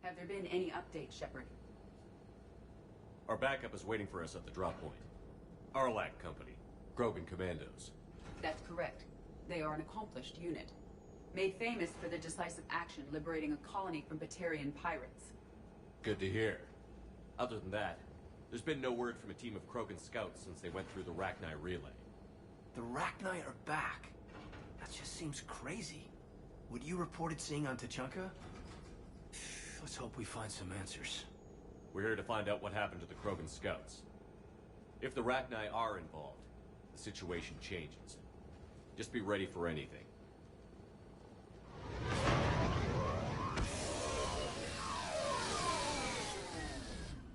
Have there been any updates, Shepard? Our backup is waiting for us at the drop point. Arlac Company. Krogan Commandos. That's correct. They are an accomplished unit. Made famous for their decisive action liberating a colony from Batarian pirates. Good to hear. Other than that, there's been no word from a team of Krogan scouts since they went through the Rachni relay. The Rachni are back. That just seems crazy. What you reported seeing on Tachanka? Let's hope we find some answers. We're here to find out what happened to the Krogan scouts. If the Rachni are involved, the situation changes. Just be ready for anything.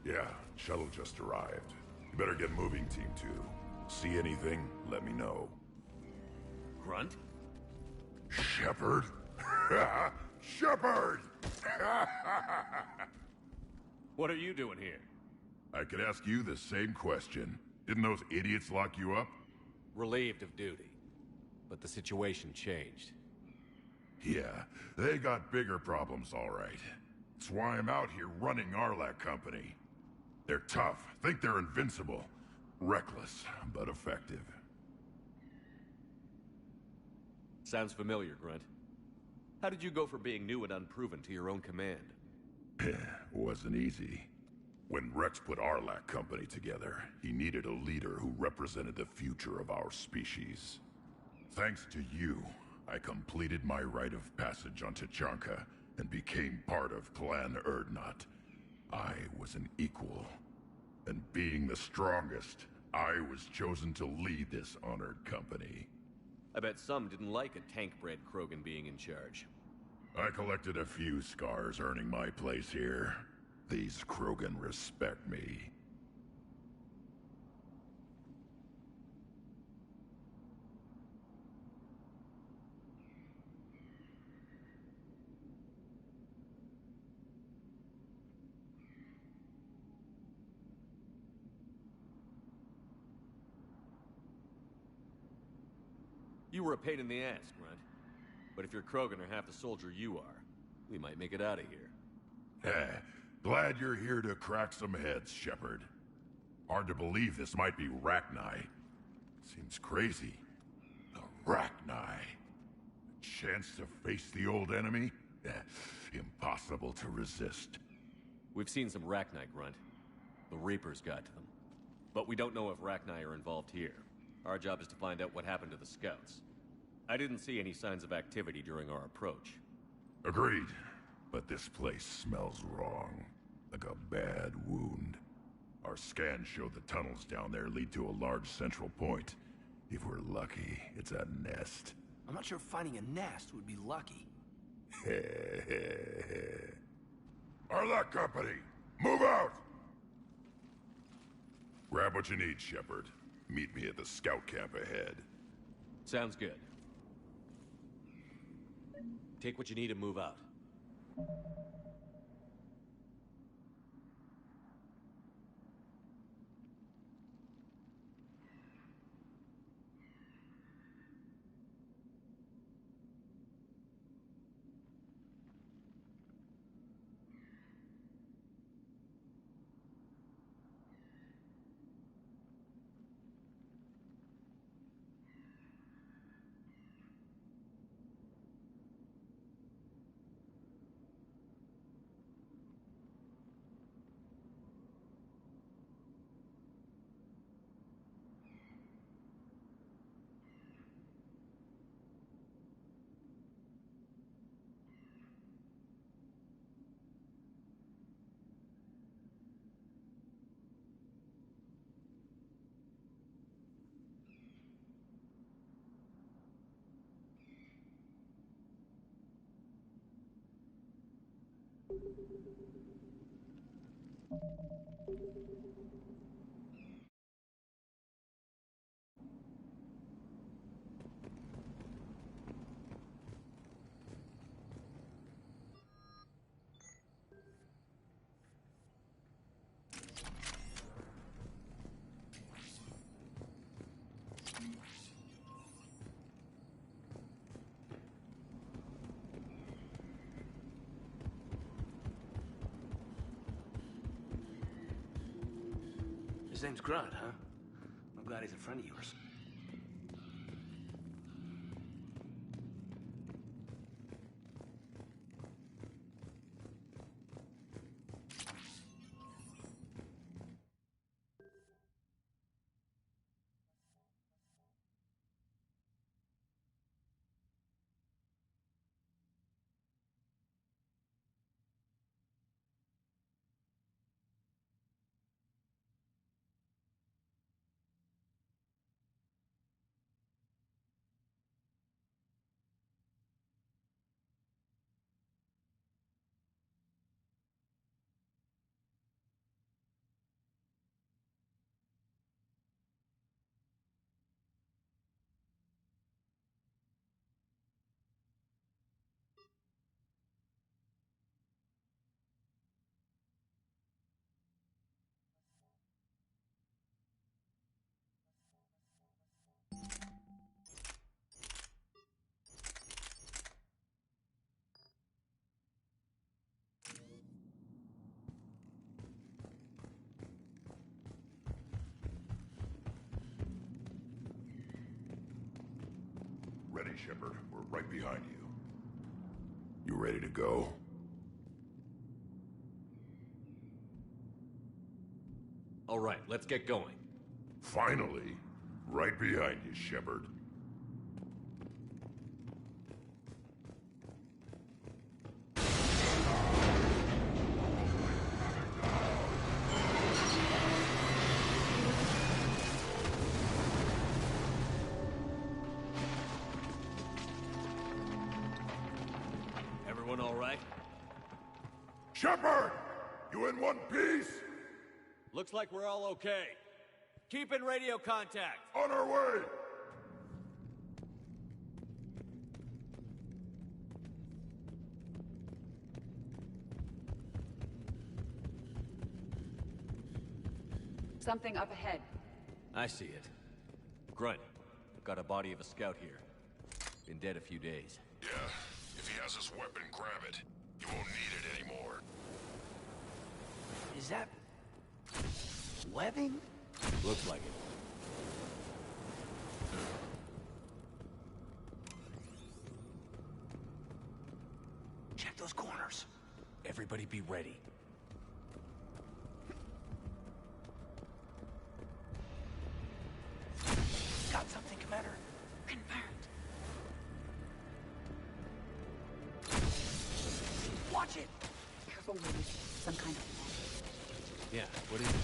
Yeah, shuttle just arrived. You better get moving, Team 2. See anything, let me know. Grunt? Shepard? Shepard! What are you doing here? I could ask you the same question. Didn't those idiots lock you up? Relieved of duty. But the situation changed. Yeah, they got bigger problems, all right. That's why I'm out here running Arlac Company. They're tough, think they're invincible. Reckless, but effective. Sounds familiar, Grunt. How did you go from being new and unproven to your own command? Wasn't easy. When Rex put Arlac Company together, he needed a leader who represented the future of our species. Thanks to you, I completed my rite of passage on Tachanka and became part of Clan Urdnot. I was an equal. And being the strongest, I was chosen to lead this honored company. I bet some didn't like a tank-bred Krogan being in charge. I collected a few scars earning my place here. These Krogan respect me. You were a pain in the ass, Grunt. But if you're Krogan or half the soldier you are, we might make it out of here. Glad you're here to crack some heads, Shepard. Hard to believe this might be Rachni. Seems crazy. The Rachni. A chance to face the old enemy? Impossible to resist. We've seen some Rachni, Grunt. The Reapers got to them. But we don't know if Rachni are involved here. Our job is to find out what happened to the scouts. I didn't see any signs of activity during our approach. Agreed. But this place smells wrong. Like a bad wound. Our scans show the tunnels down there lead to a large central point. If we're lucky, it's a nest. I'm not sure finding a nest would be lucky. Arlak Company, move out! Grab what you need, Shepard. Meet me at the scout camp ahead. Sounds good. Take what you need and move out. His name's Grunt, huh? I'm glad he's a friend of yours. Ready, Shepard. We're right behind you. You ready to go? All right, let's get going. Finally. Right behind you, Shepard. Everyone all right? Shepard! You in one piece? Looks like we're all okay. Keep in radio contact. On our way! Something up ahead. I see it. Grunt, got a body of a scout here. Been dead a few days. Yeah. If he has his weapon, grab it. You won't need it anymore. Is that... webbing? Looks like it. Check those corners. Everybody be ready. Got something, Commander? Confirmed. Watch it! Careful, Willie. Some kind of wall. Yeah, what is it?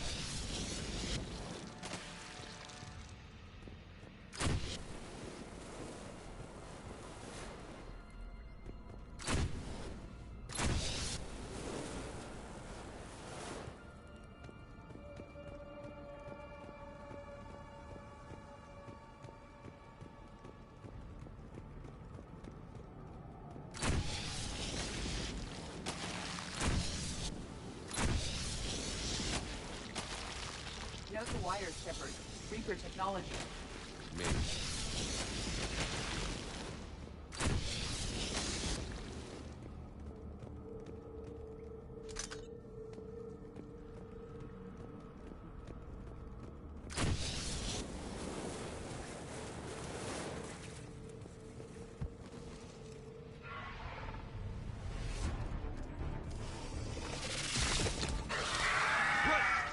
Note the wires, Shepard. Reaper technology. Maybe.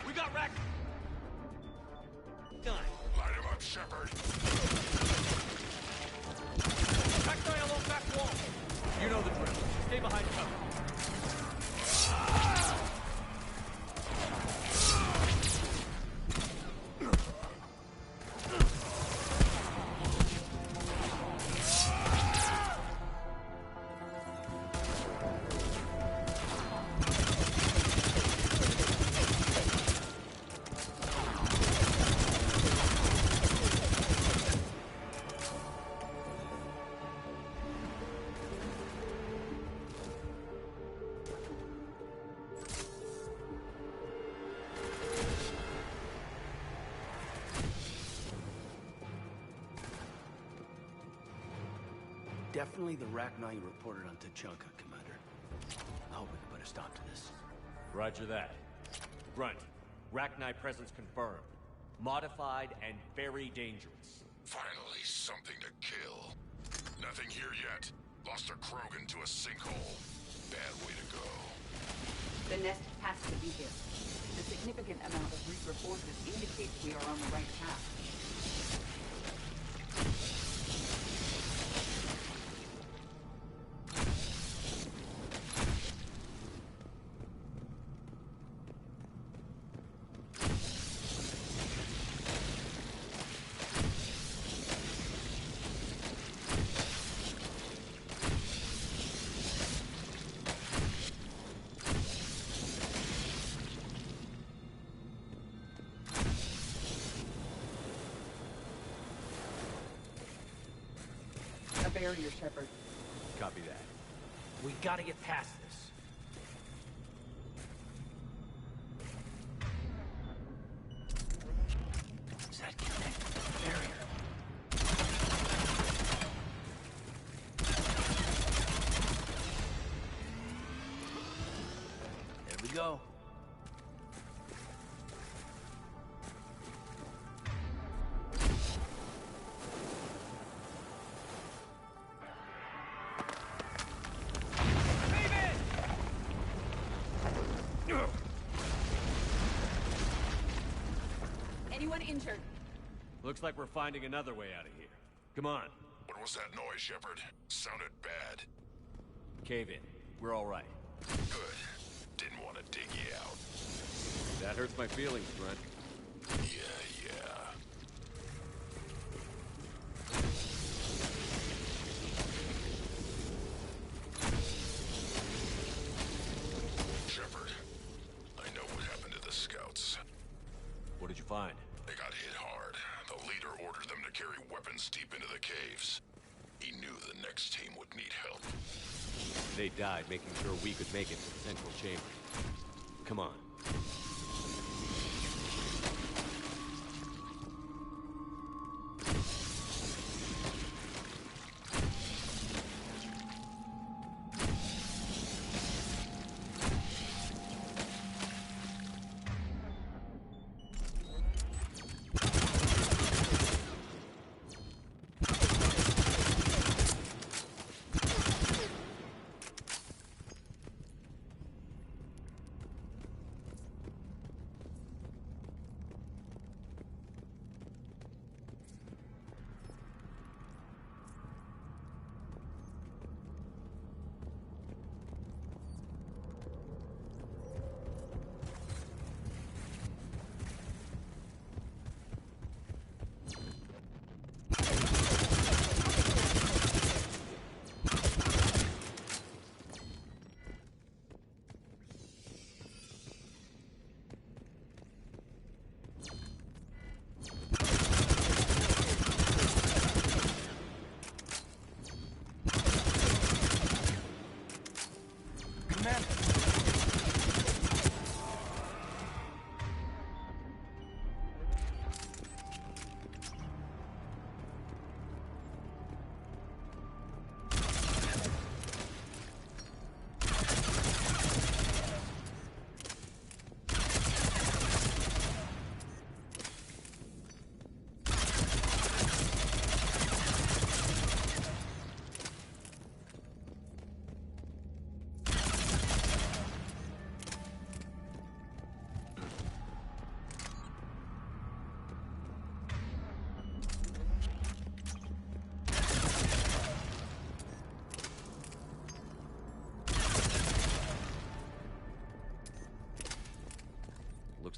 We got Rack! Done. Light him up, Shepard. Back along back wall! You know the drill. Stay behind cover. Definitely the Rachni you reported on Tachanka, Commander. I hope we can put a stop to this. Roger that. Grunt, Rachni presence confirmed. Modified and very dangerous. Finally, something to kill. Nothing here yet. Lost a Krogan to a sinkhole. Bad way to go. The nest has to be here. The significant amount of Reaper forces indicates we are on the right path. A barrier, Shepard. Copy that. We gotta get past this. Is that connected to the barrier? There we go. Anyone injured? Looks like we're finding another way out of here. Come on. What was that noise, Shepard? Sounded bad. Cave in. We're all right. Good. Didn't want to dig you out. That hurts my feelings, Grunt. Yeah. Shepard, I know what happened to the scouts. What did you find? They got hit hard. The leader ordered them to carry weapons deep into the caves. He knew the next team would need help. They died making sure we could make it to the central chamber. Come on.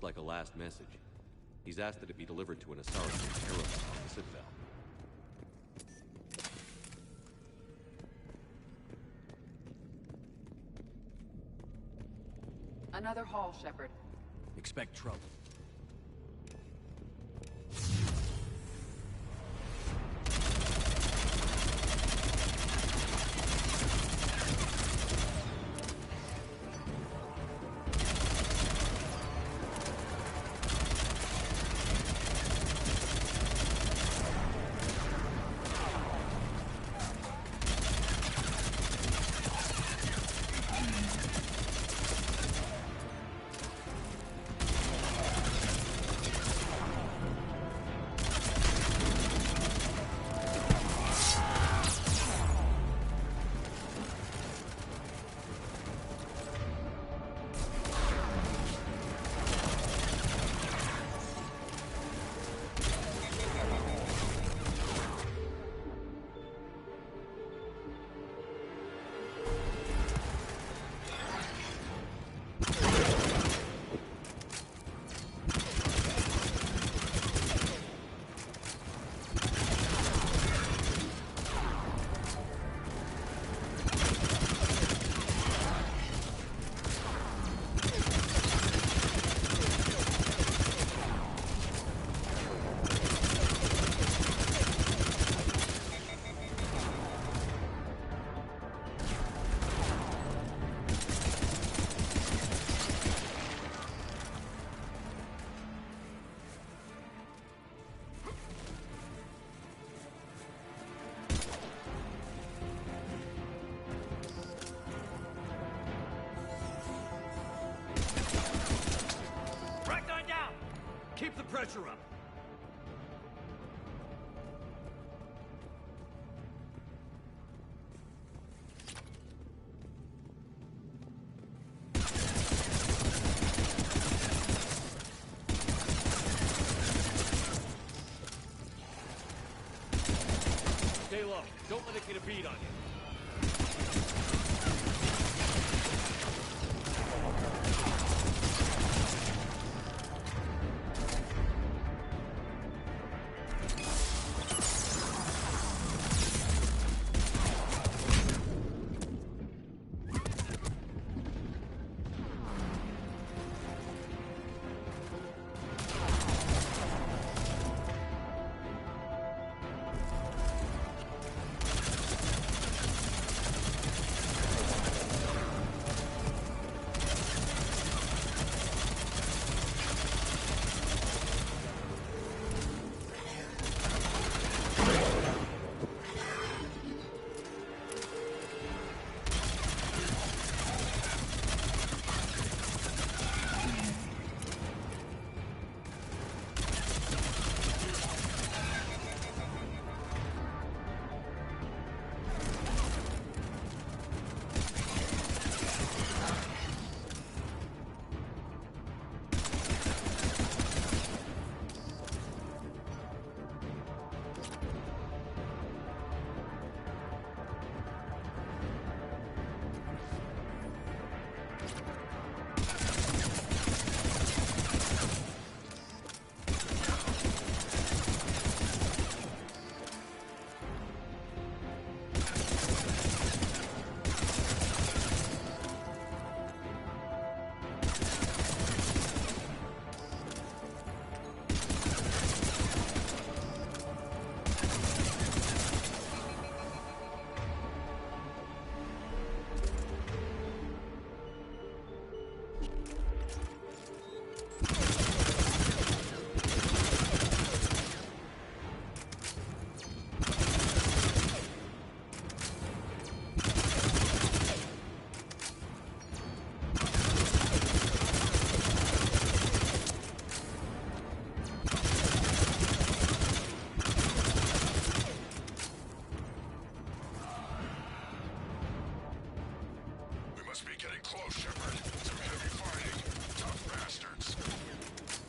like a last message. He's asked that it be delivered to an Asari aeroplane on the Citadel. Another haul, Shepard. Expect trouble. Keep the pressure up. Stay low. Don't let it get a beat on you.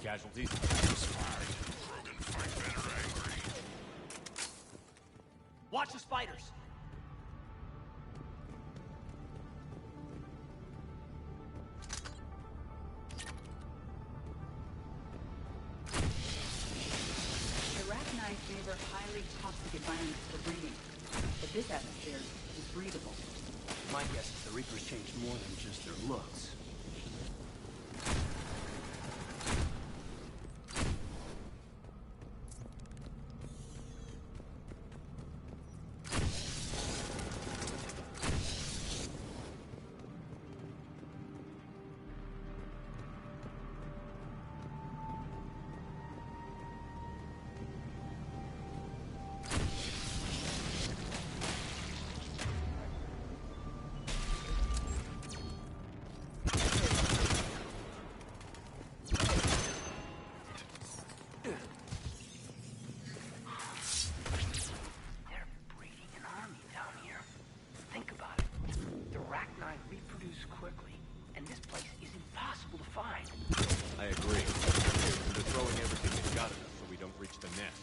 Casualties? Krogan fight better angry. Watch the spiders! planets for breeding. But this atmosphere is breathable. My guess is the Reapers changed more than just their looks. I agree. They're throwing everything they've got at us so we don't reach the nest.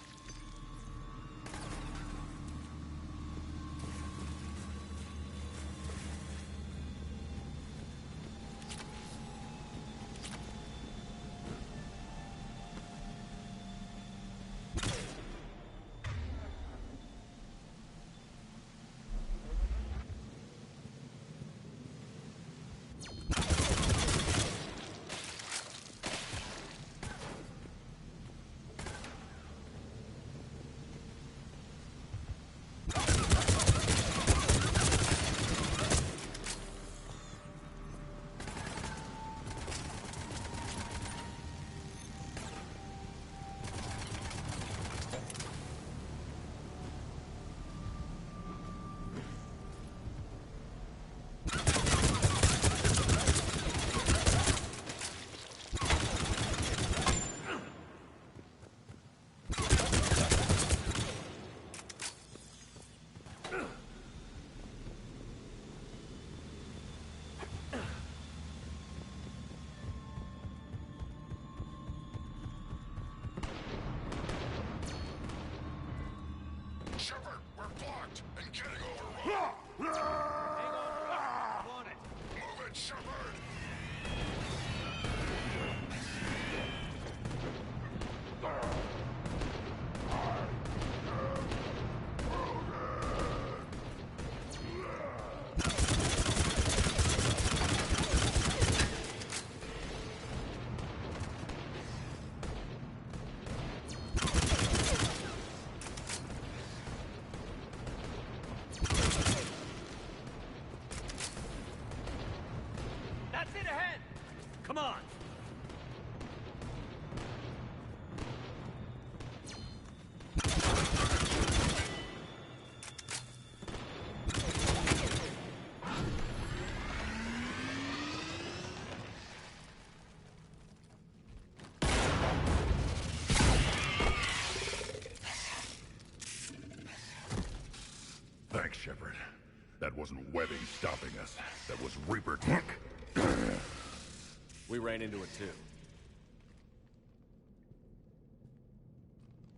Shepard, we're blocked and getting overrun. Hang on, Russ. I'm on it. Move it, Shepard! That's it ahead. Come on. Thanks, Shepard. That wasn't webbing stopping us. That was Reaper tech. We ran into it too.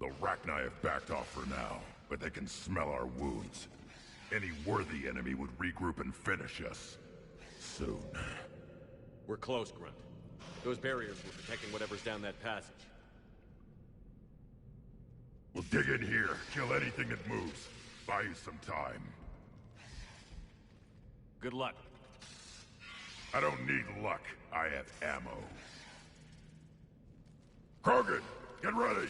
The Rachni have backed off for now, but they can smell our wounds. Any worthy enemy would regroup and finish us. Soon. We're close, Grunt. Those barriers were protecting whatever's down that passage. We'll dig in here, kill anything that moves. Buy you some time. Good luck. I don't need luck. I have ammo. Krogan, get ready!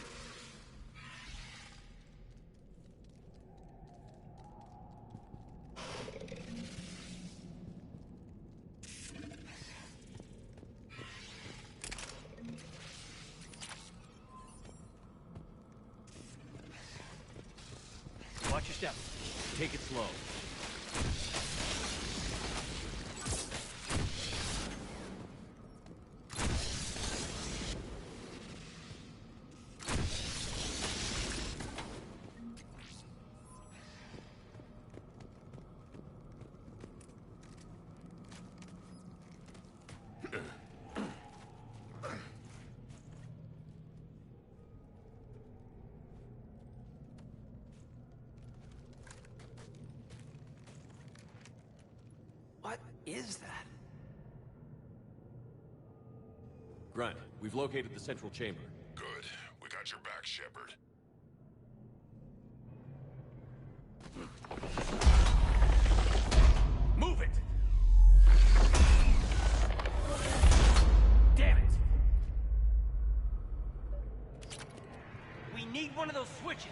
Watch your step. Take it slow. What is that? Grunt, we've located the central chamber. Good. We got your back, Shepard. We need one of those switches.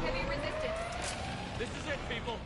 Heavy resistance. This is it, people.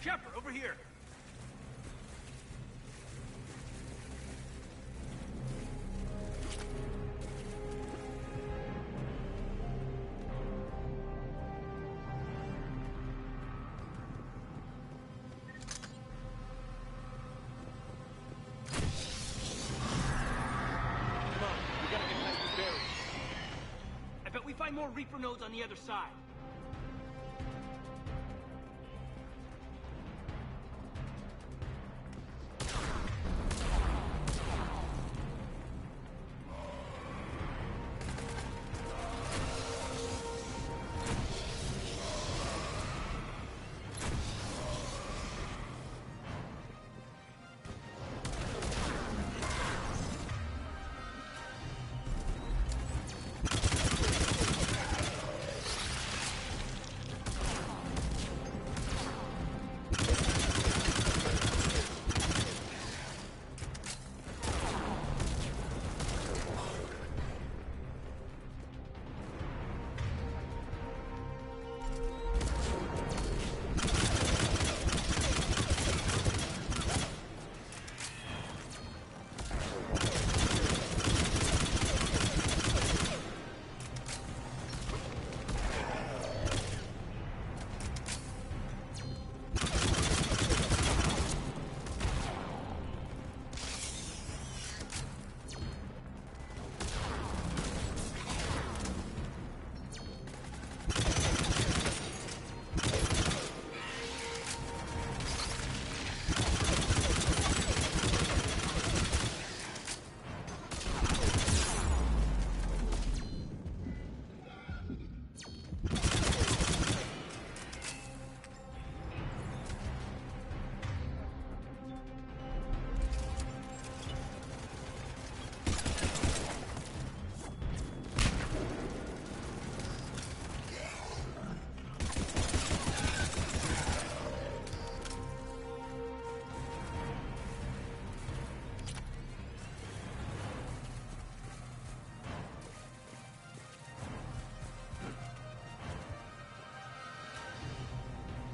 Shepard, over here. Come on, we gotta get past this barrier. I bet we find more Reaper nodes on the other side.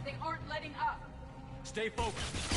They aren't letting up. Stay focused.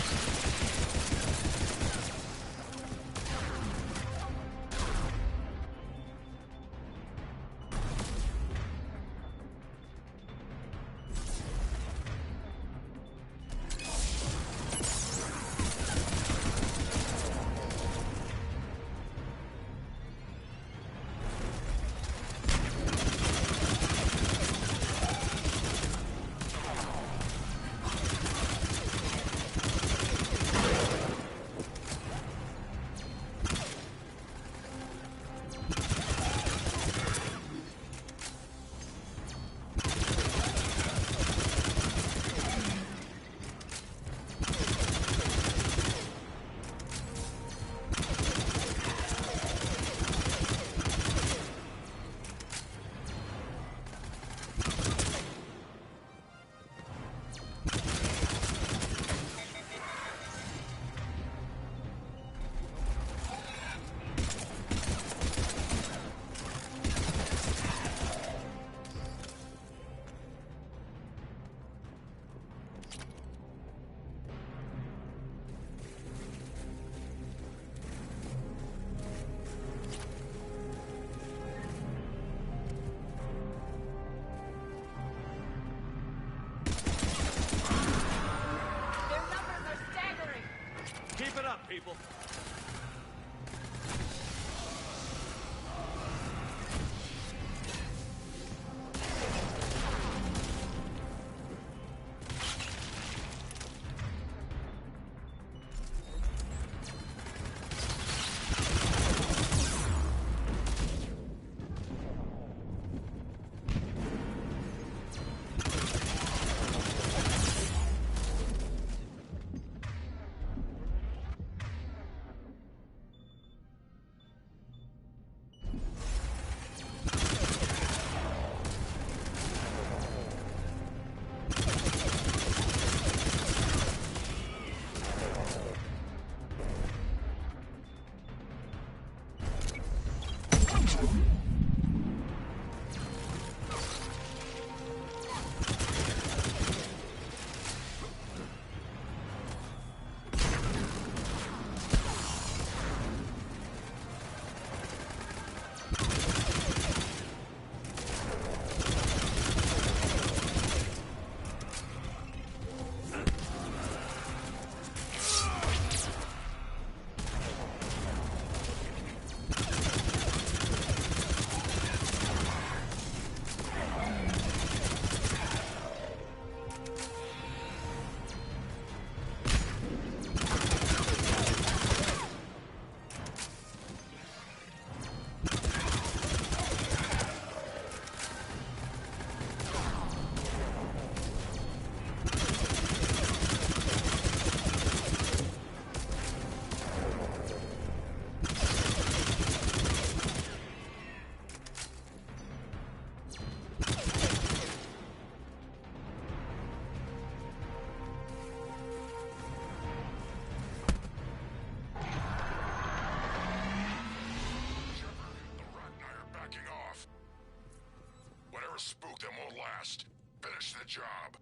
Whatever spooked them won't last. Finish the job.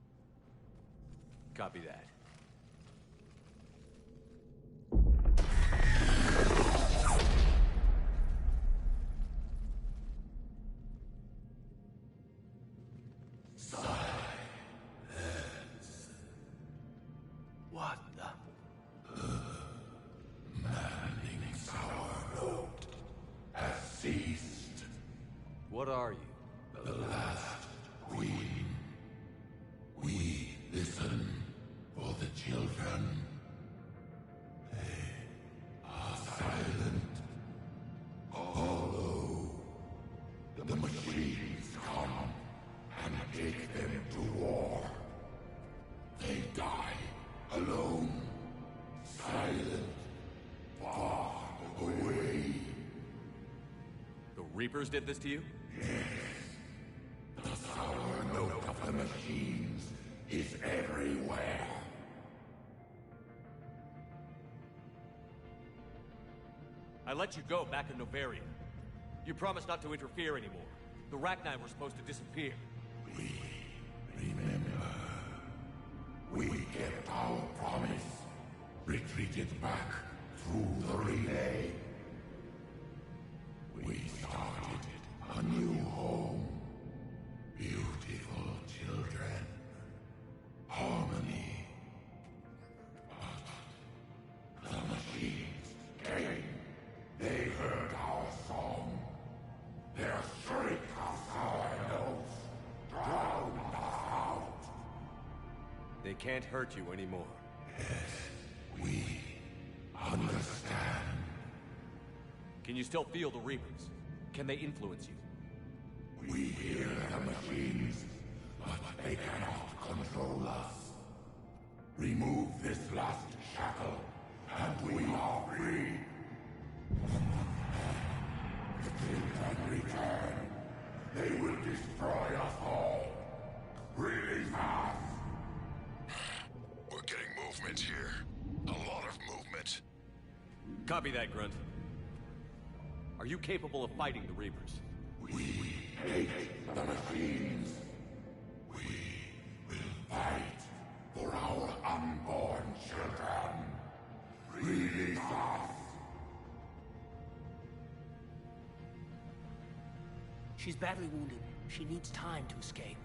Copy that. What the? Manning's our road has ceased. What are you? The last queen. We listen for the children. They are silent. Although the machines come and take them to war, they die alone, silent, far away. The Reapers did this to you? The sour note of the machines is everywhere. I let you go back in Novaria. You promised not to interfere anymore. The Rachni were supposed to disappear. We remember. We kept our promise. Retreated back through the relay. We started a new home. Beautiful children. Harmony. But the machines came. They heard our song. Their shriek of sour notes drowned us out. They can't hurt you anymore. We understand. Can you still feel the Reapers? Can they influence you? We hear the machines, but they cannot control us. Remove this last shackle, and we are free. If they can return, they will destroy us all. Release us! We're getting movement here. A lot of movement. Copy that, Grunt. Are you capable of fighting the Reapers? We hate the machines. We will fight for our unborn children. Release us! She's badly wounded. She needs time to escape.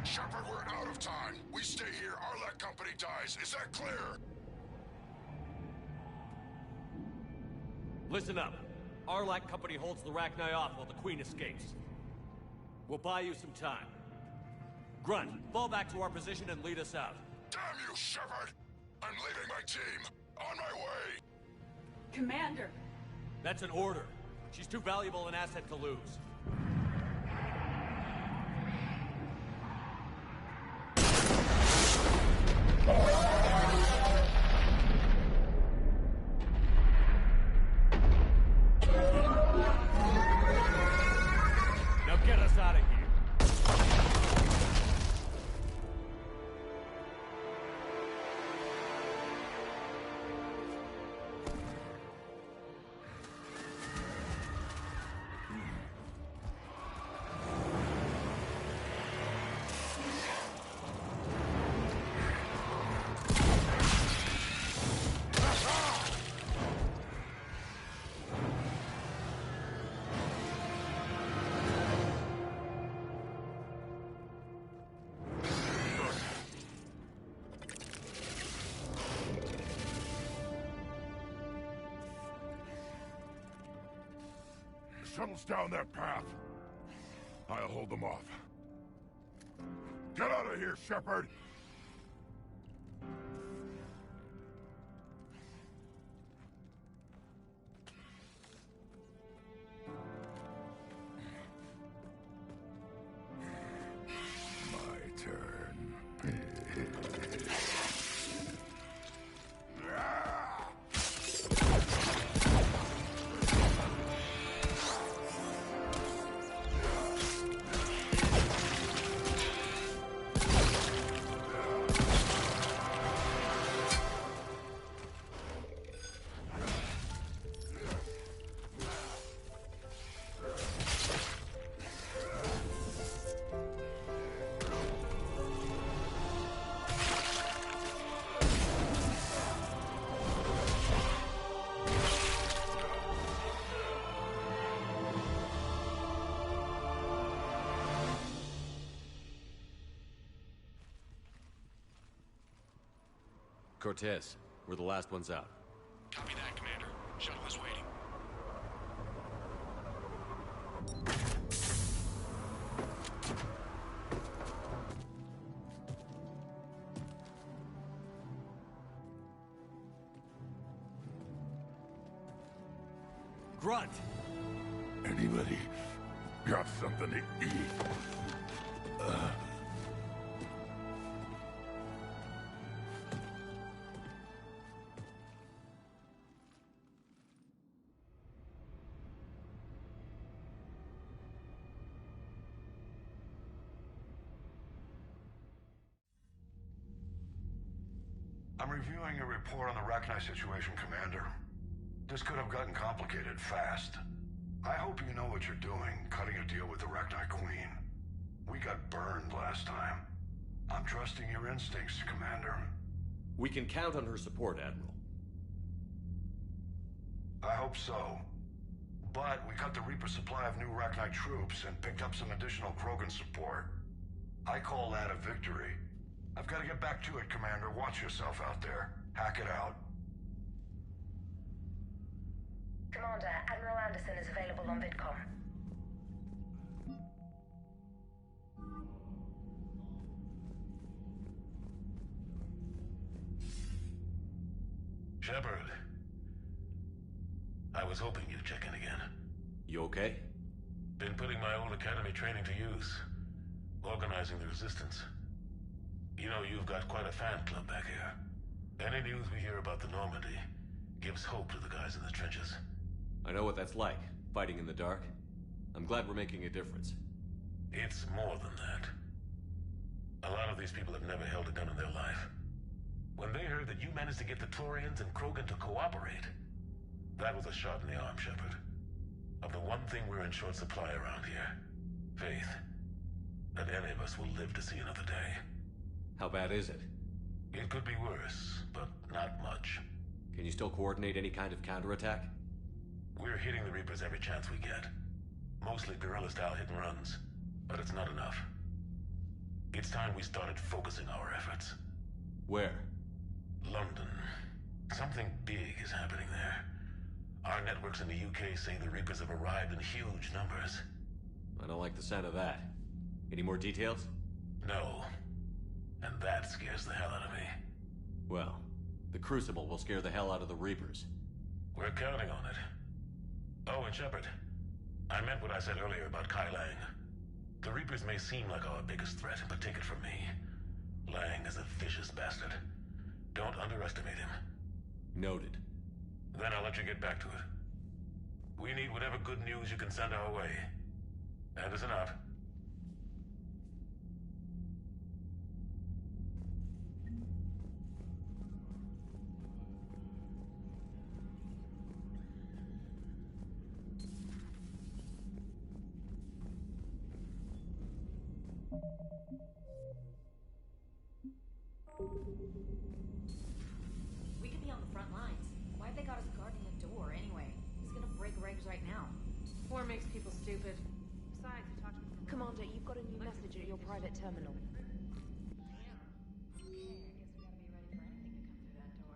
Shepard, we're out of time. We stay here, Arlec Company dies. Is that clear? Listen up. Arlac Company holds the Rachni off while the Queen escapes. We'll buy you some time. Grunt, fall back to our position and lead us out. Damn you, Shepard! I'm leaving my team. On my way! Commander! That's an order. She's too valuable an asset to lose. Now get us out of here. Shuttles down that path. I'll hold them off. Get out of here, Shepard! My turn. Cortez, we're the last ones out. Copy that, Commander. Shuttle is waiting. Grunt! Anybody got something to eat? I'm reviewing your report on the Rachni situation, Commander. This could have gotten complicated fast. I hope you know what you're doing, cutting a deal with the Rachni Queen. We got burned last time. I'm trusting your instincts, Commander. We can count on her support, Admiral. I hope so. But we cut the Reaper supply of new Rachni troops and picked up some additional Krogan support. I call that a victory. I've got to get back to it, Commander. Watch yourself out there. Hack it out. Commander, Admiral Anderson is available on VidCom. Shepard. I was hoping you'd check in again. You okay? Been putting my old academy training to use. Organizing the resistance. You know, you've got quite a fan club back here. Any news we hear about the Normandy gives hope to the guys in the trenches. I know what that's like, fighting in the dark. I'm glad we're making a difference. It's more than that. A lot of these people have never held a gun in their life. When they heard that you managed to get the Turians and Krogan to cooperate, that was a shot in the arm, Shepard. Of the one thing we're in short supply around here, faith. That any of us will live to see another day. How bad is it? It could be worse, but not much. Can you still coordinate any kind of counterattack? We're hitting the Reapers every chance we get. Mostly guerrilla-style hit-and-runs, but it's not enough. It's time we started focusing our efforts. Where? London. Something big is happening there. Our networks in the UK say the Reapers have arrived in huge numbers. I don't like the sound of that. Any more details? No. And that scares the hell out of me. Well, the Crucible will scare the hell out of the Reapers. We're counting on it. Oh, and Shepard, I meant what I said earlier about Kai Lang. The Reapers may seem like our biggest threat, but take it from me. Lang is a vicious bastard. Don't underestimate him. Noted. Then I'll let you get back to it. We need whatever good news you can send our way. Anderson out. We could be on the front lines. Why've they got us guarding the door anyway? He's gonna break regs right now. War makes people stupid. Besides, he talked to me from... Commander, you've got a new message at your private terminal. Okay, I guess we gotta be ready for anything to come through that door.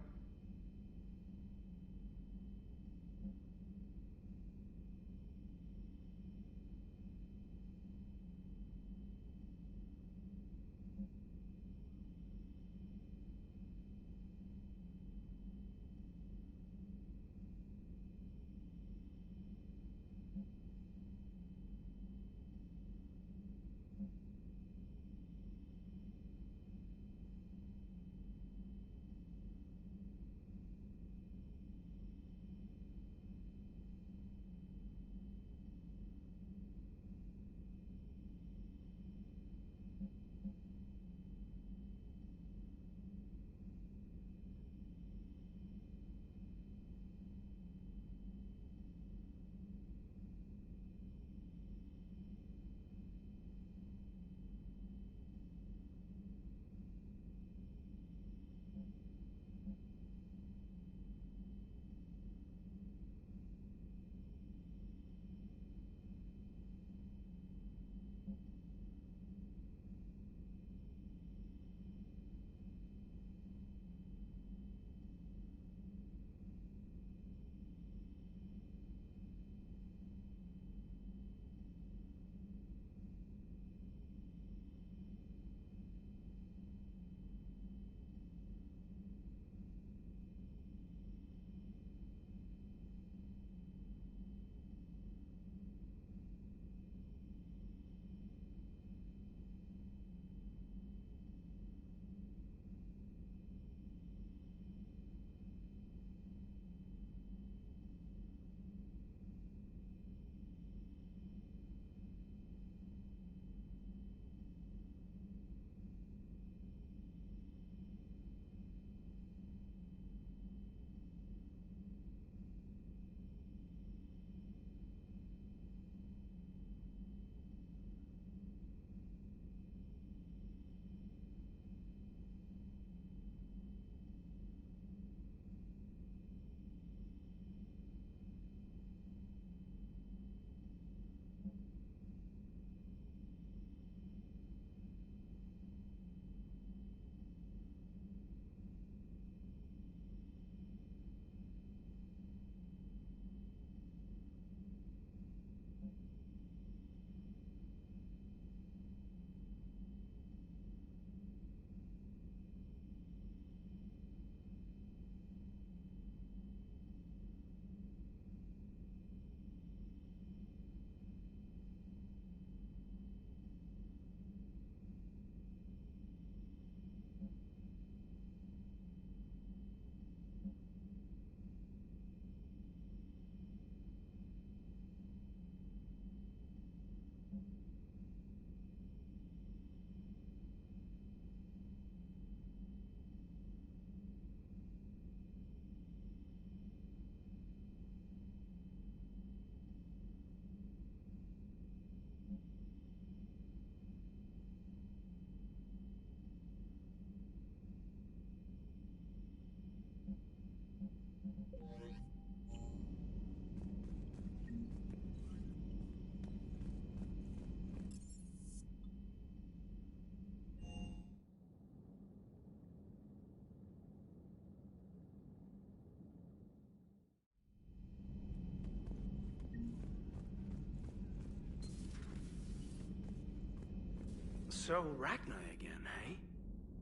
So, Rachni again, hey?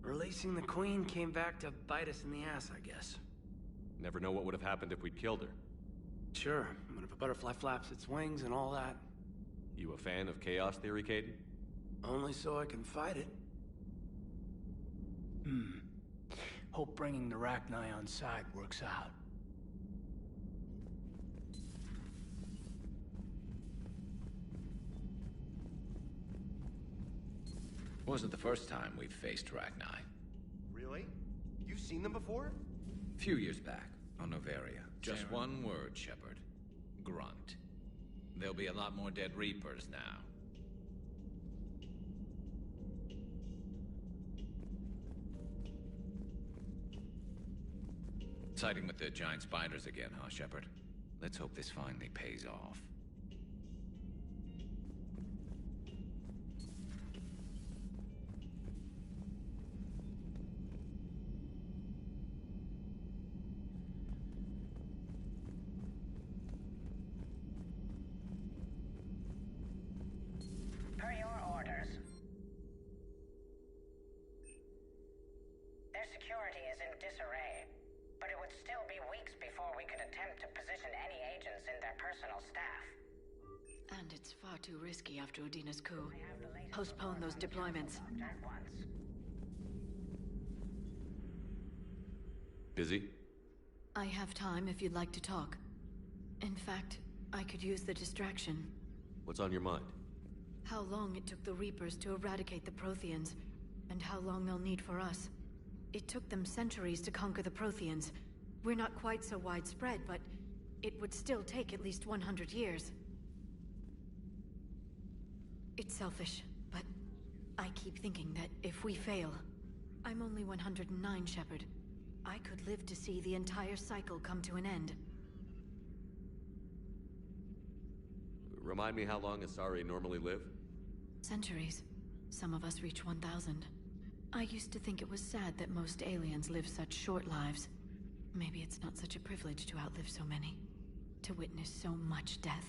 Releasing the Queen came back to bite us in the ass, I guess. Never know what would have happened if we'd killed her. Sure, but if a butterfly flaps its wings and all that... You a fan of chaos theory, Caden? Only so I can fight it. Hope bringing the Rachni on side works out. Wasn't the first time we've faced Rachni. Really? You've seen them before? A few years back, on Novaria. Just one word, Shepard. Grunt. There'll be a lot more dead Reapers now. Siding with the giant spiders again, huh, Shepard? Let's hope this finally pays off. Per your orders. Their security is in disarray, but it would still be weeks before we could attempt to position any agents in their personal staff. And it's far too risky after Udina's coup. Postpone those deployments. Busy? I have time if you'd like to talk. In fact, I could use the distraction. What's on your mind? How long it took the Reapers to eradicate the Protheans, and how long they'll need for us. It took them centuries to conquer the Protheans. We're not quite so widespread, but it would still take at least 100 years. It's selfish, but I keep thinking that if we fail... I'm only 109, Shepard. I could live to see the entire cycle come to an end. Remind me how long Asari normally live? Centuries. Some of us reach 1,000. I used to think it was sad that most aliens live such short lives. Maybe it's not such a privilege to outlive so many. To witness so much death.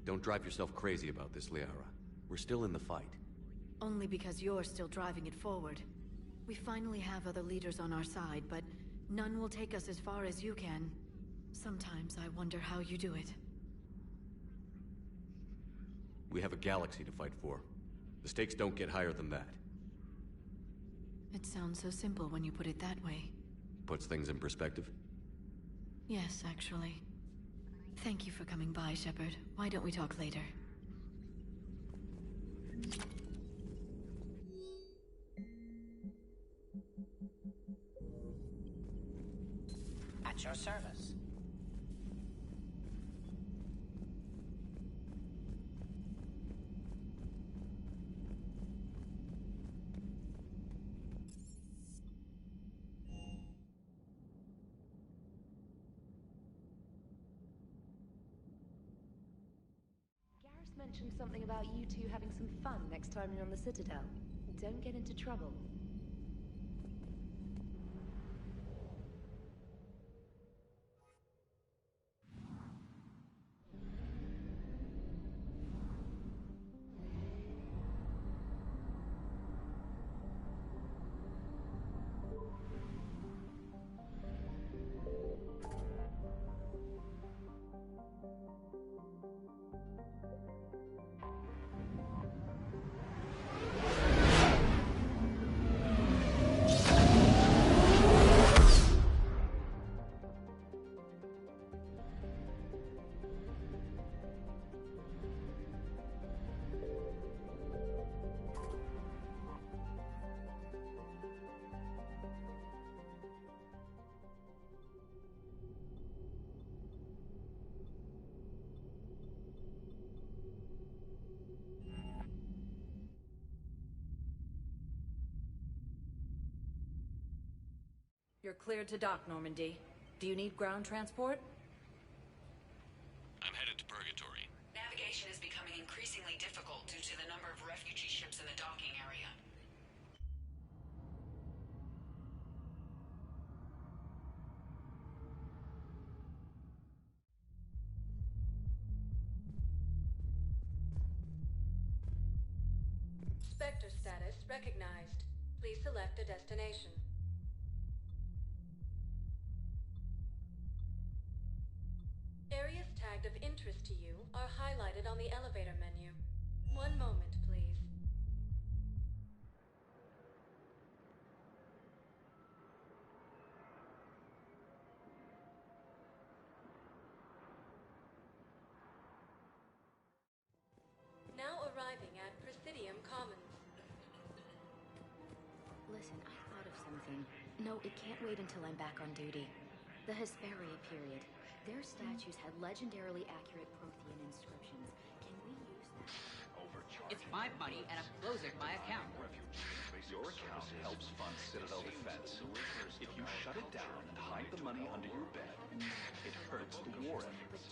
Don't drive yourself crazy about this, Liara. We're still in the fight. Only because you're still driving it forward. We finally have other leaders on our side, but none will take us as far as you can. Sometimes I wonder how you do it. We have a galaxy to fight for. The stakes don't get higher than that. It sounds so simple when you put it that way. Puts things in perspective. Yes, actually. Thank you for coming by, Shepard. Why don't we talk later? At your service. Garrus mentioned something about you two having some fun next time you're on the Citadel. Don't get into trouble. You're cleared to dock, Normandy. Do you need ground transport? I'm headed to Purgatory. Navigation is becoming increasingly difficult due to the number of refugee ships in the docking area. Spectre status recognized. Please select a destination. Areas tagged of interest to you are highlighted on the elevator menu. One moment, please. Now arriving at Presidium Commons. Listen, I thought of something. No, it can't wait until I'm back on duty. The Hesperia period. Their statues had legendarily accurate Prothean inscriptions. Can we use that? It's my money, and I'm closing my account. Your account helps fund Citadel defense. If you shut it down and hide the money under your bed, it hurts the war effort.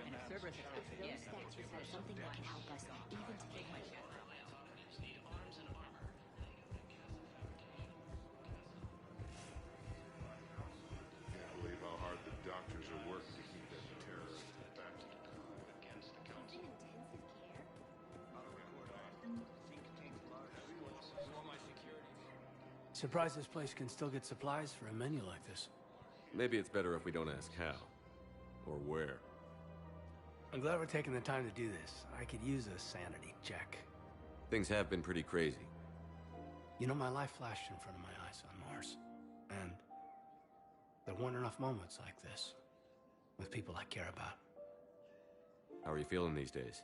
And if Cerberus attacks again, Those statues have something that can help us, even to get money. Can't believe how hard the doctors are working to keep that terrorist back to the con. Against the council. Surprised this place can still get supplies for a menu like this. Maybe it's better if we don't ask how. Or where. I'm glad we're taking the time to do this. I could use a sanity check. Things have been pretty crazy. You know, my life flashed in front of my eyes on Mars. And there weren't enough moments like this. With people I care about. How are you feeling these days?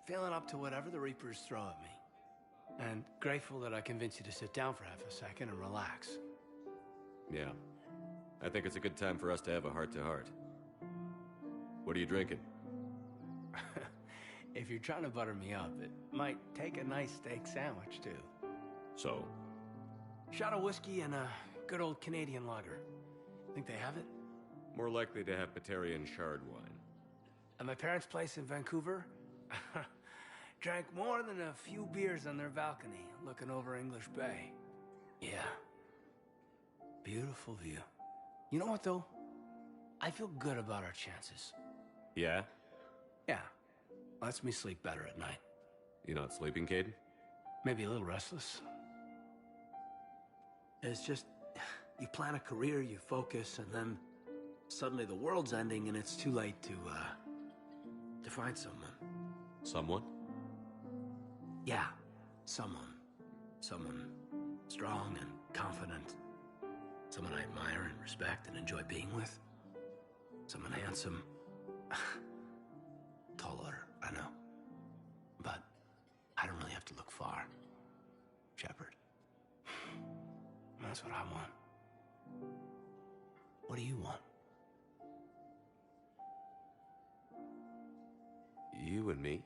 Feeling up to whatever the Reapers throw at me. And grateful that I convinced you to sit down for half a second and relax. Yeah. I think it's a good time for us to have a heart-to-heart. What are you drinking? If you're trying to butter me up, it might take a nice steak sandwich, too. So? Shot of whiskey and a good old Canadian lager. Think they have it? More likely to have Batarian shard wine. At my parents' place in Vancouver, drank more than a few beers on their balcony, looking over English Bay. Yeah. Beautiful view. You know what, though? I feel good about our chances. Yeah? Yeah. Lets me sleep better at night. You not sleeping, Caden? Maybe a little restless. It's just, you plan a career, you focus, and then suddenly the world's ending and it's too late to find someone. Someone? Yeah, someone. Someone strong and confident. Someone I admire and respect and enjoy being with. Someone handsome. Taller, I know. But I don't really have to look far. Shepard. That's what I want. What do you want? You and me?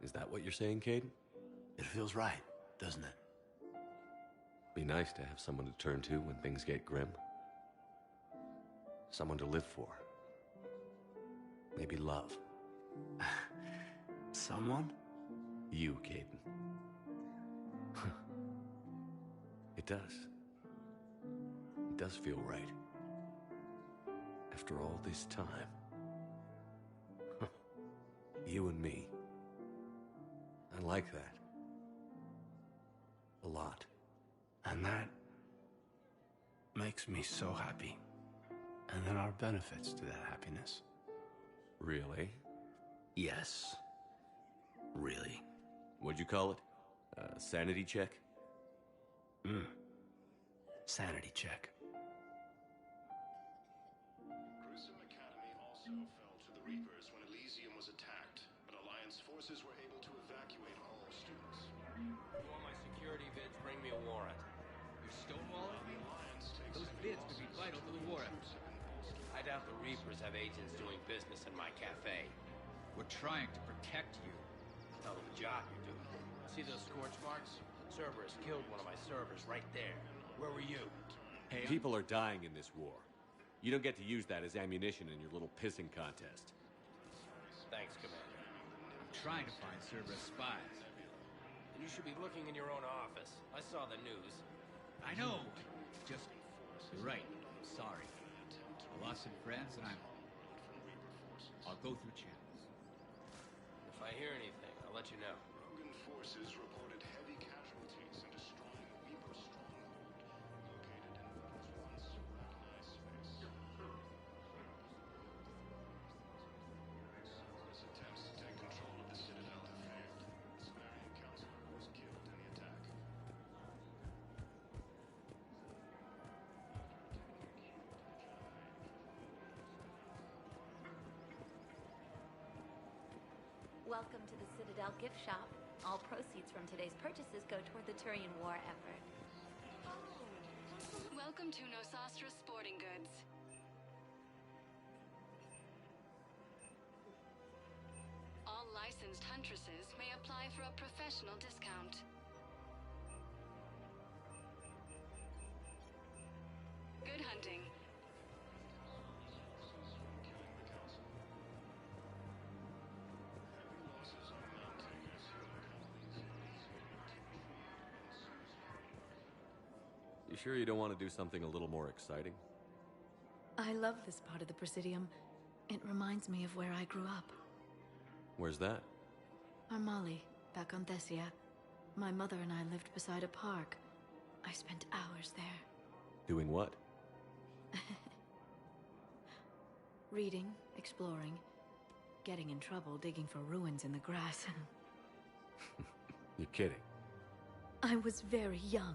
Is that what you're saying, Caden? It feels right, doesn't it? Be nice to have someone to turn to when things get grim. Someone to live for. Maybe love. Someone? You, Caden. It does. It does feel right. After all this time. You and me. I like that. A lot. And that makes me so happy. And there are benefits to that happiness. Really? Yes. Really. What'd you call it? Sanity check? Sanity check. Gruesome Academy also fell to the Reapers when Elysium was attacked, but Alliance forces were able to evacuate all students. All my security vids bring me a warrant. You're stonewalling me? Those vids could be vital to the war effort. I doubt the Reapers have agents doing business in my cafe. We're trying to protect you. Tell them the job you're doing. See those scorch marks? Cerberus killed one of my servers right there. Where were you? Hey, People are dying in this war. You don't get to use that as ammunition in your little pissing contest. Thanks, Commander. I'm trying to find Cerberus spies. And you should be looking in your own office. I saw the news. I know. Just, you're right. I'm sorry. I lost some friends, and I'll go through channels. If I hear anything, I'll let you know. Rogan forces forces reported heavy casualties in destroying Reaper stronghold located in what was once Rachni space. Cerberus attempts to take control of the Citadel have failed. The Sumerian counselor was killed in the attack. Welcome to the Citadel gift shop. All proceeds from today's purchases go toward the Turian war effort. Welcome to Nosastra Sporting Goods. All licensed huntresses may apply for a professional discount. Good hunting. You sure you don't want to do something a little more exciting? I love this part of the Presidium. It reminds me of where I grew up. Where's that? Armali, back on Thessia. My mother and I lived beside a park. I spent hours there. Doing what? Reading, exploring, getting in trouble digging for ruins in the grass. You're kidding. I was very young.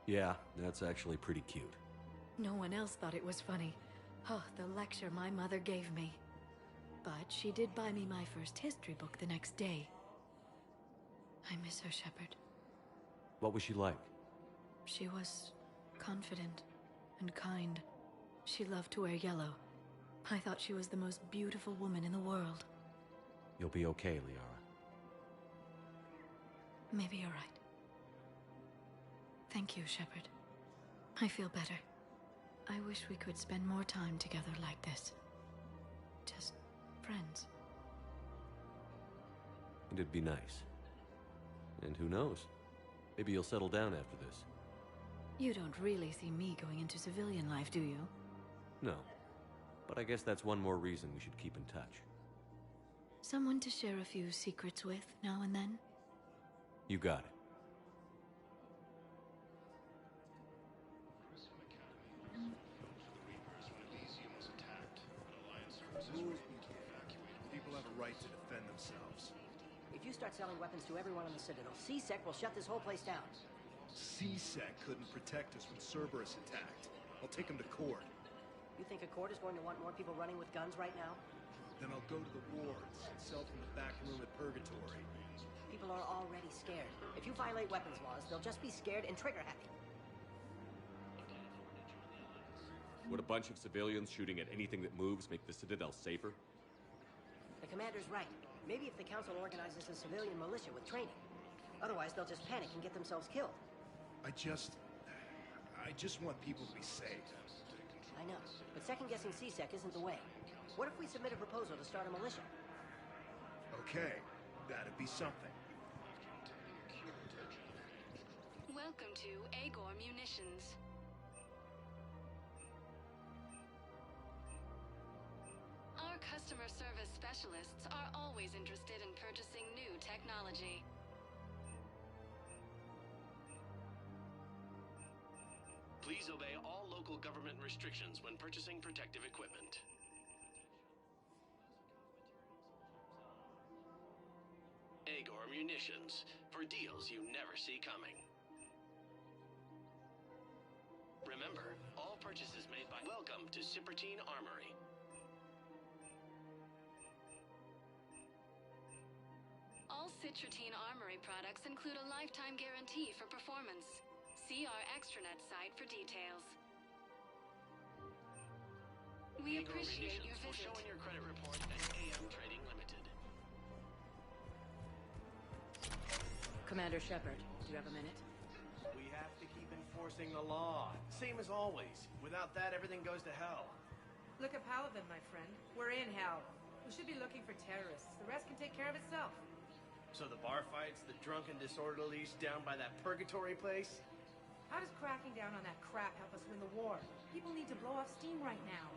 Yeah, that's actually pretty cute. No one else thought it was funny. Oh, the lecture my mother gave me. But she did buy me my first history book the next day. I miss her, Shepard. What was she like? She was confident and kind. She loved to wear yellow. I thought she was the most beautiful woman in the world. You'll be okay, Liara. Maybe you're right. Thank you, Shepard. I feel better. I wish we could spend more time together like this. Just friends. It'd be nice. And who knows? Maybe you'll settle down after this. You don't really see me going into civilian life, do you? No. But I guess that's one more reason we should keep in touch. Someone to share a few secrets with now and then? You got it. People have a right to defend themselves. If you start selling weapons to everyone on the Citadel, C-Sec will shut this whole place down. C-Sec couldn't protect us when Cerberus attacked. I'll take him to court. You think a court is going to want more people running with guns right now? Then I'll go to the wards and sell from the back room at Purgatory. People are already scared. If you violate weapons laws, they'll just be scared and trigger happy. Would a bunch of civilians shooting at anything that moves make the Citadel safer? The commander's right. Maybe if the council organizes a civilian militia with training. Otherwise, they'll just panic and get themselves killed. I just want people to be safe. I know, but second-guessing C-Sec isn't the way. What if we submit a proposal to start a militia? Okay, that'd be something. Welcome to Agor Munitions. Our customer service specialists are always interested in purchasing new technology. Please obey all local government restrictions when purchasing protective equipment. Agor Munitions, for deals you never see coming. Remember, all purchases made by Welcome to Cipertine Armory. All Citrotine Armory products include a lifetime guarantee for performance. See our extranet site for details. We Agor appreciate your Munitions will visit. show in your credit report at AM Trading Limited. Commander Shepard, do you have a minute? We have to keep enforcing the law. Same as always. Without that, everything goes to hell. Look at Paladin, my friend. We're in hell. We should be looking for terrorists. The rest can take care of itself. So the bar fights, the drunken disorderlies down by that purgatory place? How does cracking down on that crap help us win the war? People need to blow off steam right now.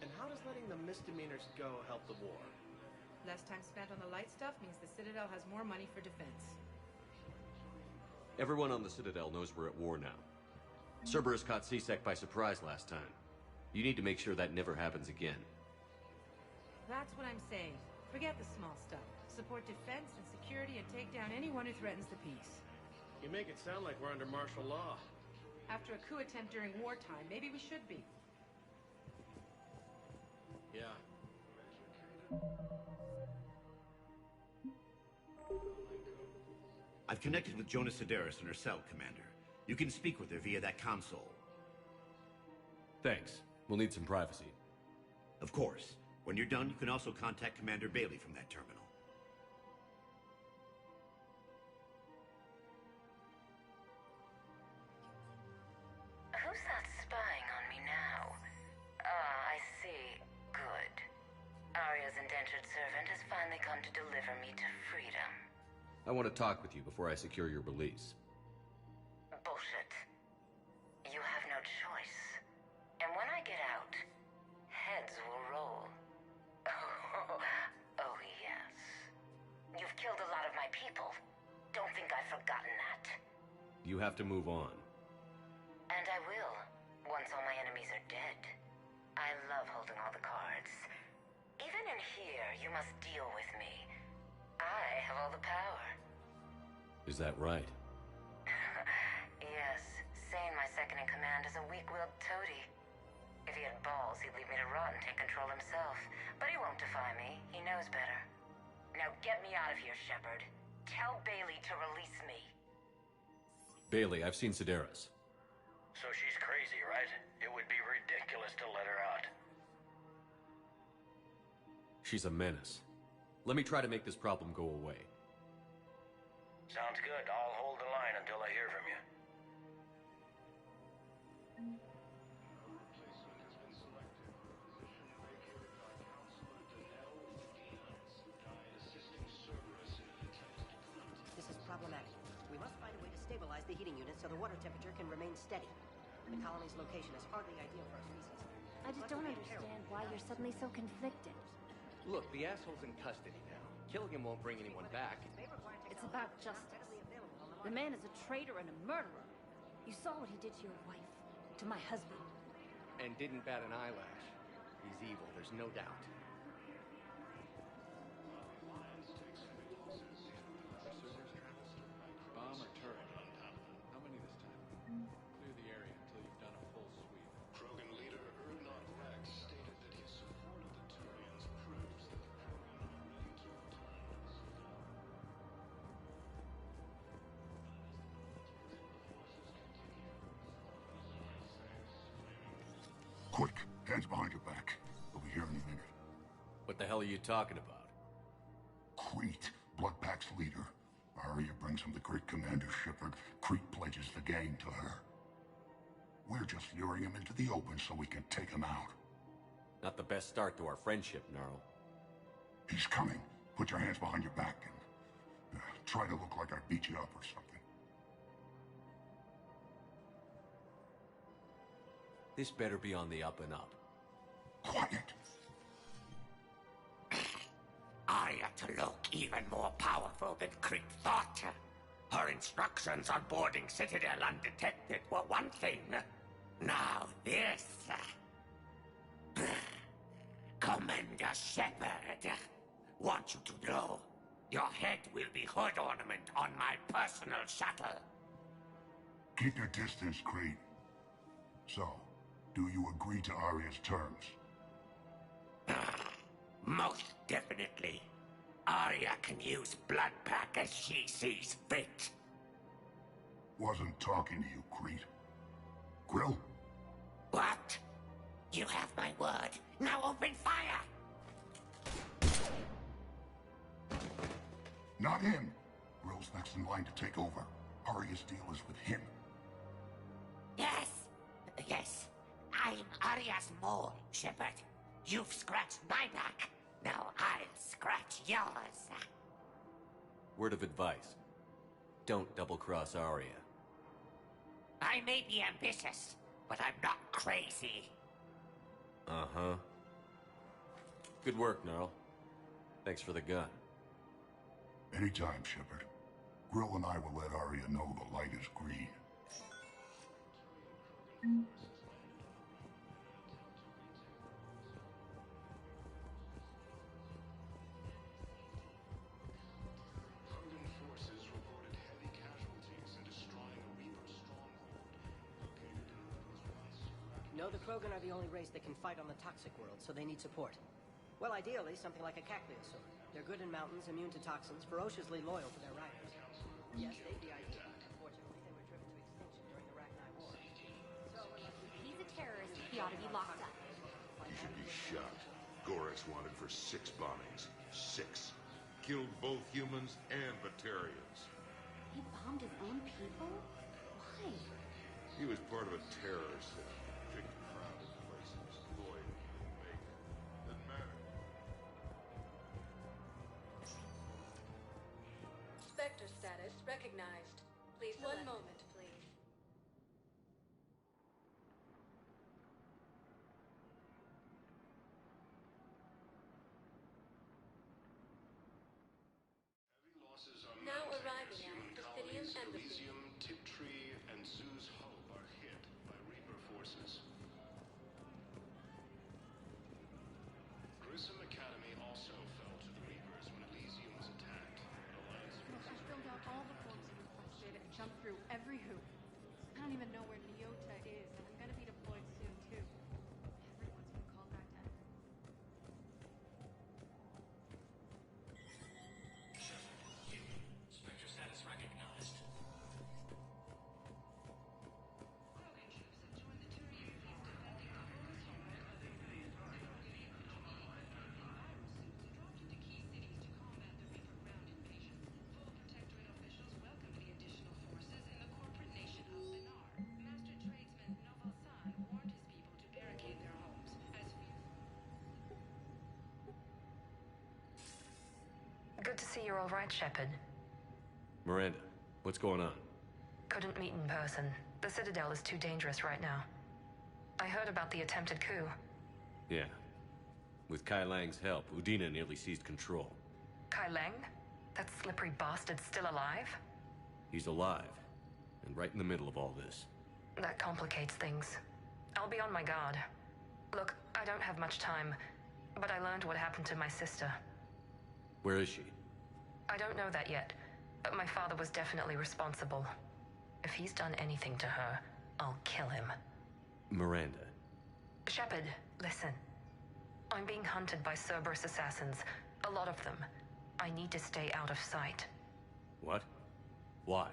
And how does letting the misdemeanors go help the war? Less time spent on the light stuff means the Citadel has more money for defense. Everyone on the Citadel knows we're at war now. Cerberus caught C-Sec by surprise last time. You need to make sure that never happens again. That's what I'm saying. Forget the small stuff. Support defense and security and take down anyone who threatens the peace. You make it sound like we're under martial law. After a coup attempt during wartime, maybe we should be. Yeah. I've connected with Jonas Sedaris in her cell, Commander. You can speak with her via that console. Thanks. We'll need some privacy. Of course. When you're done, you can also contact Commander Bailey from that terminal. Who's that spying on me now? Ah, I see. Good. Arya's indentured servant has finally come to deliver me to freedom. I want to talk with you before I secure your release. Bullshit. You have no choice. And when I get out, heads will roll. Oh, yes. You've killed a lot of my people. Don't think I've forgotten that. You have to move on. And I will, once all my enemies are dead. I love holding all the cards. Even in here, you must deal with me. I have all the power. Is that right? Yes, Sane, my second-in-command, is a weak-willed toady. If he had balls, he'd leave me to rot and take control himself. But he won't defy me. He knows better. Now get me out of here, Shepard. Tell Bailey to release me. Bailey, I've seen Sedaris. So she's crazy, right? It would be ridiculous to let her out. She's a menace. Let me try to make this problem go away. Sounds good. I'll hold the line until I hear from you. This is problematic. We must find a way to stabilize the heating unit so the water temperature can remain steady. The colony's location is hardly ideal for our species. I just don't understand why you're suddenly so conflicted. Look, the asshole's in custody now. Killing him won't bring anyone back. It's about justice. The man is a traitor and a murderer. You saw what he did to your wife, to my husband. And didn't bat an eyelash. He's evil, there's no doubt. Bomb or turret? How many this time? Clear the area until you've done a full sweep. Krogan leader Urdnot Rex stated that his support of the Turians proves that the Krogan are ready to retire. Quick, hands behind your back. We'll be here in a minute. What the hell are you talking about? Crete, Bloodpack's leader. Arya brings him the great commander Shepard. Crete pledges the gang to her. We're just luring him into the open so we can take him out. Not the best start to our friendship, Gnarl. He's coming. Put your hands behind your back and try to look like I beat you up or something. This better be on the up and up. Quiet. Arya to look even more powerful than Crete thought. Her instructions on boarding Citadel undetected were one thing. Now this. Commander Shepard, want you to know, your head will be hood ornament on my personal shuttle. Keep your distance, Crete. So, do you agree to Arya's terms? Most definitely. Arya can use Bloodpack as she sees fit. Wasn't talking to you, Crete. Grill? What? You have my word. Now open fire! Not him. Grill's next in line to take over. Arya's deal is with him. Yes. Yes. I'm Arya's mole, Shepard. You've scratched my back. Now I'll scratch yours. Word of advice. Don't double-cross Arya. I may be ambitious, but I'm not crazy. Uh-huh. Good work, Gnarl. Thanks for the gun. Anytime, Shepard. Grill and I will let Arya know the light is green. Krogan forces reported heavy casualties in destroying a Reaper stronghold located in what was once No, the Krogan are the only race that can fight on the toxic world, so they need support. Well, ideally, something like a cacliosaur. They're good in mountains, immune to toxins, ferociously loyal to their riders. Yes, they'd be ideal. Unfortunately, they were driven to extinction during the Rachni War. So, If he's a terrorist, he ought to be locked up. He should be shot. Gorex wanted for 6 bombings. 6. Killed both humans and Batarians. He bombed his own people? Why? He was part of a terror cell. Picked crowded places. Loyal. Fake. Didn't matter. Spectre status recognized. Please one moment, please. heavy losses are Now mounting arriving as at human Ophidian colonies Embassy. Elysium, Tiptree, and Zoo's Hope are hit by Reaper forces. Grissom Academy also fell to the Reapers when Elysium was attacked. Alliance Look, I filled out all the forms you requested and jumped through every hoop. I don't even know where Leota is, and I'm gonna be deployed soon, too. Everyone's been called back down. Spectre status recognized. Good to see you're all right, Shepard. Miranda, what's going on? Couldn't meet in person. The Citadel is too dangerous right now. I heard about the attempted coup. Yeah. With Kai Lang's help, Udina nearly seized control. Kai Lang? That slippery bastard's still alive? He's alive, and right in the middle of all this. That complicates things. I'll be on my guard. Look, I don't have much time, but I learned what happened to my sister. Where is she? I don't know that yet, but my father was definitely responsible. If he's done anything to her, I'll kill him. Miranda. Shepard, listen. I'm being hunted by Cerberus assassins. A lot of them. I need to stay out of sight. What? Why?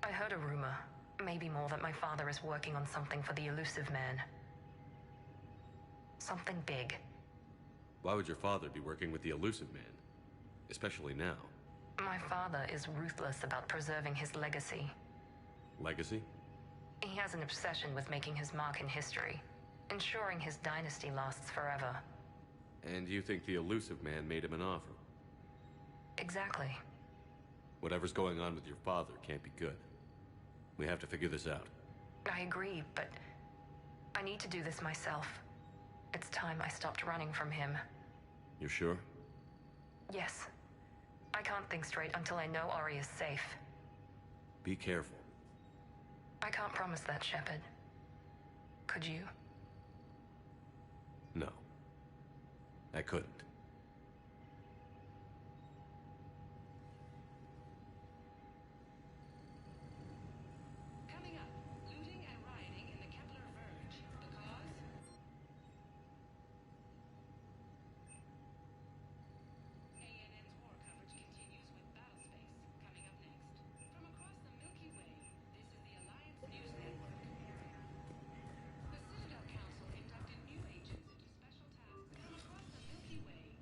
I heard a rumor, maybe more, that my father is working on something for the Elusive Man. Something big. Why would your father be working with the Elusive Man? Especially now. My father is ruthless about preserving his legacy. Legacy? He has an obsession with making his mark in history, ensuring his dynasty lasts forever. And you think the Elusive Man made him an offer? Exactly. Whatever's going on with your father can't be good. We have to figure this out. I agree, but I need to do this myself. It's time I stopped running from him. You're sure? Yes. I can't think straight until I know Ari is safe. Be careful. I can't promise that, Shepard. Could you? No. I couldn't. Coming up, looting and rioting in the Kepler Verge. The cause? ANN's war coverage continues with Battlespace. Coming up next. From across the Milky Way, this is the Alliance News Network. The Citadel Council inducted new agents into special tasks from across the Milky Way.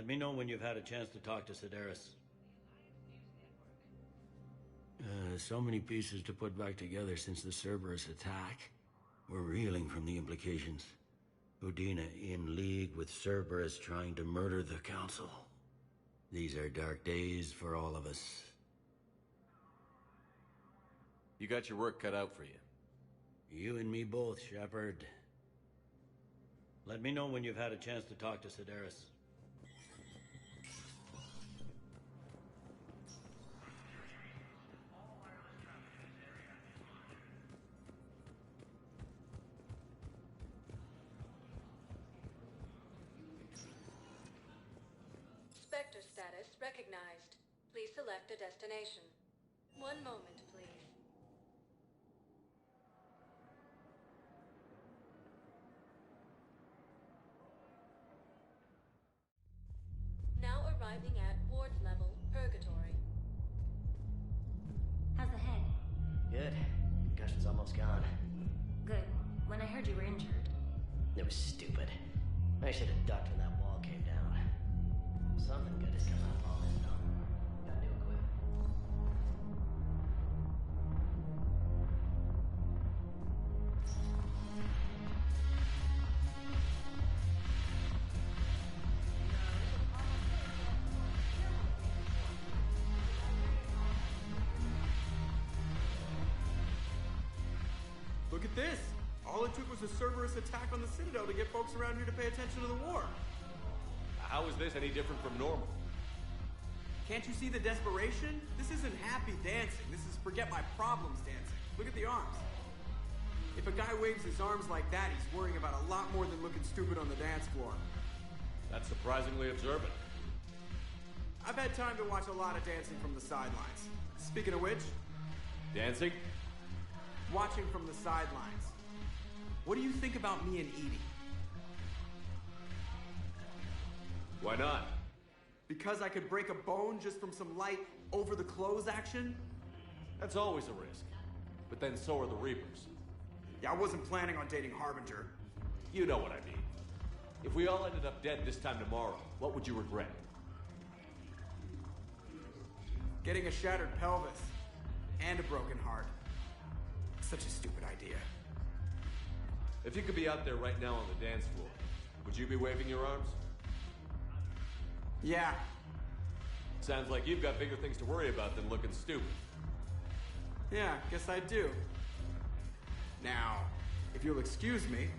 Let me know when you've had a chance to talk to Sedaris. So many pieces to put back together since the Cerberus attack. We're reeling from the implications. Udina in league with Cerberus trying to murder the Council. These are dark days for all of us. You got your work cut out for you. You and me both, Shepard. Let me know when you've had a chance to talk to Sedaris. Spectre status recognized. Please select a destination. One moment, please. Now arriving at ward level purgatory. How's the head? Good. Concussion's almost gone. Good. When I heard you were injured. It was stupid. I should have ducked when that wall came down. Something good has come out of all this, though. Gotta do it quick. Look at this! All it took was a Cerberus attack on the Citadel to get folks around here to pay attention to the war. How is this any different from normal? Can't you see the desperation? This isn't happy dancing. This is forget my problems dancing. Look at the arms. If a guy waves his arms like that, he's worrying about a lot more than looking stupid on the dance floor. That's surprisingly observant. I've had time to watch a lot of dancing from the sidelines. Speaking of which... Dancing? Watching from the sidelines. What do you think about me and Edie? Why not? Because I could break a bone just from some light over-the-clothes action? That's always a risk. But then so are the Reapers. Yeah, I wasn't planning on dating Harbinger. You know what I mean. If we all ended up dead this time tomorrow, what would you regret? Getting a shattered pelvis. And a broken heart. Such a stupid idea. If you could be out there right now on the dance floor, would you be waving your arms? Yeah. Sounds like you've got bigger things to worry about than looking stupid. Yeah, guess I do. Now, if you'll excuse me...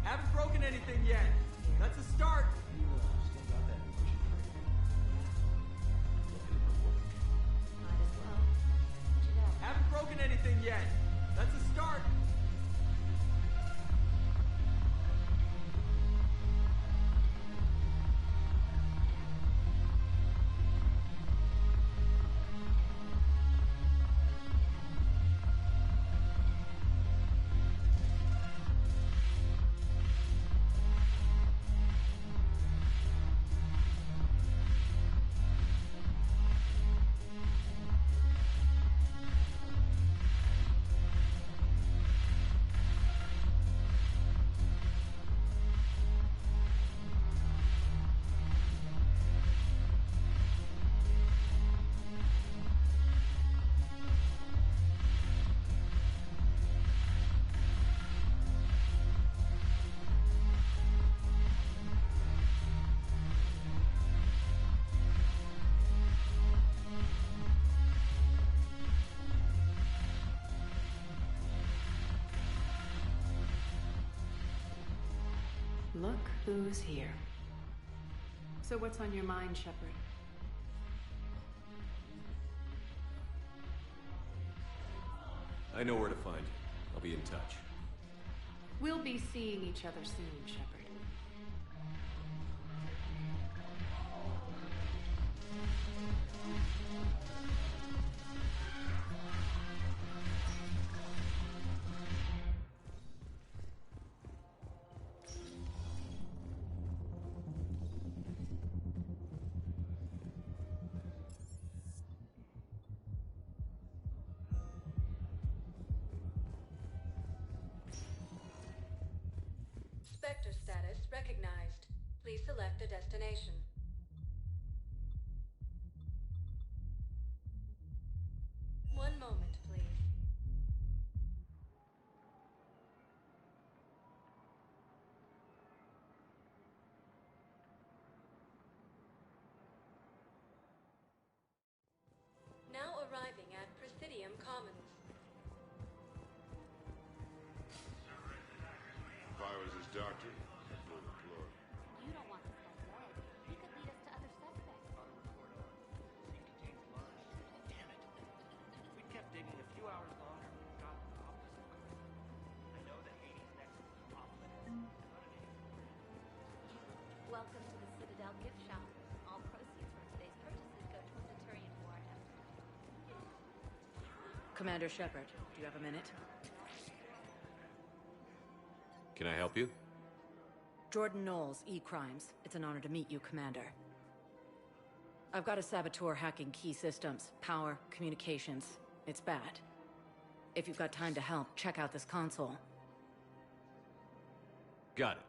Haven't broken anything yet. That's a start. Haven't broken anything yet. That's a start. Look who's here. So what's on your mind, Shepard? I know where to find you. I'll be in touch. We'll be seeing each other soon, Shepard. recognized. Please select a destination. One moment, please. Now arriving at Presidium Commons. If I was his doctor, I'd pull the plug. You don't want this guy dead. He could lead us to other suspects. Damn it. If we kept digging a few hours longer, we got the opposite. I know that Hades' next is off limits. Welcome to the Citadel gift shop. All proceeds from today's purchases go toward the Turian War effort. Commander Shepard, do you have a minute? Can I help you? Jordan Knowles, E-Crimes. It's an honor to meet you, Commander. I've got a saboteur hacking key systems, power, communications. It's bad. If you've got time to help, check out this console. Got it.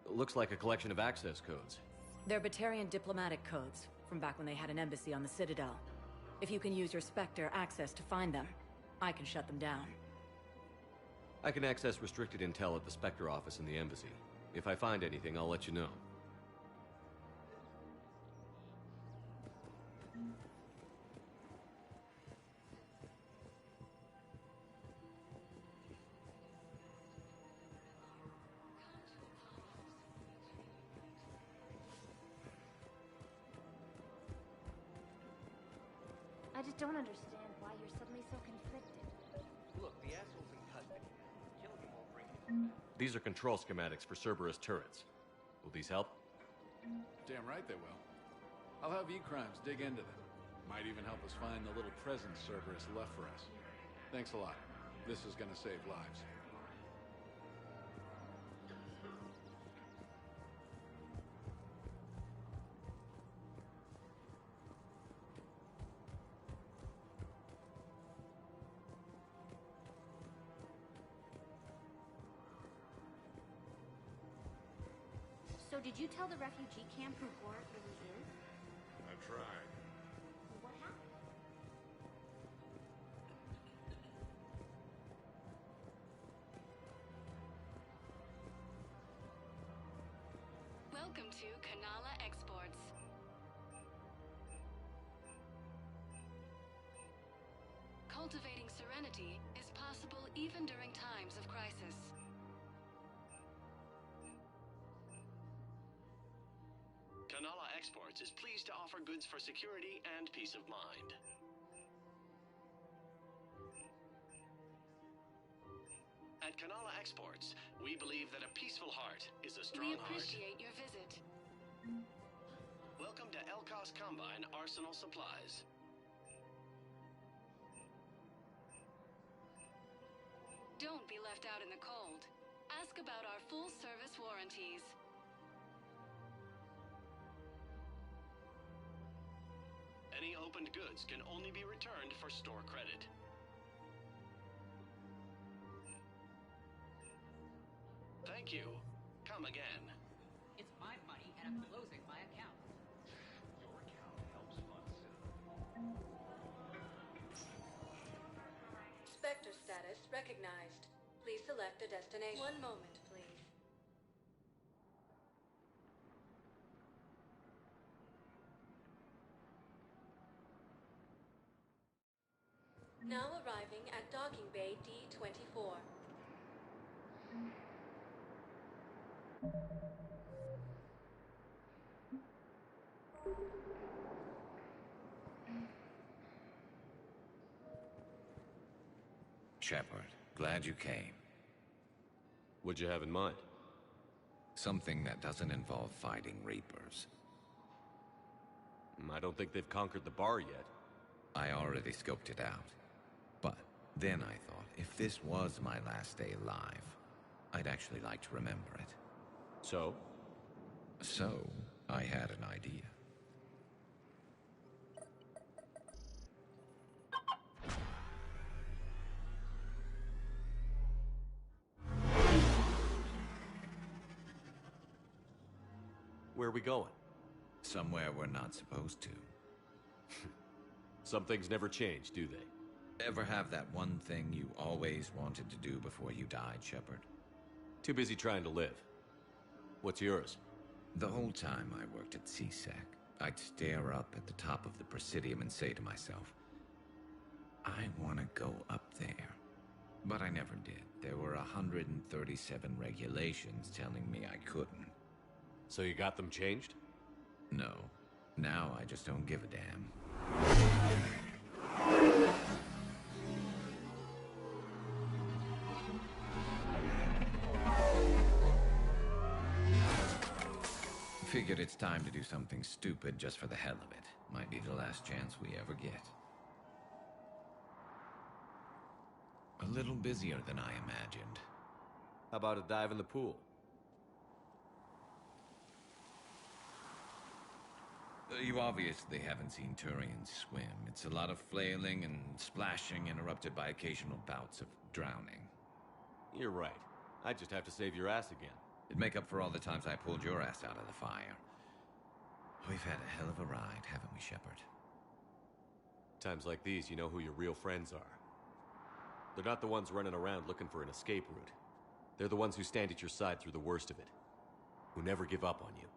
Looks like a collection of access codes. They're Batarian diplomatic codes, from back when they had an embassy on the Citadel. If you can use your Spectre access to find them, I can shut them down. I can access restricted intel at the Spectre office in the embassy. If I find anything, I'll let you know. I just don't understand why you're suddenly so conflicted. Look, the asshole's in custody. Killing him won't bring him back. These are control schematics for Cerberus turrets. Will these help? Damn right they will. I'll have E-Crimes dig into them. Might even help us find the little presents Cerberus left for us. Thanks a lot. This is gonna save lives. So did you tell the refugee camp who Borat really is? I tried. What happened? Welcome to Kanala Exports. Cultivating serenity is possible even during times of crisis. Kanala Exports is pleased to offer goods for security and peace of mind. At Kanala Exports, we believe that a peaceful heart is a strong We heart. appreciate your visit. Welcome to Elkos Combine Arsenal Supplies. Don't be left out in the cold. Ask about our full-service warranties. Any opened goods can only be returned for store credit. Thank you. Come again. It's my money and I'm closing my account. Your account helps fund Spectre status recognized. Please select a destination. One moment, please. Now arriving at Docking Bay D-24. Shepard, glad you came. What'd you have in mind? Something that doesn't involve fighting Reapers. I don't think they've conquered the bar yet. I already scoped it out. But then I thought, if this was my last day alive, I'd actually like to remember it. So? So, I had an idea. we going? Somewhere we're not supposed to. Some things never change, do they? Ever have that one thing you always wanted to do before you died, Shepard? Too busy trying to live. What's yours? The whole time I worked at CSEC, I'd stare up at the top of the Presidium and say to myself, I want to go up there. But I never did. There were 137 regulations telling me I couldn't. So you got them changed? No. Now I just don't give a damn. Figured it's time to do something stupid just for the hell of it. Might be the last chance we ever get. A little busier than I imagined. How about a dive in the pool? You obviously haven't seen Turians swim. It's a lot of flailing and splashing, interrupted by occasional bouts of drowning. You're right. I just have to save your ass again. It'd make up for all the times I pulled your ass out of the fire. We've had a hell of a ride, haven't we, Shepard? Times like these, you know who your real friends are. They're not the ones running around looking for an escape route. They're the ones who stand at your side through the worst of it. Who never give up on you.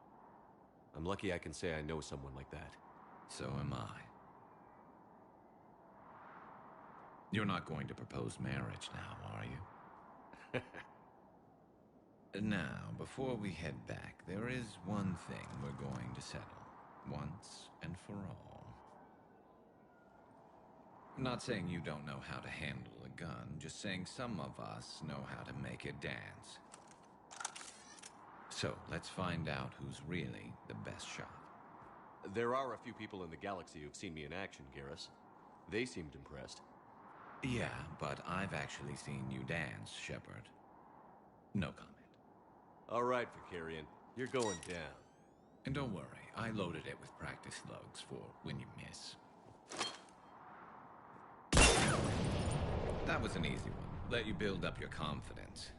I'm lucky I can say I know someone like that. So am I. You're not going to propose marriage now, are you? Now, before we head back, there is one thing we're going to settle. Once and for all. Not saying you don't know how to handle a gun, just saying some of us know how to make it dance. So, let's find out who's really the best shot. There are a few people in the galaxy who've seen me in action, Garrus. They seemed impressed. Yeah, but I've actually seen you dance, Shepard. No comment. All right, Vicarian. You're going down. And don't worry, I loaded it with practice slugs for when you miss. That was an easy one. Let you build up your confidence.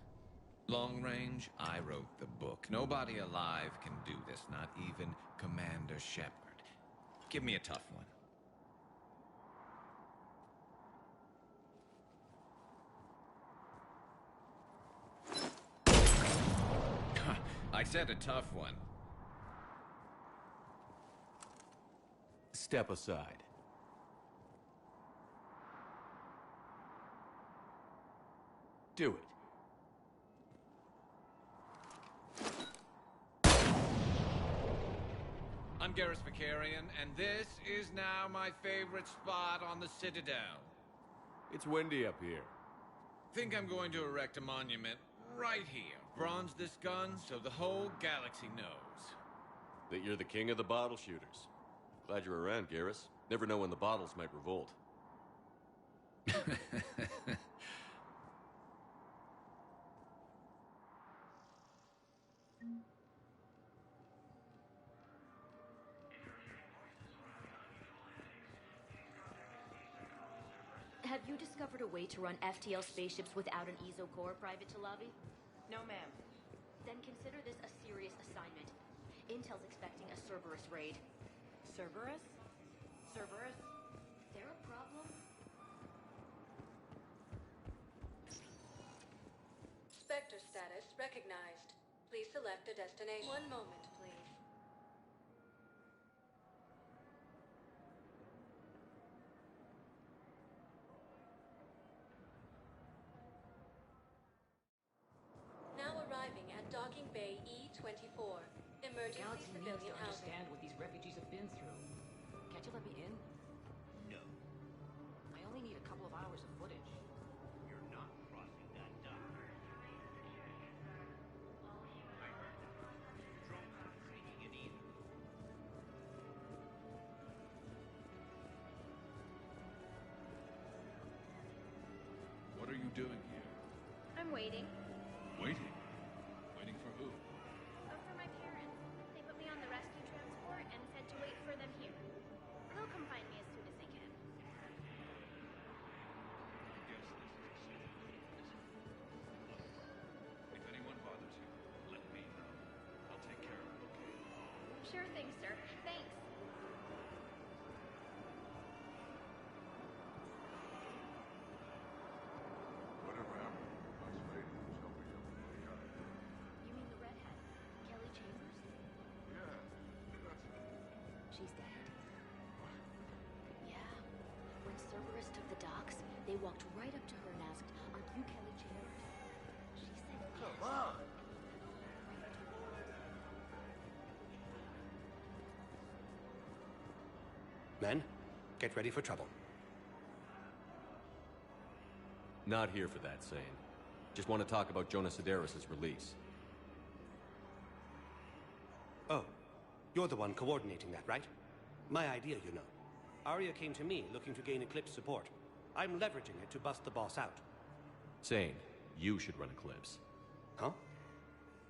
Long range, I wrote the book. Nobody alive can do this, not even Commander Shepard. Give me a tough one. I said a tough one. Step aside. Do it. I'm Garrus Vicarian, and this is now my favorite spot on the Citadel. It's windy up here. Think I'm going to erect a monument right here. Bronze this gun so the whole galaxy knows. That you're the king of the bottle shooters. Glad you're around, Garrus. Never know when the bottles might revolt. Have you discovered a way to run FTL spaceships without an EZO core, Private Chalavi? No, ma'am. Then consider this a serious assignment. Intel's expecting a Cerberus raid. Cerberus? Cerberus? There a problem? Spectre status recognized. Please select a destination. One moment, please. Now arriving at Docking Bay E-24. Emergency Galaxy needs civilian to housing. understand what these refugees have been through. Can't you let me in? No. I only need a couple of hours of footage. You're not crossing that dock. Drones aren't speaking it either. What are you doing here? I'm waiting. Waiting? Waiting for who? For my parents. They put me on the rescue transport and said to wait for them here. Sure thing, sir. Thanks. Whatever happened to the nice lady who was helping him with the guy? You mean the redhead? Kelly Chambers? Yeah, that's it. She's dead. Yeah. When Cerberus took the docks, they walked right up to her and asked, "Aren't you Kelly Chambers?" She said, Come on! Men, get ready for trouble. Not here for that, Sane. Just want to talk about Jonas Sedaris' release. Oh, you're the one coordinating that, right? My idea, you know. Arya came to me looking to gain Eclipse support. I'm leveraging it to bust the boss out. Sane, you should run Eclipse. Huh?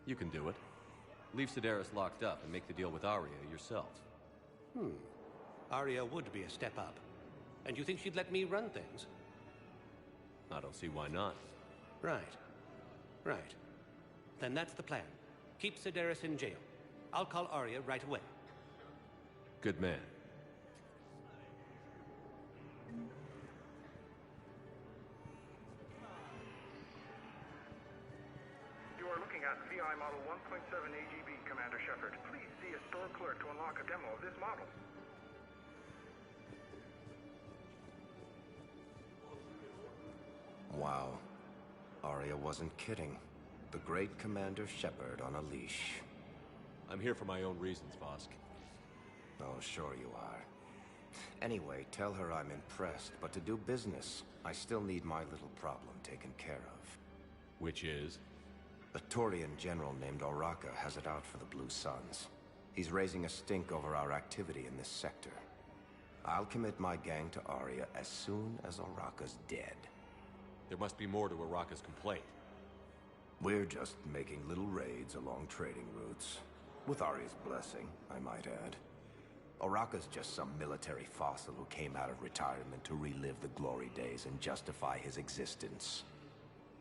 You can do it. Leave Sedaris locked up and make the deal with Arya yourself. Arya would be a step up. And you think she'd let me run things? I don't see why not. Right. Right. Then that's the plan. Keep Sedaris in jail. I'll call Arya right away. Good man. You are looking at VI Model 1.7 AGB, Commander Shepard. Please see a store clerk to unlock a demo of this model. Wow. Arya wasn't kidding. The great Commander Shepard on a leash. I'm here for my own reasons, Vosk. Oh, sure you are. Anyway, tell her I'm impressed, but to do business, I still need my little problem taken care of. Which is? A Turian general named Oraka has it out for the Blue Suns. He's raising a stink over our activity in this sector. I'll commit my gang to Arya as soon as Oraka's dead. There must be more to Oraka's complaint. We're just making little raids along trading routes. With Arya's blessing, I might add. Oraka's just some military fossil who came out of retirement to relive the glory days and justify his existence.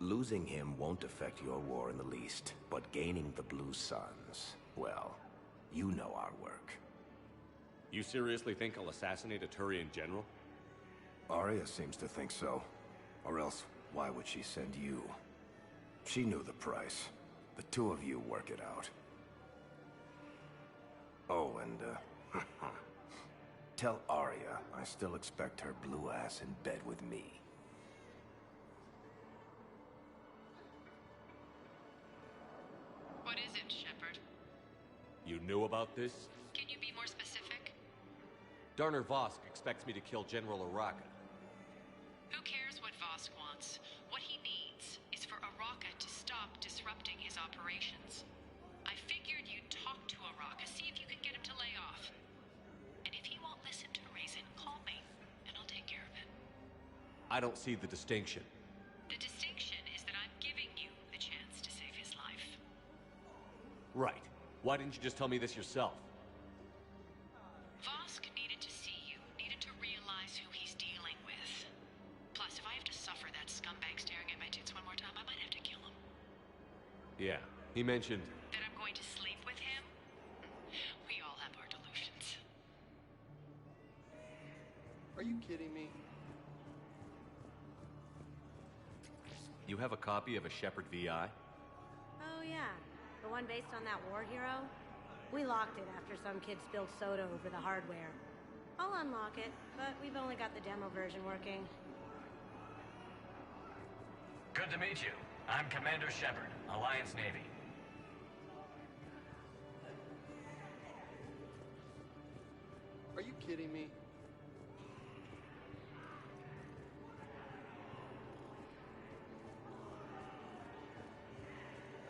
Losing him won't affect your war in the least, but gaining the Blue Suns, well, you know our work. You seriously think I'll assassinate a Turian general? Arya seems to think so. Or else, why would she send you? She knew the price. The two of you work it out. Oh, and, tell Arya I still expect her blue ass in bed with me. What is it, Shepard? You knew about this? Can you be more specific? Darner Vosk expects me to kill General Oraka. Who cares what Vosk wants? What he needs is for Oraka to stop disrupting his operations. I figured you'd talk to Oraka, see if you can get him to lay off. And if he won't listen to reason, call me, and I'll take care of it. I don't see the distinction. The distinction is that I'm giving you the chance to save his life. Right. Why didn't you just tell me this yourself? Vosk needed to see you, needed to realize who he's dealing with. Plus, if I have to suffer that scumbag staring at my tits one more time, I might have to kill him. Yeah, he mentioned... That I'm going to sleep with him? We all have our delusions. Are you kidding me? You have a copy of a Shepard VI? Oh, yeah. The one based on that war hero? We locked it after some kid spilled soda over the hardware. I'll unlock it, but we've only got the demo version working. Good to meet you. I'm Commander Shepard, Alliance Navy. Are you kidding me?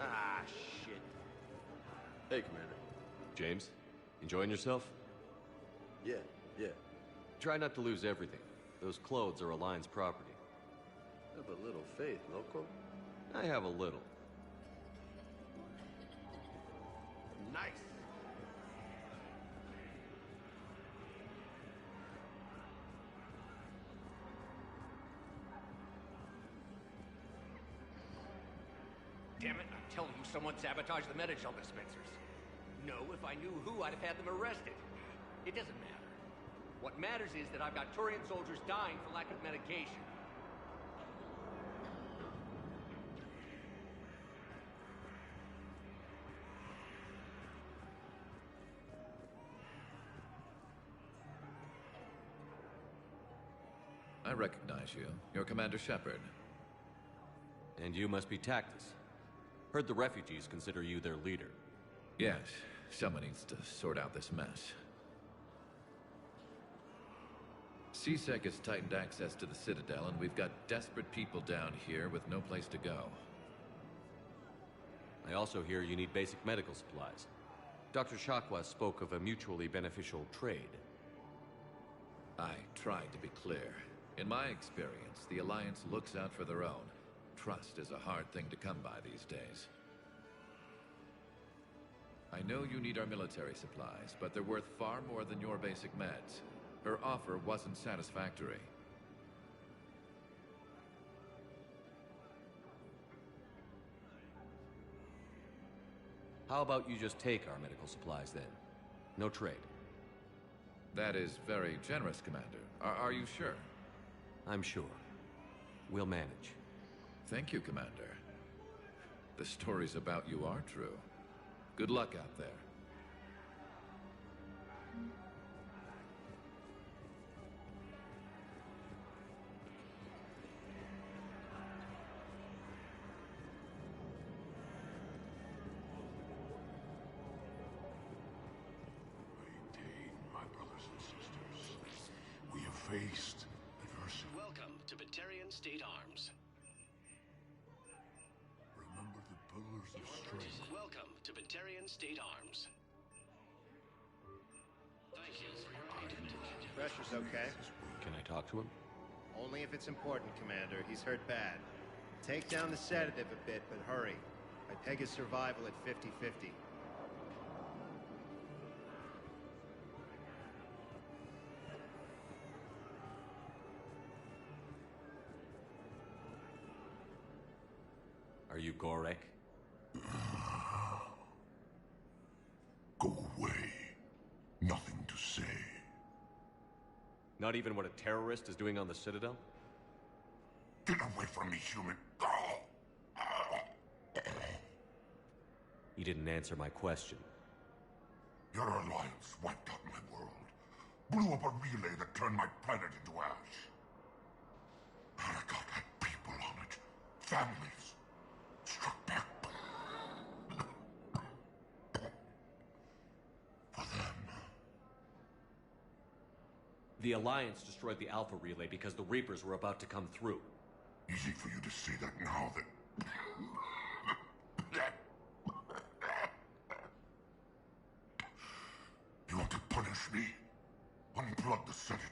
Ah, shit. Hey, Commander. James, enjoying yourself? Yeah. Try not to lose everything. Those clothes are Alliance property. Have a little faith, loco. I have a little. Nice. Damn it, I'm telling you, someone sabotaged the Metagel dispensers. No, if I knew who, I'd have had them arrested. It doesn't matter. What matters is that I've got Turian soldiers dying for lack of medication. I recognize you. You're Commander Shepard. And you must be Tactus. Heard the refugees consider you their leader. Yes, someone needs to sort out this mess. CSEC has tightened access to the Citadel, and we've got desperate people down here with no place to go. I also hear you need basic medical supplies. Dr. Shakwa spoke of a mutually beneficial trade. I tried to be clear. In my experience, the Alliance looks out for their own. Trust is a hard thing to come by these days. I know you need our military supplies, but they're worth far more than your basic meds. Her offer wasn't satisfactory. How about you just take our medical supplies then? No trade. That is very generous, Commander. Are you sure? I'm sure. We'll manage. Thank you, Commander. The stories about you are true. Good luck out there. My brothers and sisters, we have faced adversity. Welcome to Batarian State Arms. Remember the pillars of strength. Welcome to Batarian State Arms. Thank you for your aid. Pressure's okay. Can I talk to him? Only if it's important, Commander. He's hurt bad. Take down the sedative a bit, but hurry. I peg his survival at 50-50. Are you Gorek? Go away. Nothing to say. Not even what a terrorist is doing on the Citadel? Get away from me, human. You didn't answer my question. Your alliance wiped out my world. Blew up a relay that turned my planet into ash. Haraka had people on it. Families. Struck back. For them. The Alliance destroyed the Alpha relay because the Reapers were about to come through. Easy for you to say that now that... You want to punish me? Unplug the sedative.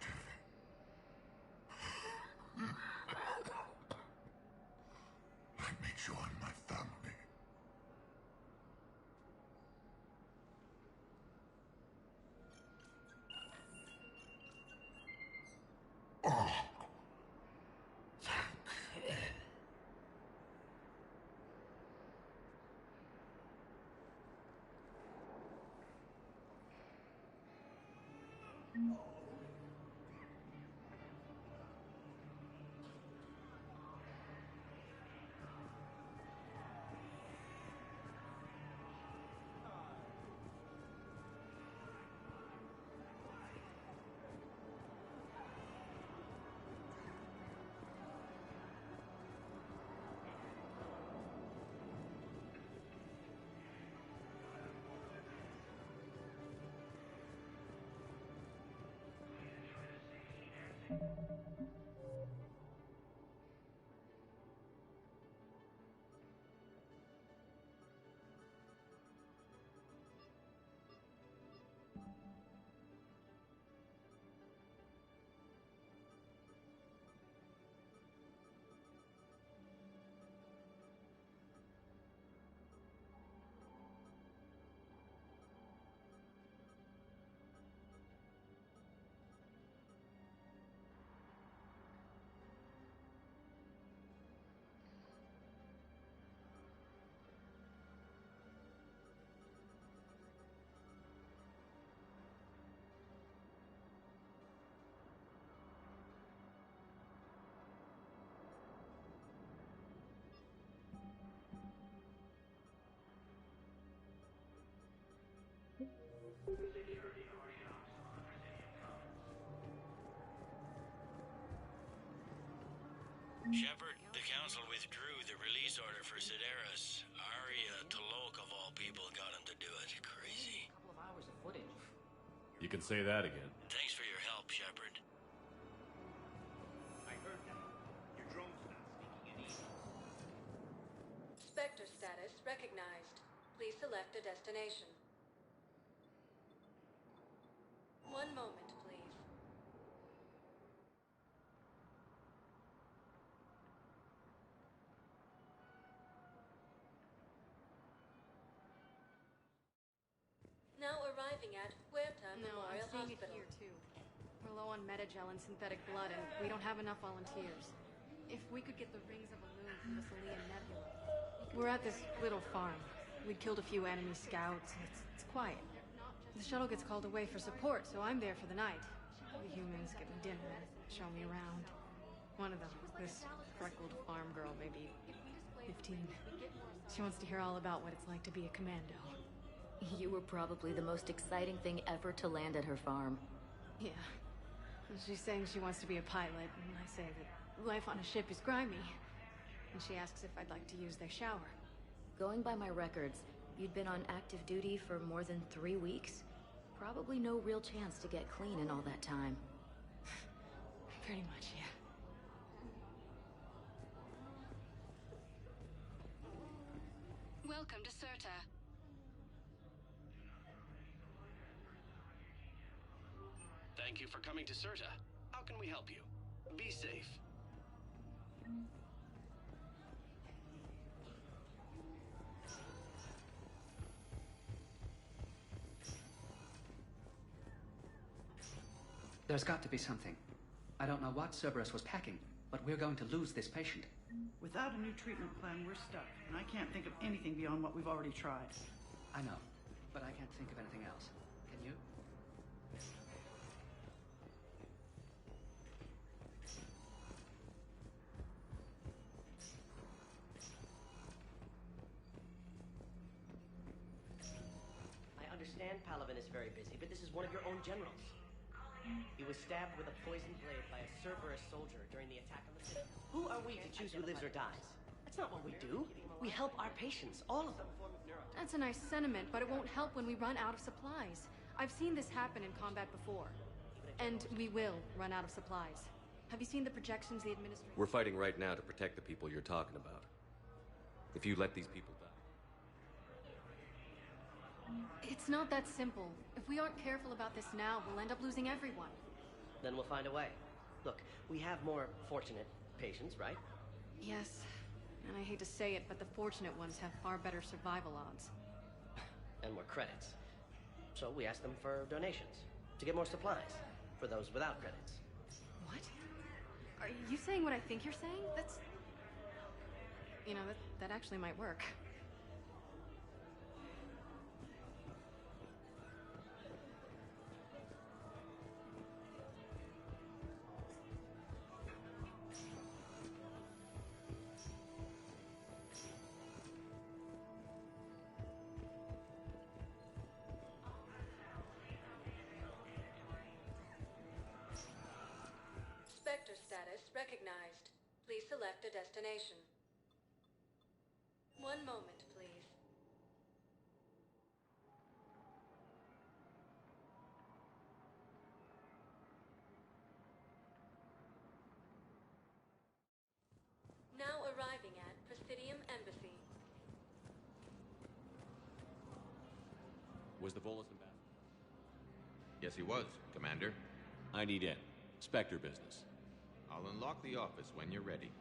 Let me join my family. Oh. Shepard, the Council withdrew the release order for Sedaris. Arya Talok, of all people, got him to do it. Crazy. A couple of hours of footage. You can say that again. Thanks for your help, Shepard. I heard that. Your drone's not speaking any. Spectre status recognized. Please select a destination. One moment, please. Now arriving at Huerta No, I'm Memorial seeing Hospital. it here too. We're low on metagel and synthetic blood, and we don't have enough volunteers. If we could get the rings of Elune from the Salian Nebula. We're at this little farm. We'd killed a few enemy scouts. It's quiet. The shuttle gets called away for support, so I'm there for the night. The humans get me dinner and show me around. One of them, this freckled farm girl, maybe 15. She wants to hear all about what it's like to be a commando. You were probably the most exciting thing ever to land at her farm. Yeah. She's saying she wants to be a pilot, and I say that life on a ship is grimy. And she asks if I'd like to use their shower. Going by my records, you'd been on active duty for more than 3 weeks. Probably no real chance to get clean in all that time. Pretty much, yeah. Welcome to Serta. Thank you for coming to Serta. How can we help you? Be safe. There's got to be something. I don't know what Cerberus was packing, but we're going to lose this patient. Without a new treatment plan, we're stuck, and I can't think of anything beyond what we've already tried. I know, but I can't think of anything else. Can you? I understand Palaven is very busy, but this is one of your own generals. He was stabbed with a poisoned blade by a Cerberus soldier during the attack on the city. Who are we to choose who lives or dies? That's not what we do. We help our patients, all of them. That's a nice sentiment, but it won't help when we run out of supplies. I've seen this happen in combat before. And we will run out of supplies. Have you seen the projections the administration... We're fighting right now to protect the people you're talking about. If you let these people die... It's not that simple. If we aren't careful about this now, we'll end up losing everyone. Then we'll find a way. Look, we have more fortunate patients, right? Yes. And I hate to say it, but the fortunate ones have far better survival odds. And more credits. So we ask them for donations, to get more supplies, for those without credits. What? Are you saying what I think you're saying? That's... You know, that actually might work. Spectre status recognized. Please select a destination. One moment, please. Now arriving at Presidium Embassy. Was the Volus ambassador? Yes, he was, Commander. I need in. Spectre business. I'll unlock the office when you're ready.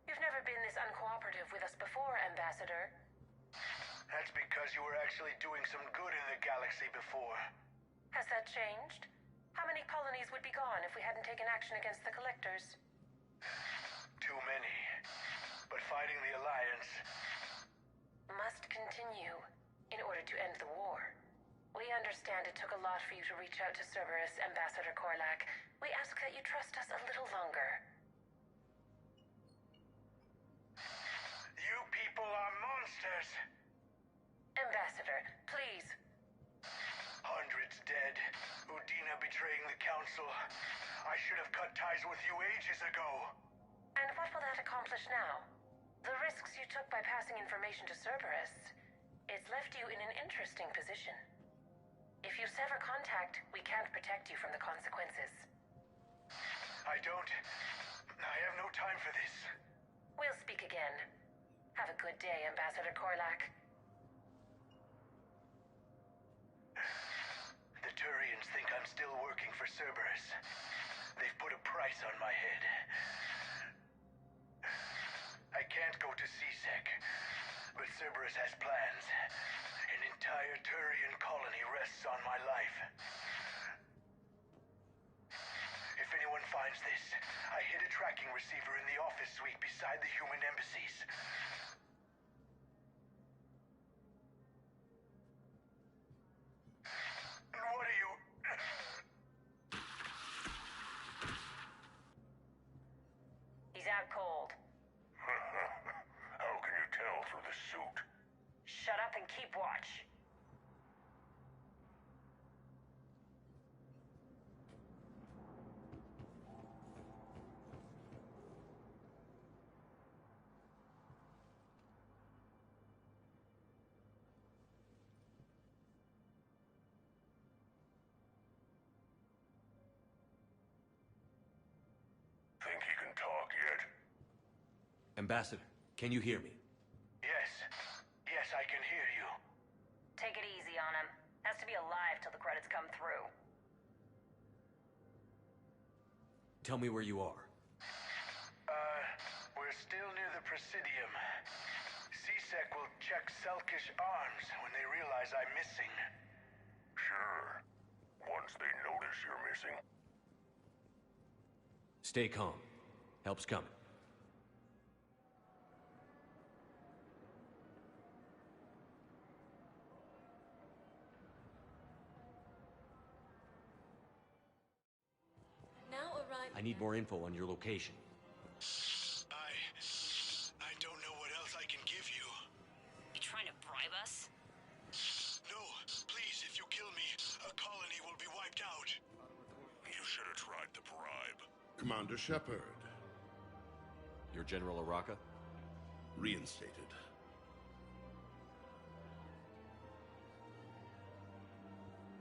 You've never been this uncooperative with us before, Ambassador. That's because you were actually doing some good in the galaxy before. Has that changed? How many colonies would be gone if we hadn't taken action against the Collectors? Too many. fighting the Alliance. Must continue in order to end the war. We understand it took a lot for you to reach out to Cerberus, Ambassador Korlak. We ask that you trust us a little longer. You people are monsters! Ambassador, please. Hundreds dead. Udina betraying the Council. I should have cut ties with you ages ago. And what will that accomplish now? The risks you took by passing information to Cerberus, it's left you in an interesting position. If you sever contact, we can't protect you from the consequences. I have no time for this. We'll speak again. Have a good day, Ambassador Korlak. The Turians think I'm still working for Cerberus. They've put a price on my head. I can't go to CSEC, but Cerberus has plans. An entire Turian colony rests on my life. If anyone finds this, I hid a tracking receiver in the office suite beside the human embassies. What are you... He's out cold. How can you tell through the suit? Shut up and keep watch. Think he can talk yet? Ambassador, can you hear me? Yes. Yes, I can hear you. Take it easy on him. Has to be alive till the credits come through. Tell me where you are. We're still near the Presidium. CSEC will check Selkish arms when they realize I'm missing. Sure. Once they notice you're missing. Stay calm. Help's coming. Now arrive. I need more info on your location. I don't know what else I can give you. You trying to bribe us? No, please, if you kill me, a colony will be wiped out. You should have tried the bribe. Commander Shepard. You're General Araka? Reinstated.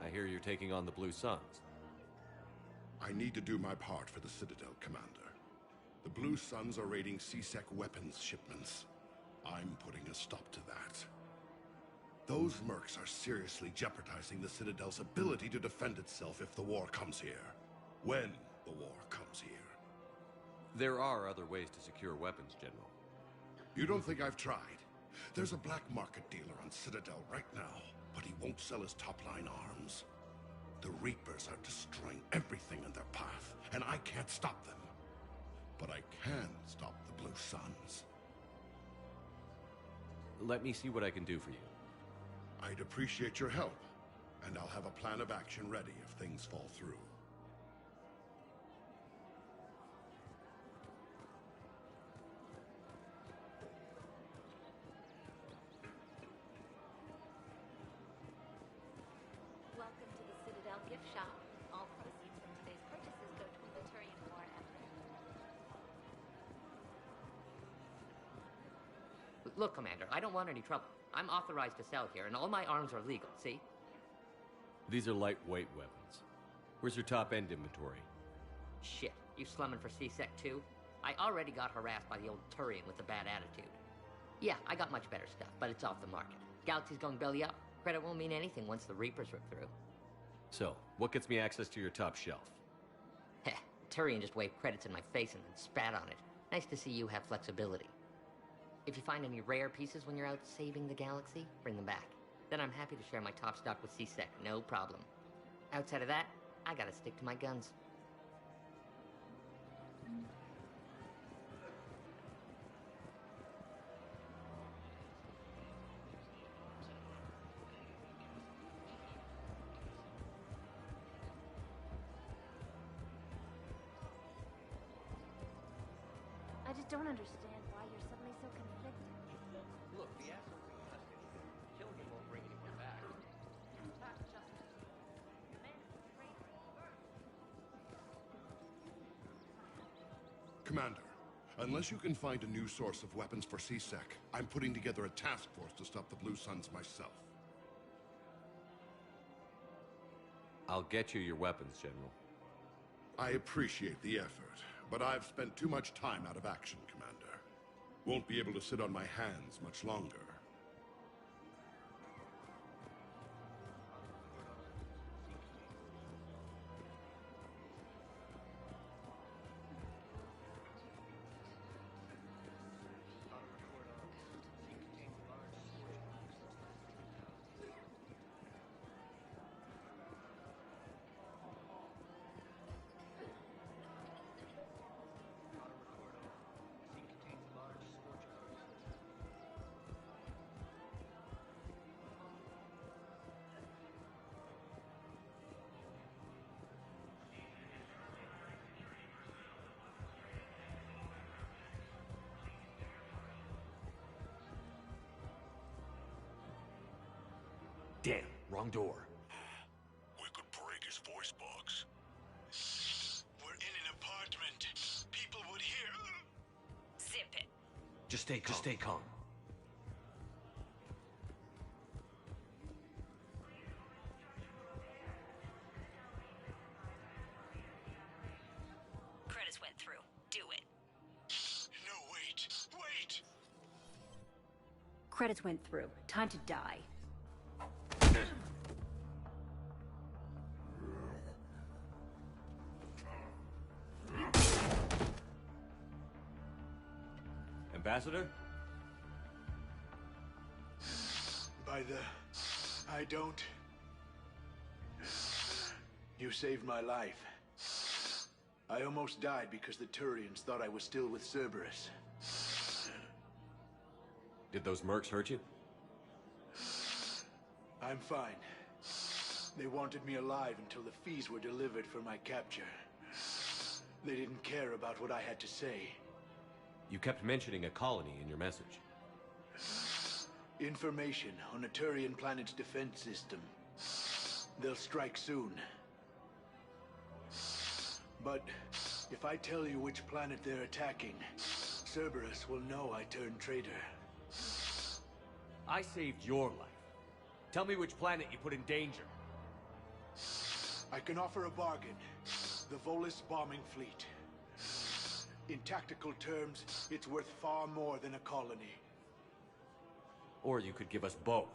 I hear you're taking on the Blue Suns. I need to do my part for the Citadel, Commander. The Blue Suns are raiding CSEC weapons shipments. I'm putting a stop to that. Those mercs are seriously jeopardizing the Citadel's ability to defend itself if the war comes here. When the war comes here. There are other ways to secure weapons, General. You don't think I've tried? There's a black market dealer on Citadel right now, but he won't sell his top-line arms. The Reapers are destroying everything in their path, and I can't stop them. But I can stop the Blue Suns. Let me see what I can do for you. I'd appreciate your help, and I'll have a plan of action ready if things fall through. Welcome to the Citadel gift shop. All proceeds from today's purchases go toward the Turian war effort. Look, Commander, I don't want any trouble. I'm authorized to sell here, and all my arms are legal, see? These are lightweight weapons. Where's your top-end inventory? Shit, you slumming for CSEC too? I already got harassed by the old Turian with a bad attitude. Yeah, I got much better stuff, but it's off the market. Galaxy's going belly up. Credit won't mean anything once the Reapers rip through. So, what gets me access to your top shelf? Heh, Turian just waved credits in my face and then spat on it. Nice to see you have flexibility. If you find any rare pieces when you're out saving the galaxy, bring them back. Then I'm happy to share my top stock with CSEC, no problem. Outside of that, I gotta stick to my guns. just don't understand why you're suddenly so conflicted. Look, the asshole we trusted. Killing him won't bring anyone back. Commander, unless you can find a new source of weapons for CSEC, I'm putting together a task force to stop the Blue Suns myself. I'll get you your weapons, General. I appreciate the effort, but I've spent too much time out of action, Commander. Won't be able to sit on my hands much longer. Damn, wrong door. We could break his voice box. We're in an apartment. People would hear. Zip it. Just stay calm. Just stay calm. Credits went through. Do it. No, wait. Wait! Credits went through. Time to die. Ambassador? By the... I don't... You saved my life. I almost died because the Turians thought I was still with Cerberus. Did those mercs hurt you? I'm fine. They wanted me alive until the fees were delivered for my capture. They didn't care about what I had to say. You kept mentioning a colony in your message. Information on a Turian planet's defense system. They'll strike soon. But if I tell you which planet they're attacking, Cerberus will know I turned traitor. I saved your life. Tell me which planet you put in danger. I can offer a bargain. The Volus bombing fleet. In tactical terms, it's worth far more than a colony. Or you could give us both.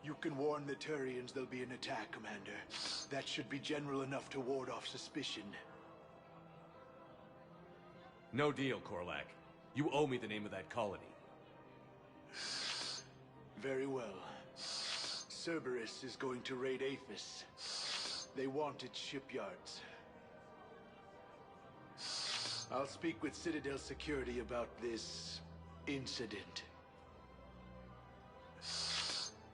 You can warn the Turians there'll be an attack, Commander. That should be general enough to ward off suspicion. No deal, Korlak. You owe me the name of that colony. Very well. Cerberus is going to raid Aphis. They want its shipyards. I'll speak with Citadel Security about this incident.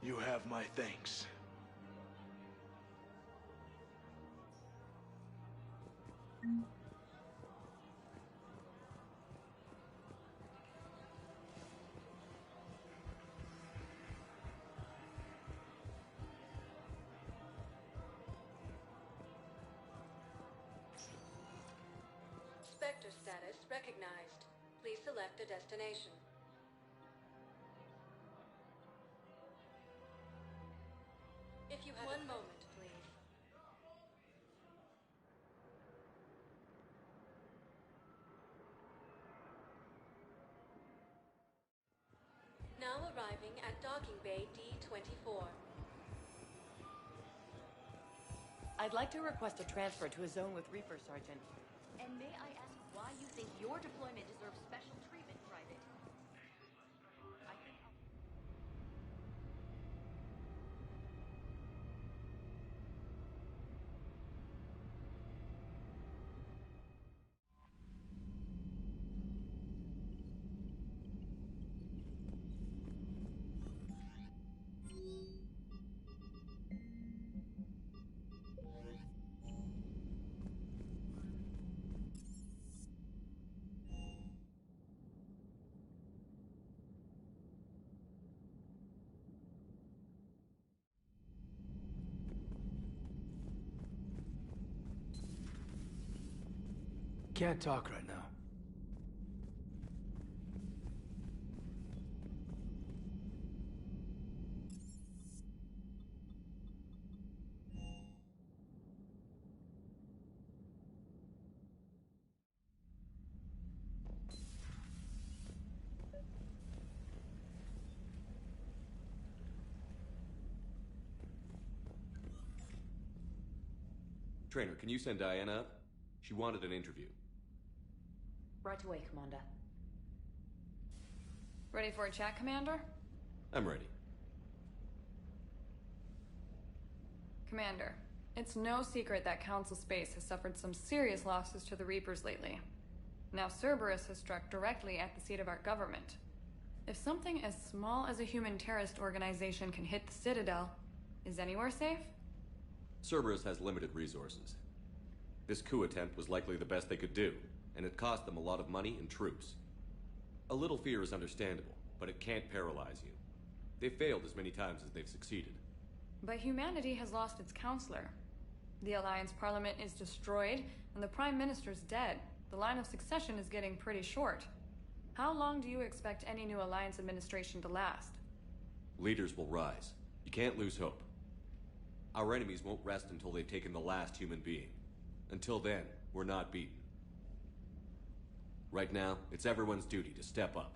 You have my thanks. Spectre status recognized. Please select a destination. If you have one moment, please. Now arriving at Docking Bay D-24. I'd like to request a transfer to a zone with Reaper, Sergeant. And may I ask why you think your deployment deserves special treatment, Private? Can't talk right now. Trainer, can you send Diana up? She wanted an interview. Right away, Commander. Ready for a chat, Commander? I'm ready. Commander, it's no secret that Council Space has suffered some serious losses to the Reapers lately. Now Cerberus has struck directly at the seat of our government. If something as small as a human terrorist organization can hit the Citadel, is anywhere safe? Cerberus has limited resources. This coup attempt was likely the best they could do, and it cost them a lot of money and troops. A little fear is understandable, but it can't paralyze you. They've failed as many times as they've succeeded. But humanity has lost its counselor. The Alliance Parliament is destroyed, and the Prime Minister's dead. The line of succession is getting pretty short. How long do you expect any new Alliance administration to last? Leaders will rise. You can't lose hope. Our enemies won't rest until they've taken the last human being. Until then, we're not beaten. Right now, it's everyone's duty to step up.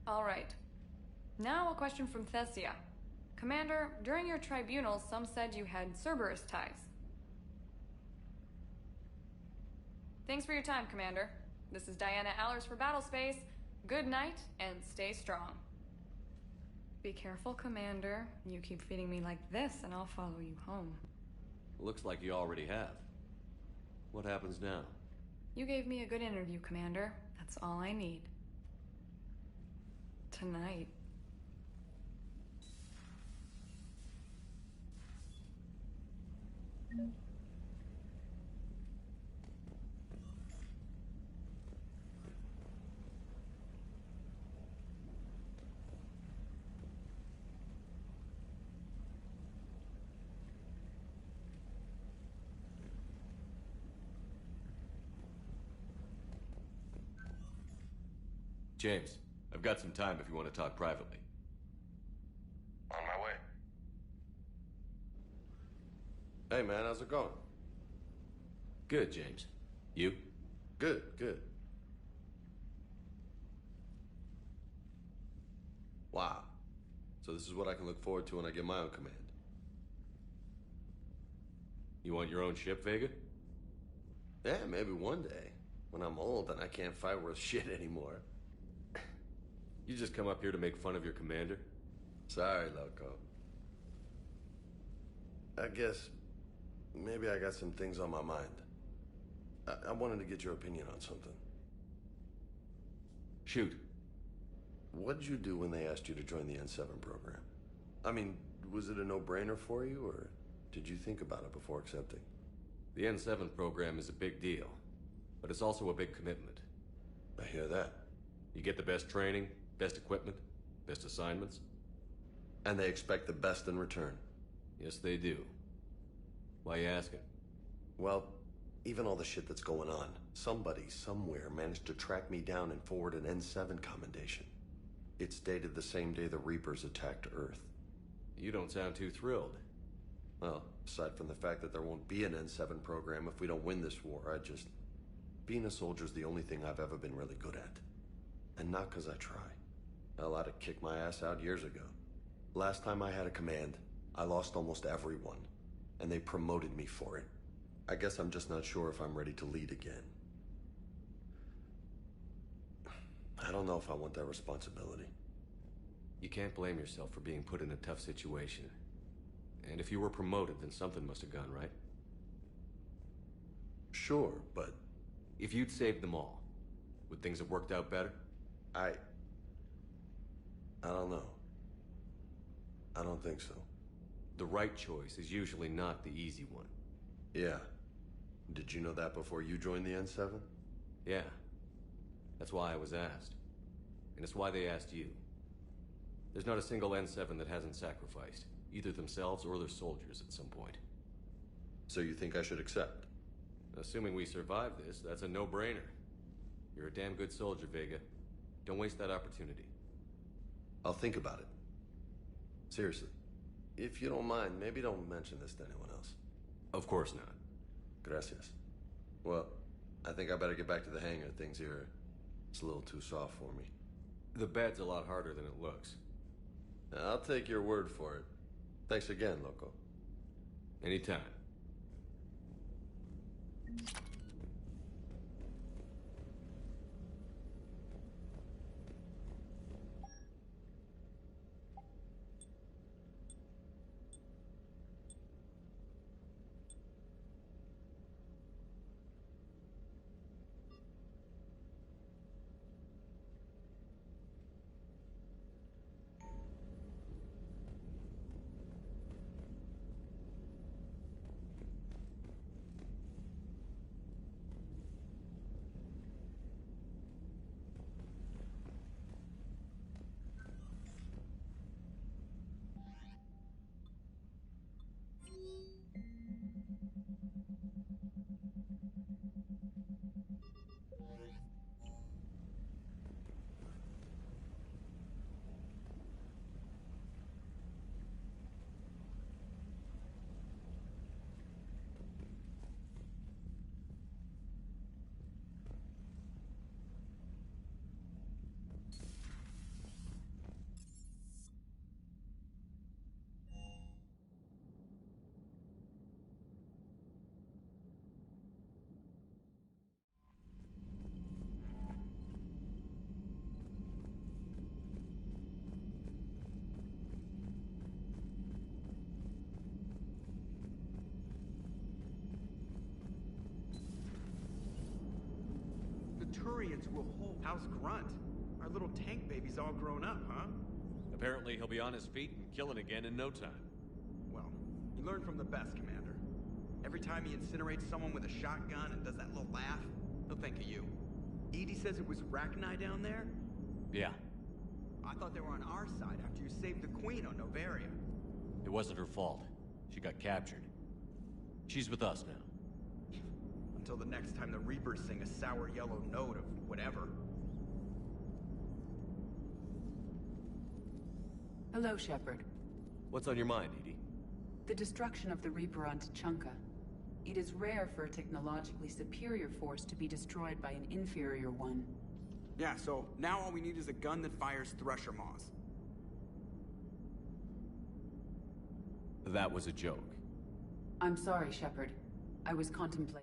All right. Now a question from Thessia. Commander, during your tribunal, some said you had Cerberus ties. Thanks for your time, Commander. This is Diana Allers for Battlespace. Good night, and stay strong. Be careful, Commander. You keep feeding me like this, and I'll follow you home. Looks like you already have. What happens now? You gave me a good interview, Commander. That's all I need. Tonight. James, I've got some time if you want to talk privately. On my way. Hey man, how's it going? Good, James. You? Good, good. Wow. So this is what I can look forward to when I get my own command. You want your own ship, Vega? Yeah, maybe one day. When I'm old and I can't fight worth shit anymore. You just come up here to make fun of your commander? Sorry, Loco. I guess maybe I got some things on my mind. I wanted to get your opinion on something. Shoot. What'd you do when they asked you to join the N7 program? I mean, was it a no-brainer for you, or did you think about it before accepting? The N7 program is a big deal, but it's also a big commitment. I hear that. You get the best training, best equipment, best assignments. And they expect the best in return. Yes, they do. Why you asking? Well, even all the shit that's going on, somebody somewhere managed to track me down and forward an N7 commendation. It's dated the same day the Reapers attacked Earth. You don't sound too thrilled. Well, aside from the fact that there won't be an N7 program if we don't win this war, being a soldier's the only thing I've ever been really good at. And not because I try. Hell, I'd have kicked my ass out years ago. Last time I had a command, I lost almost everyone. And they promoted me for it. I guess I'm just not sure if I'm ready to lead again. I don't know if I want that responsibility. You can't blame yourself for being put in a tough situation. And if you were promoted, then something must have gone right. Sure, but... If you'd saved them all, would things have worked out better? I don't know. I don't think so. The right choice is usually not the easy one. Yeah. Did you know that before you joined the N7? Yeah. That's why I was asked. And it's why they asked you. There's not a single N7 that hasn't sacrificed, either themselves or their soldiers at some point. So you think I should accept? Assuming we survive this, that's a no-brainer. You're a damn good soldier, Vega. Don't waste that opportunity. I'll think about it. Seriously. If you don't mind, maybe don't mention this to anyone else. Of course not. Gracias. Well, I think I better get back to the hangar. Things here, it's a little too soft for me. The bed's a lot harder than it looks. I'll take your word for it. Thanks again, Loco. Anytime. Turians will hold. How's Grunt? Our little tank baby's all grown up, huh? Apparently he'll be on his feet and killing again in no time. Well, he learned from the best, Commander. Every time he incinerates someone with a shotgun and does that little laugh, he'll think of you. Edie says it was Rachni down there? Yeah. I thought they were on our side after you saved the Queen on Novaria. It wasn't her fault. She got captured. She's with us now. Until the next time the Reapers sing a sour yellow note of whatever. Hello, Shepard. What's on your mind, Edie? The destruction of the Reaper on Tuchanka. It is rare for a technologically superior force to be destroyed by an inferior one. Yeah, so now all we need is a gun that fires Thresher Maws. That was a joke. I'm sorry, Shepard. I was contemplating.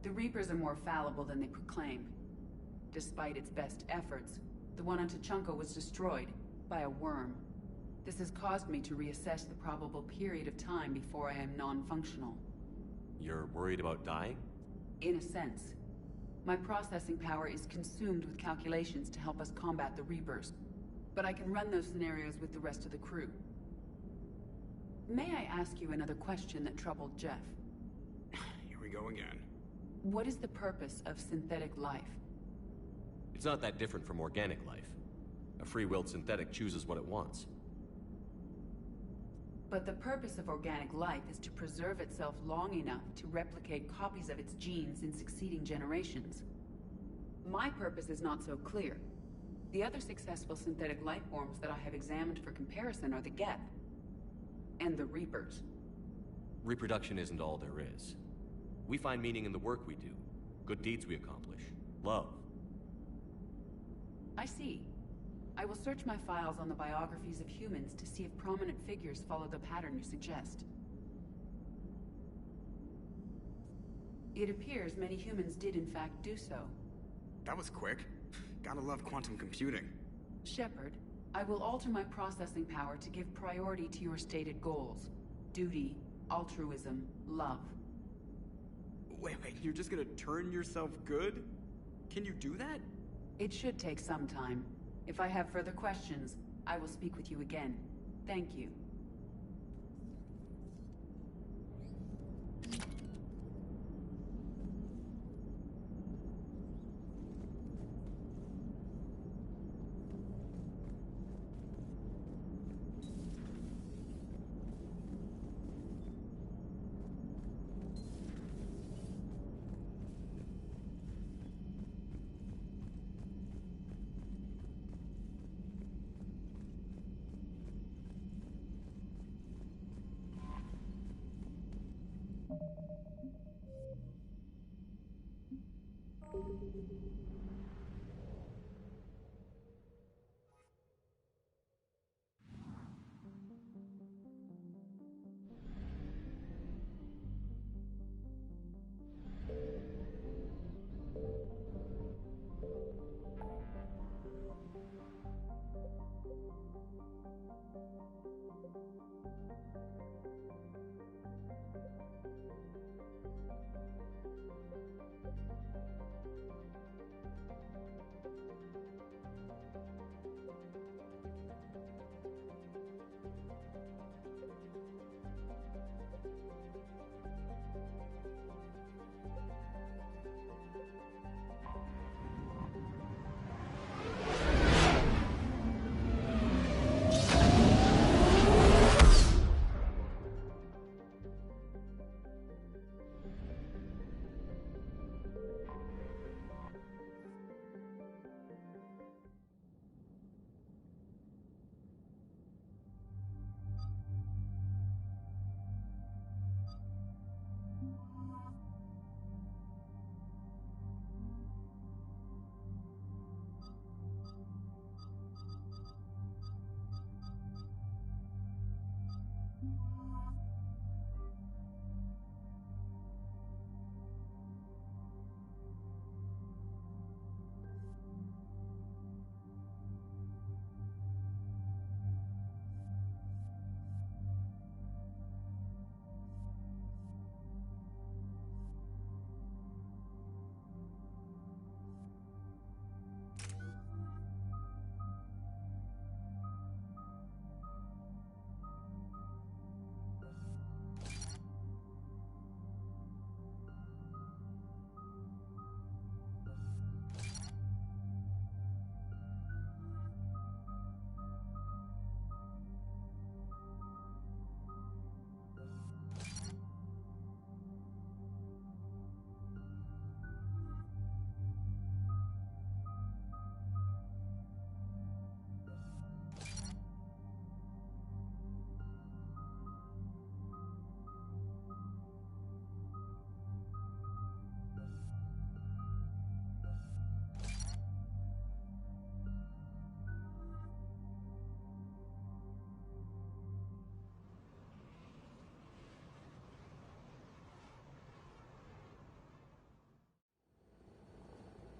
The Reapers are more fallible than they proclaim. Despite its best efforts, the one on Tuchanka was destroyed by a worm. This has caused me to reassess the probable period of time before I am non-functional. You're worried about dying? In a sense. My processing power is consumed with calculations to help us combat the Reapers. But I can run those scenarios with the rest of the crew. May I ask you another question that troubled Jeff? Here we go again. What is the purpose of synthetic life? It's not that different from organic life. A free-willed synthetic chooses what it wants. But the purpose of organic life is to preserve itself long enough to replicate copies of its genes in succeeding generations. My purpose is not so clear. The other successful synthetic life forms that I have examined for comparison are the Geth and the Reapers. Reproduction isn't all there is. We find meaning in the work we do, good deeds we accomplish, love. I see. I will search my files on the biographies of humans to see if prominent figures follow the pattern you suggest. It appears many humans did in fact do so. That was quick. Gotta love quantum computing. Shepard, I will alter my processing power to give priority to your stated goals. Duty, altruism, love. Wait, you're just gonna turn yourself good? Can you do that? It should take some time. If I have further questions, I will speak with you again. Thank you.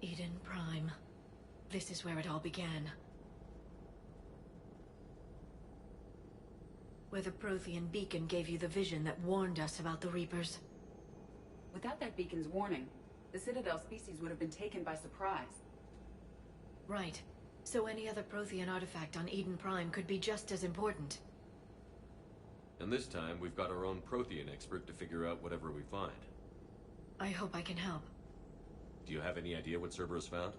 Eden Prime. This is where it all began. Where the Prothean beacon gave you the vision that warned us about the Reapers. Without that beacon's warning, the Citadel species would have been taken by surprise. Right. So any other Prothean artifact on Eden Prime could be just as important. And this time, we've got our own Prothean expert to figure out whatever we find. I hope I can help. Do you have any idea what Cerberus found?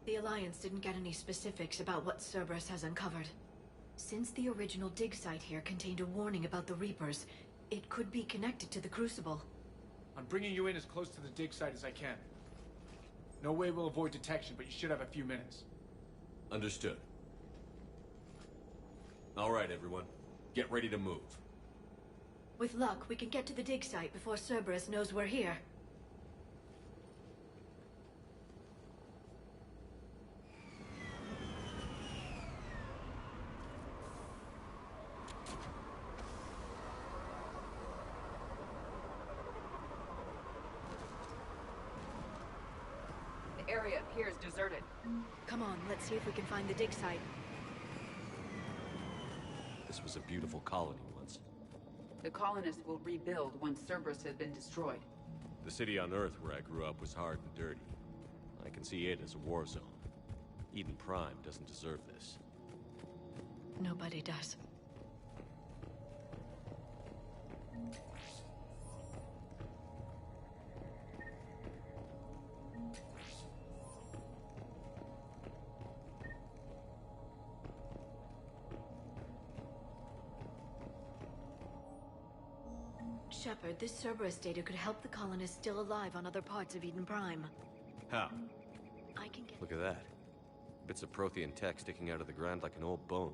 The Alliance didn't get any specifics about what Cerberus has uncovered. Since the original dig site here contained a warning about the Reapers, it could be connected to the Crucible. I'm bringing you in as close to the dig site as I can. No way we'll avoid detection, but you should have a few minutes. Understood. All right, everyone. Get ready to move. With luck, we can get to the dig site before Cerberus knows we're here. The area appears deserted. Come on, let's see if we can find the dig site. This was a beautiful colony once. The colonists will rebuild once Cerberus has been destroyed. The city on Earth where I grew up was hard and dirty. I can see it as a war zone. Eden Prime doesn't deserve this. Nobody does. Shepard, this Cerberus data could help the colonists still alive on other parts of Eden Prime. How? I can get... Look at that. Bits of Prothean tech sticking out of the ground like an old bone.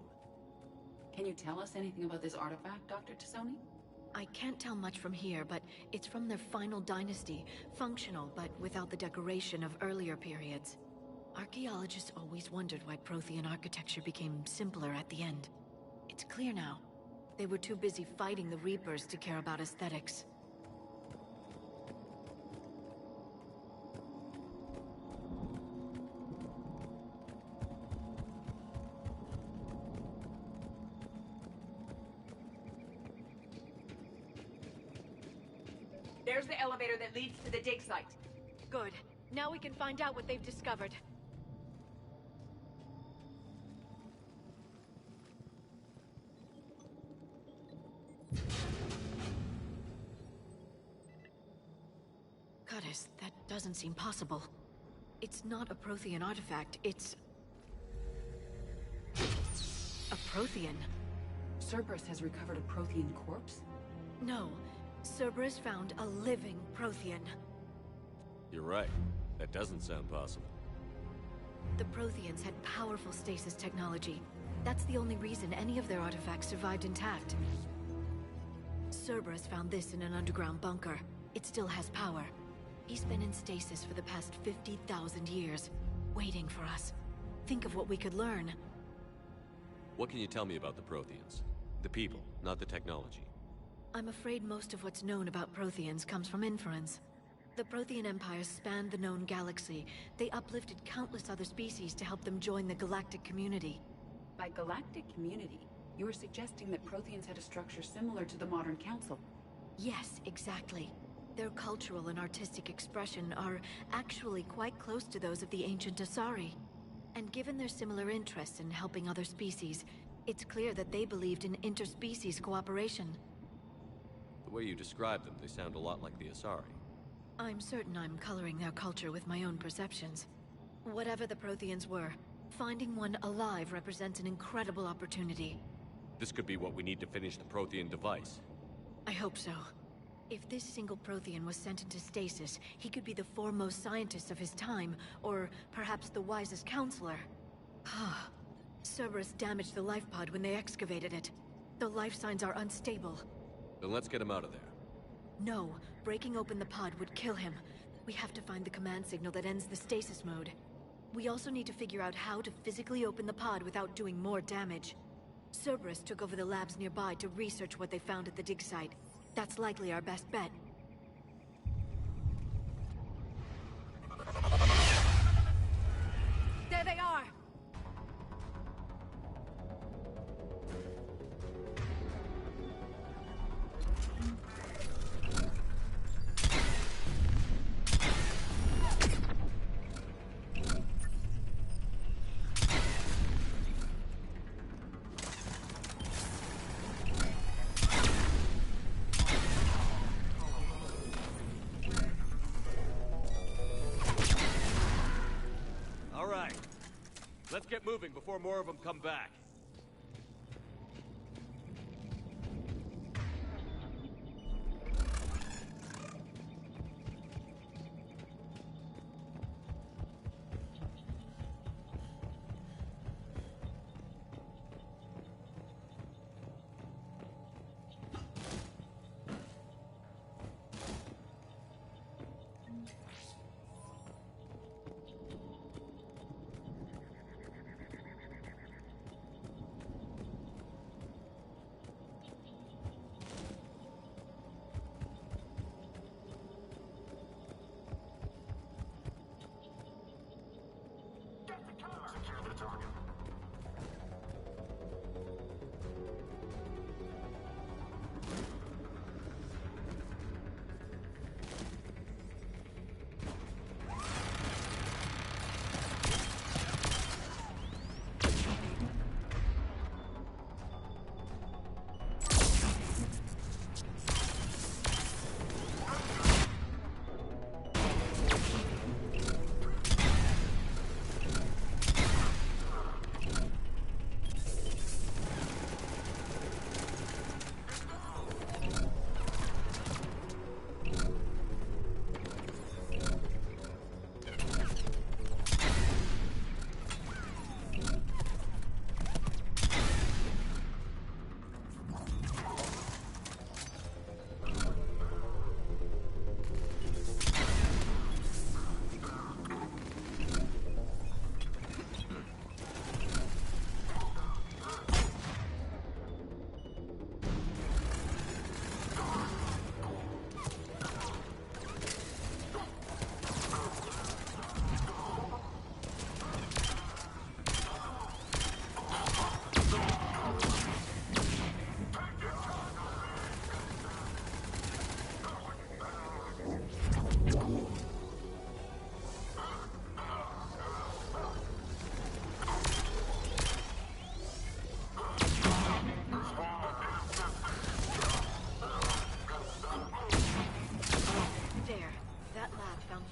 Can you tell us anything about this artifact, Dr. Tassoni? I can't tell much from here, but it's from their final dynasty. Functional, but without the decoration of earlier periods. Archaeologists always wondered why Prothean architecture became simpler at the end. It's clear now. They were too busy fighting the Reapers to care about aesthetics. There's the elevator that leads to the dig site. Good. Now we can find out what they've discovered. Goddess, that doesn't seem possible. It's not a Prothean artifact, it's... a Prothean. Cerberus has recovered a Prothean corpse? No. Cerberus found a living Prothean. You're right. That doesn't sound possible. The Protheans had powerful stasis technology. That's the only reason any of their artifacts survived intact. Cerberus found this in an underground bunker. It still has power. He's been in stasis for the past 50,000 years, waiting for us. Think of what we could learn. What can you tell me about the Protheans? The people, not the technology. I'm afraid most of what's known about Protheans comes from inference. The Prothean Empire spanned the known galaxy. They uplifted countless other species to help them join the galactic community. By galactic community, you are suggesting that Protheans had a structure similar to the modern council? Yes, exactly. Their cultural and artistic expression are actually quite close to those of the ancient Asari. And given their similar interests in helping other species, it's clear that they believed in interspecies cooperation. The way you describe them, they sound a lot like the Asari. I'm certain I'm coloring their culture with my own perceptions. Whatever the Protheans were, finding one alive represents an incredible opportunity. This could be what we need to finish the Prothean device. I hope so. If this single Prothean was sent into stasis, he could be the foremost scientist of his time, or perhaps the wisest counselor. Cerberus damaged the life pod when they excavated it. The life signs are unstable. Then let's get him out of there. No, breaking open the pod would kill him. We have to find the command signal that ends the stasis mode. We also need to figure out how to physically open the pod without doing more damage. Cerberus took over the labs nearby to research what they found at the dig site. That's likely our best bet. There they are! Let's get moving before more of them come back.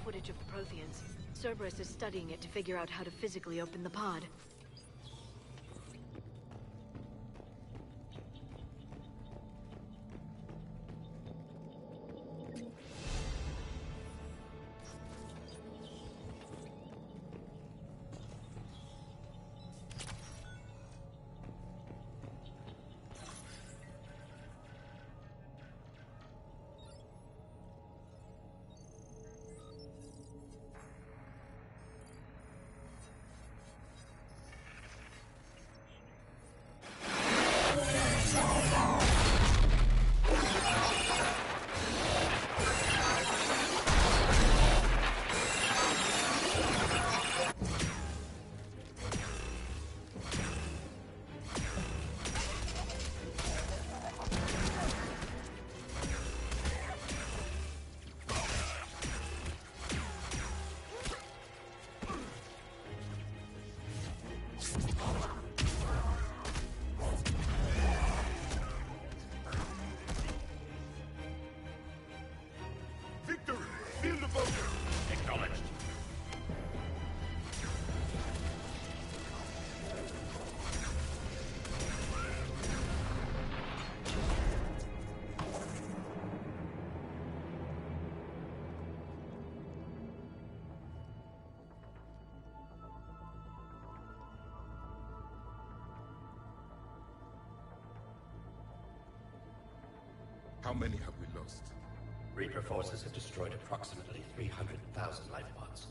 Footage of the Protheans. Cerberus is studying it to figure out how to physically open the pod. How many have we lost? Reaper forces have destroyed approximately 300,000 life pods.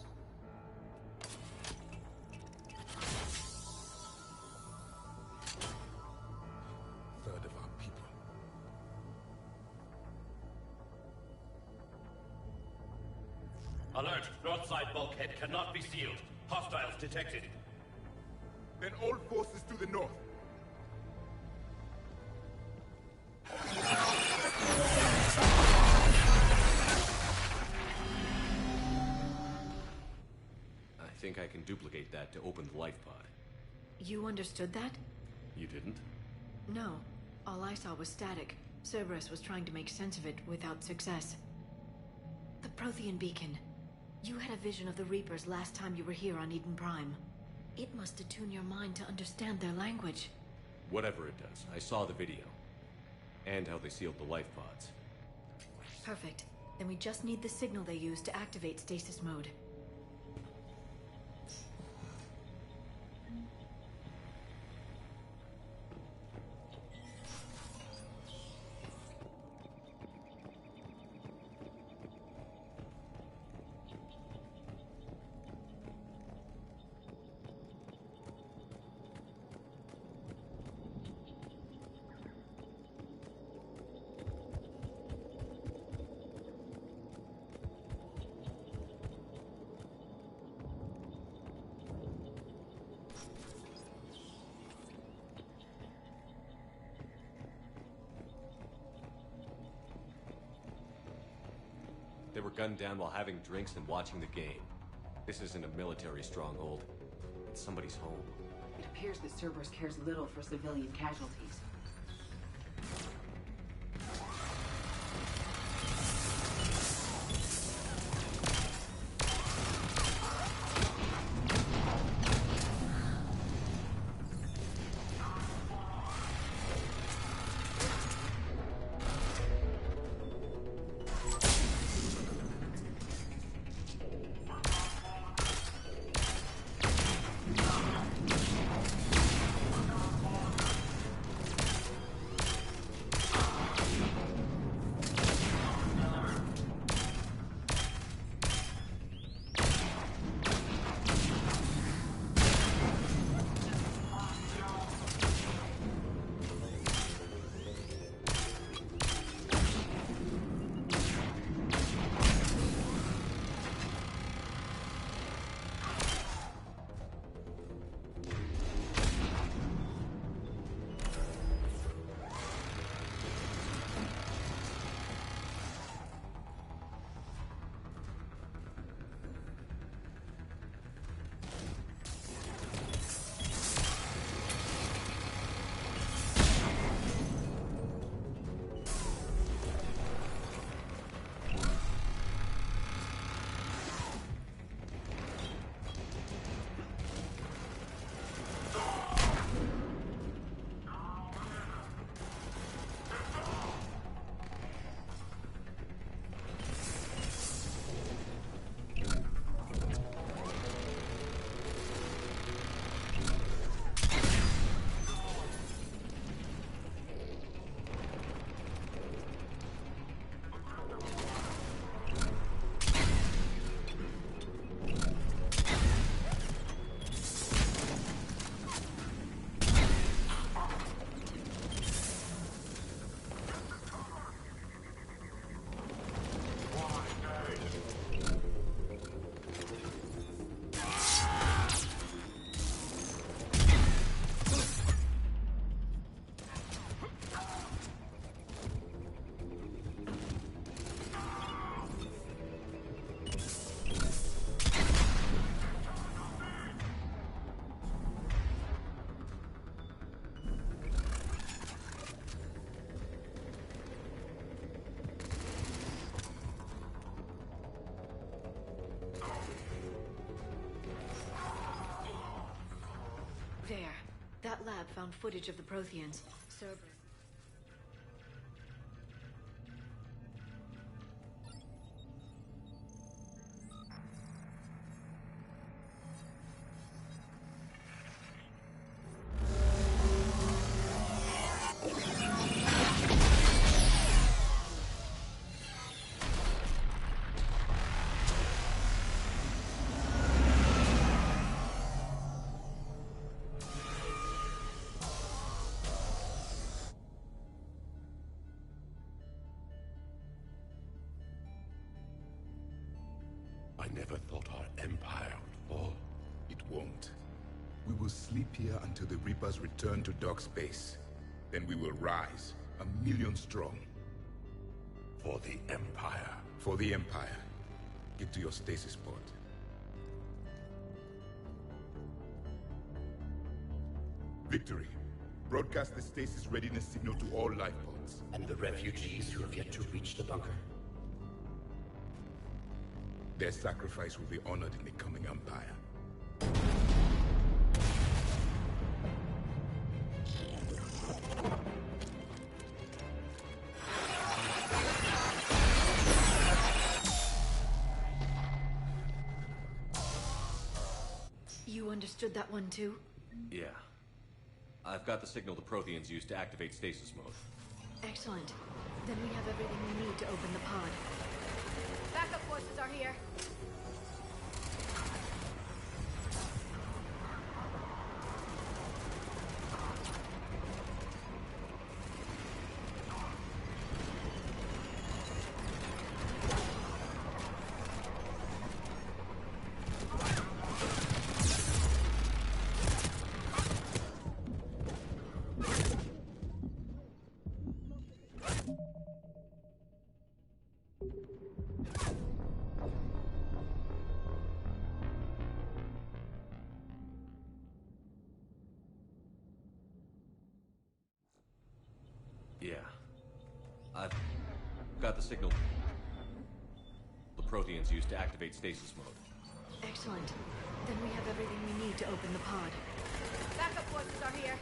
Third of our people. Alert! North side bulkhead cannot be sealed. Hostiles detected. Then all forces to the north. I think I can duplicate that to open the life pod. You understood that? You didn't? No. All I saw was static. Cerberus was trying to make sense of it without success. The Prothean beacon. You had a vision of the Reapers last time you were here on Eden Prime. It must attune your mind to understand their language. Whatever it does, I saw the video. And how they sealed the life pods. Perfect. Then we just need the signal they use to activate stasis mode. They were gunned down while having drinks and watching the game. This isn't a military stronghold. It's somebody's home. It appears that Cerberus cares little for civilian casualties. There. That lab found footage of the Protheans. Cerberus. I never thought our empire would fall. It won't. We will sleep here until the Reapers return to dark space. Then we will rise, 1,000,000 strong. For the Empire. For the Empire. Get to your stasis pod. Victory. Broadcast the stasis readiness signal to all life pods. And the refugees who have yet to reach the bunker? Their sacrifice will be honored in the coming Empire. understood that one too? Yeah. I've got the signal the Protheans use to activate stasis mode. Excellent. Then we have everything we need to open the pod. Backup forces are here. Yeah. I've got the signal the Protheans use to activate stasis mode. Excellent. Then we have everything we need to open the pod. Backup forces are here.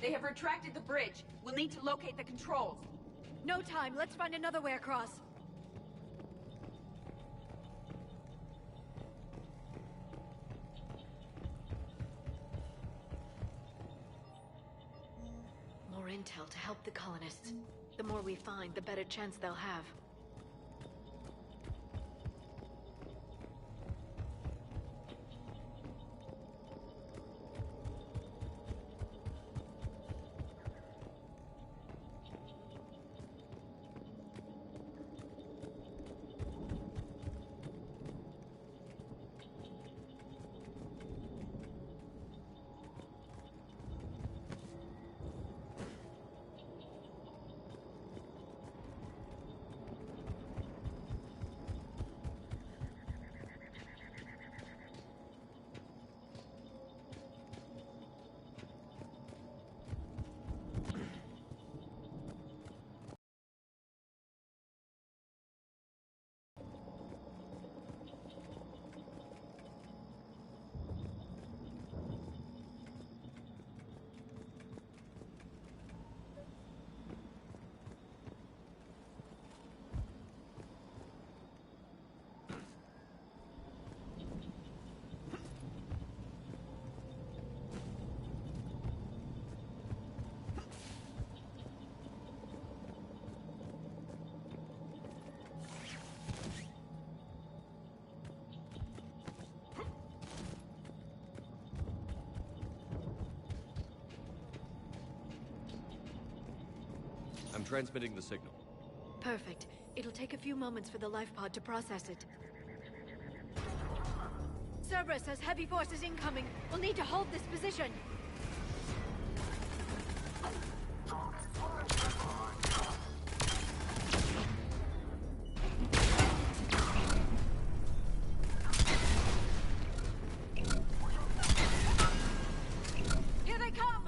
They have retracted the bridge. We'll need to locate the controls. No time. Let's find another way across. More intel to help the colonists. The more we find, the better chance they'll have. I'm transmitting the signal. Perfect. It'll take a few moments for the life pod to process it. Cerberus has heavy forces incoming. We'll need to hold this position. Here they come!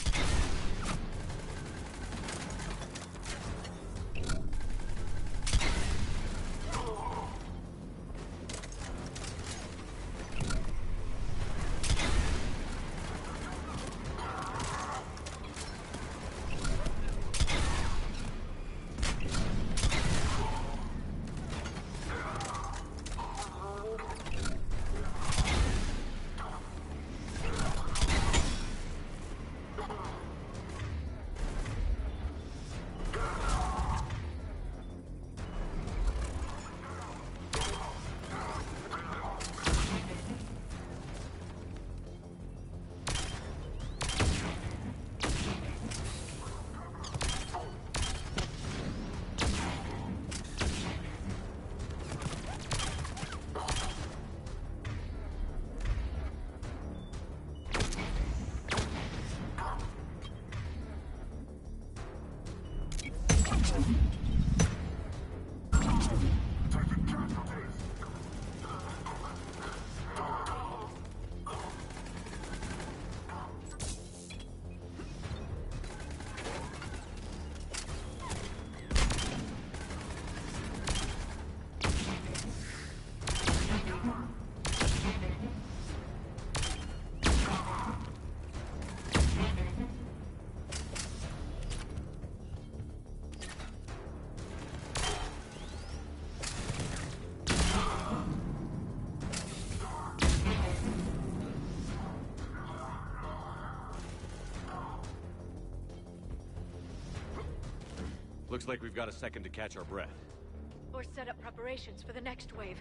Looks like we've got a second to catch our breath. Or set up preparations for the next wave.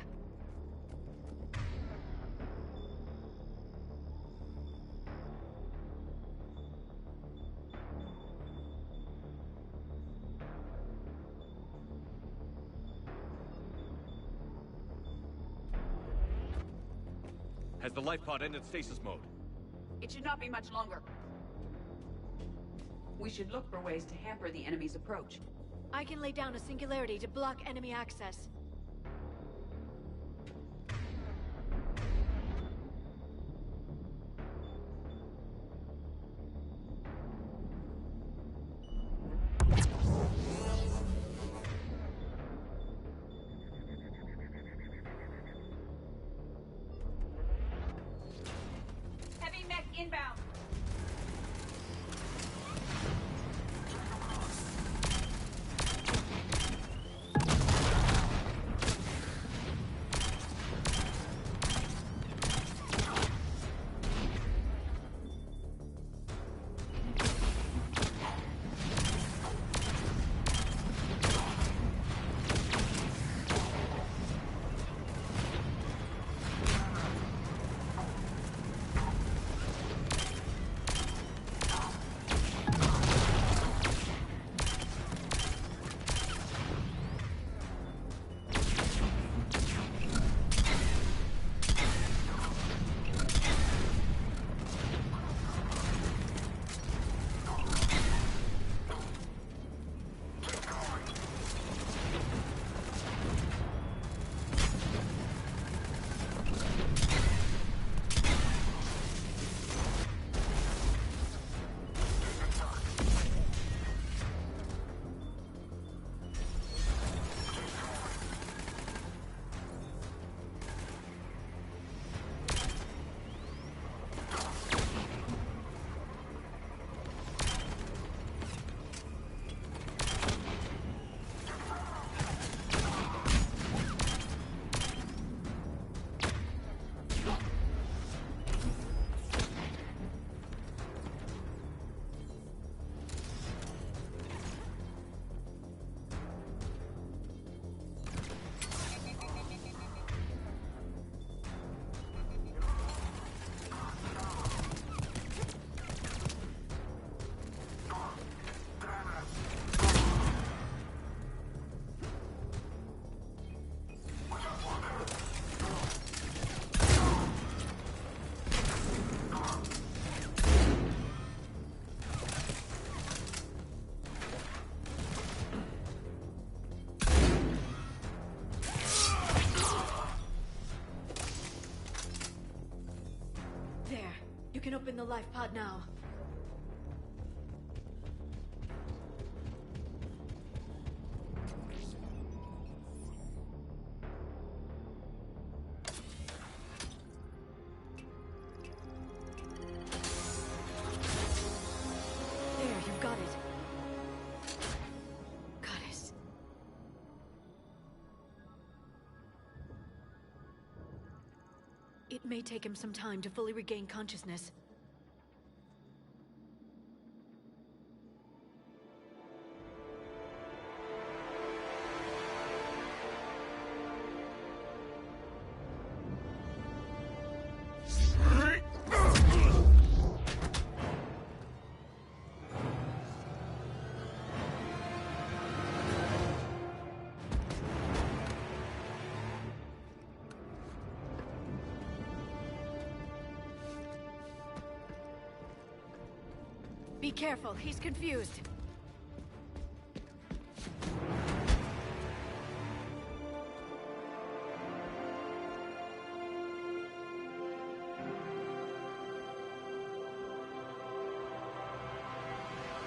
Has the life pod ended stasis mode? It should not be much longer. We should look for ways to hamper the enemy's approach. I can lay down a singularity to block enemy access. Heavy mech inbound. can open the life pod now. There, you've got it. Goddess. It may take him some time to fully regain consciousness. Be careful, he's confused.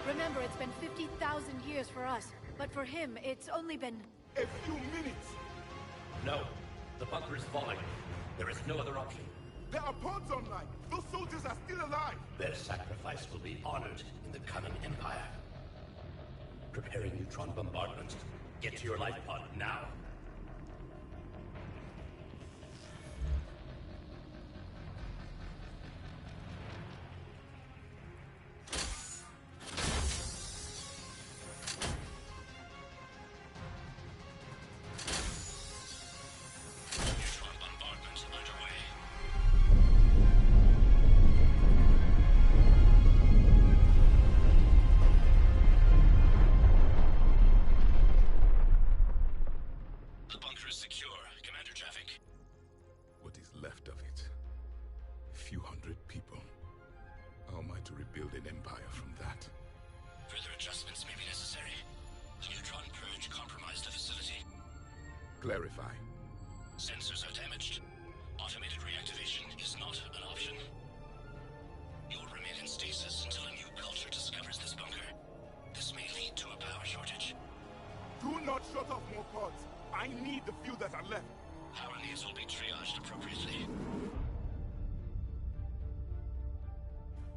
Remember, it's been 50,000 years for us, but for him, it's only been... A few minutes! No. The bunker is falling. There is no other option. There are pods online! Those soldiers are still alive! Their sacrifice will be honored in the coming Empire. Preparing neutron bombardment. Get to your life pod now. Clarify. Sensors are damaged. Automated reactivation is not an option. You will remain in stasis until a new culture discovers this bunker. This may lead to a power shortage. Do not shut off more pods. I need the few that are left. Power needs will be triaged appropriately.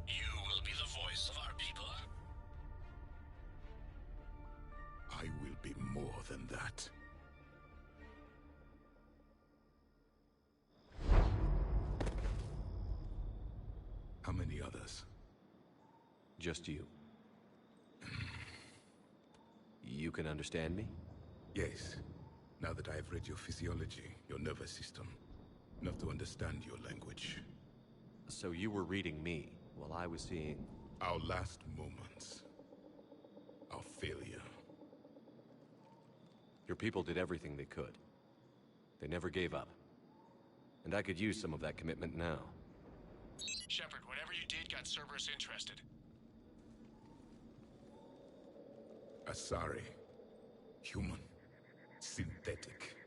You will be the voice of our people. I will be more than that. How many others? Just you. You can understand me? Yes. Now that I have read your physiology, your nervous system, enough to understand your language. So you were reading me, while I was seeing... Our last moments. Our failure. Your people did everything they could. They never gave up. And I could use some of that commitment now. Shepard, whatever you did got Cerberus interested. Asari. Human. Synthetic.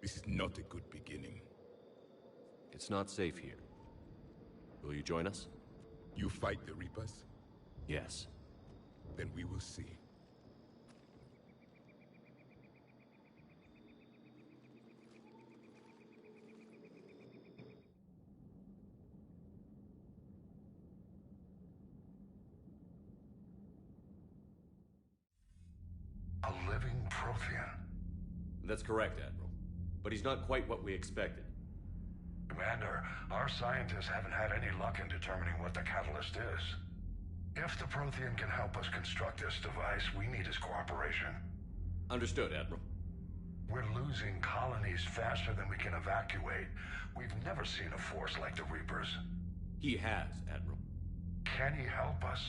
This is not a good beginning. It's not safe here. Will you join us? You fight the Reapers? Yes. Then we will see. A living Prothean. That's correct, Admiral. But he's not quite what we expected. Commander, our scientists haven't had any luck in determining what the catalyst is. If the Prothean can help us construct this device, we need his cooperation. Understood, Admiral. We're losing colonies faster than we can evacuate. We've never seen a force like the Reapers. He has, Admiral. Can he help us?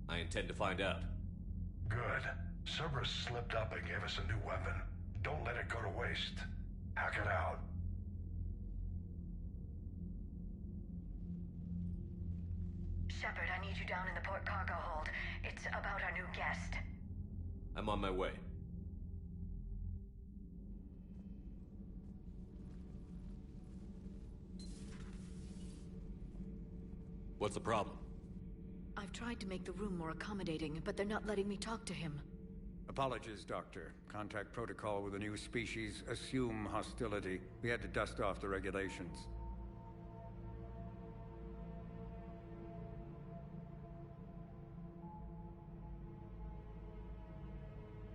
I intend to find out. Good. Cerberus slipped up and gave us a new weapon. Don't let it go to waste. Hack it out. Shepard, I need you down in the port cargo hold. It's about our new guest. I'm on my way. What's the problem? I've tried to make the room more accommodating, but they're not letting me talk to him. Apologies, Doctor. Contact protocol with a new species. Assume hostility. We had to dust off the regulations.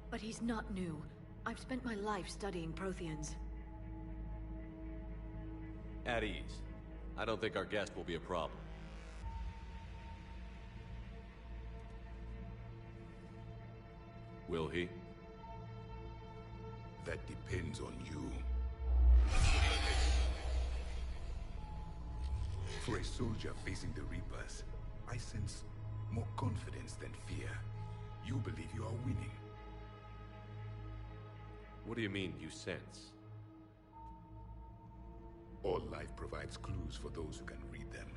But he's not new. I've spent my life studying Protheans. At ease. I don't think our guest will be a problem. Will he? That depends on you. For a soldier facing the Reapers, I sense more confidence than fear. You believe you are winning. What do you mean, you sense? All life provides clues for those who can read them.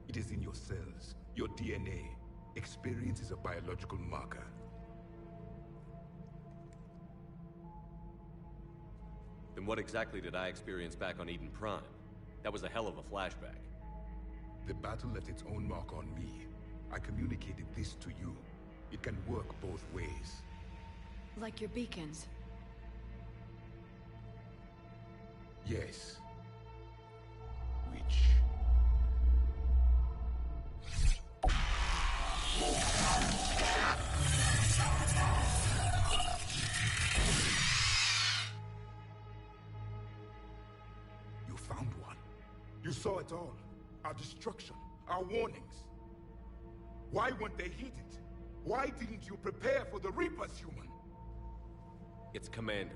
It is in your cells, your DNA. Experience is a biological marker. Then what exactly did I experience back on Eden Prime? That was a hell of a flashback. The battle left its own mark on me. I communicated this to you. It can work both ways. Like your beacons. Yes. Which... You found one. You saw it all. Our destruction, our warnings. Why weren't they heeded? Why didn't you prepare for the Reapers, human? It's Commander.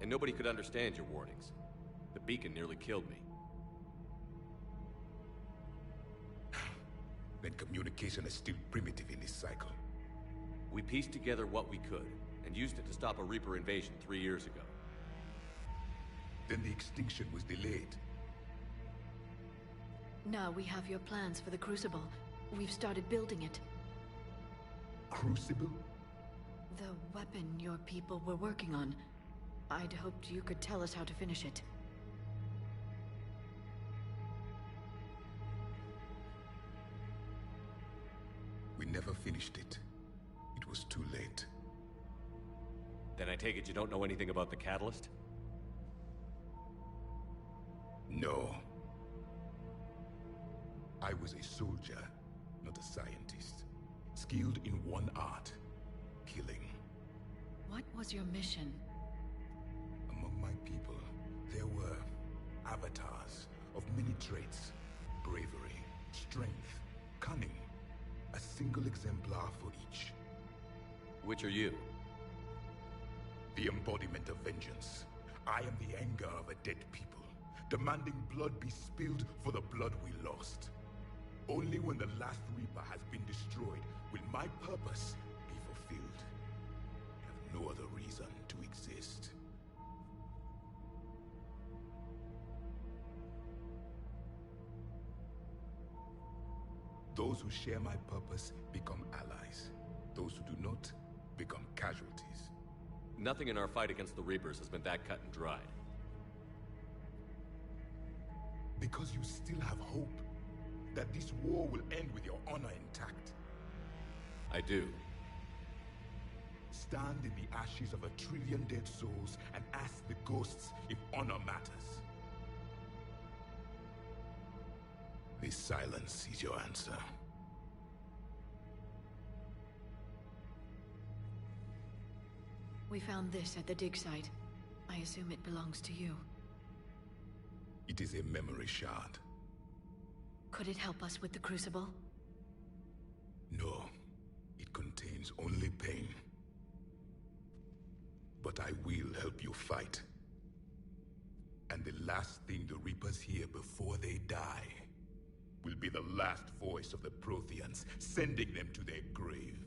And nobody could understand your warnings. The beacon nearly killed me. Then communication is still primitive in this cycle. We pieced together what we could, and used it to stop a Reaper invasion 3 years ago. Then the extinction was delayed. Now we have your plans for the Crucible. We've started building it. Crucible? The weapon your people were working on. I'd hoped you could tell us how to finish it. We never finished it. It was too late. Then I take it you don't know anything about the catalyst? No. I was a soldier, not a scientist. Skilled in one art, killing. What was your mission? Among my people, there were avatars of many traits. Bravery, strength, cunning. A single exemplar for each. Which are you? The embodiment of vengeance. I am the anger of a dead people, demanding blood be spilled for the blood we lost. Only when the last Reaper has been destroyed will my purpose be fulfilled. I have no other reason to exist. Those who share my purpose become allies. Those who do not become casualties. Nothing in our fight against the Reapers has been that cut and dried. Because you still have hope that this war will end with your honor intact. I do. Stand in the ashes of 1 trillion dead souls and ask the ghosts if honor matters. This silence is your answer. We found this at the dig site. I assume it belongs to you. It is a memory shard. Could it help us with the Crucible? No. It contains only pain. But I will help you fight. And the last thing the Reapers hear before they die will be the last voice of the Protheans, sending them to their grave.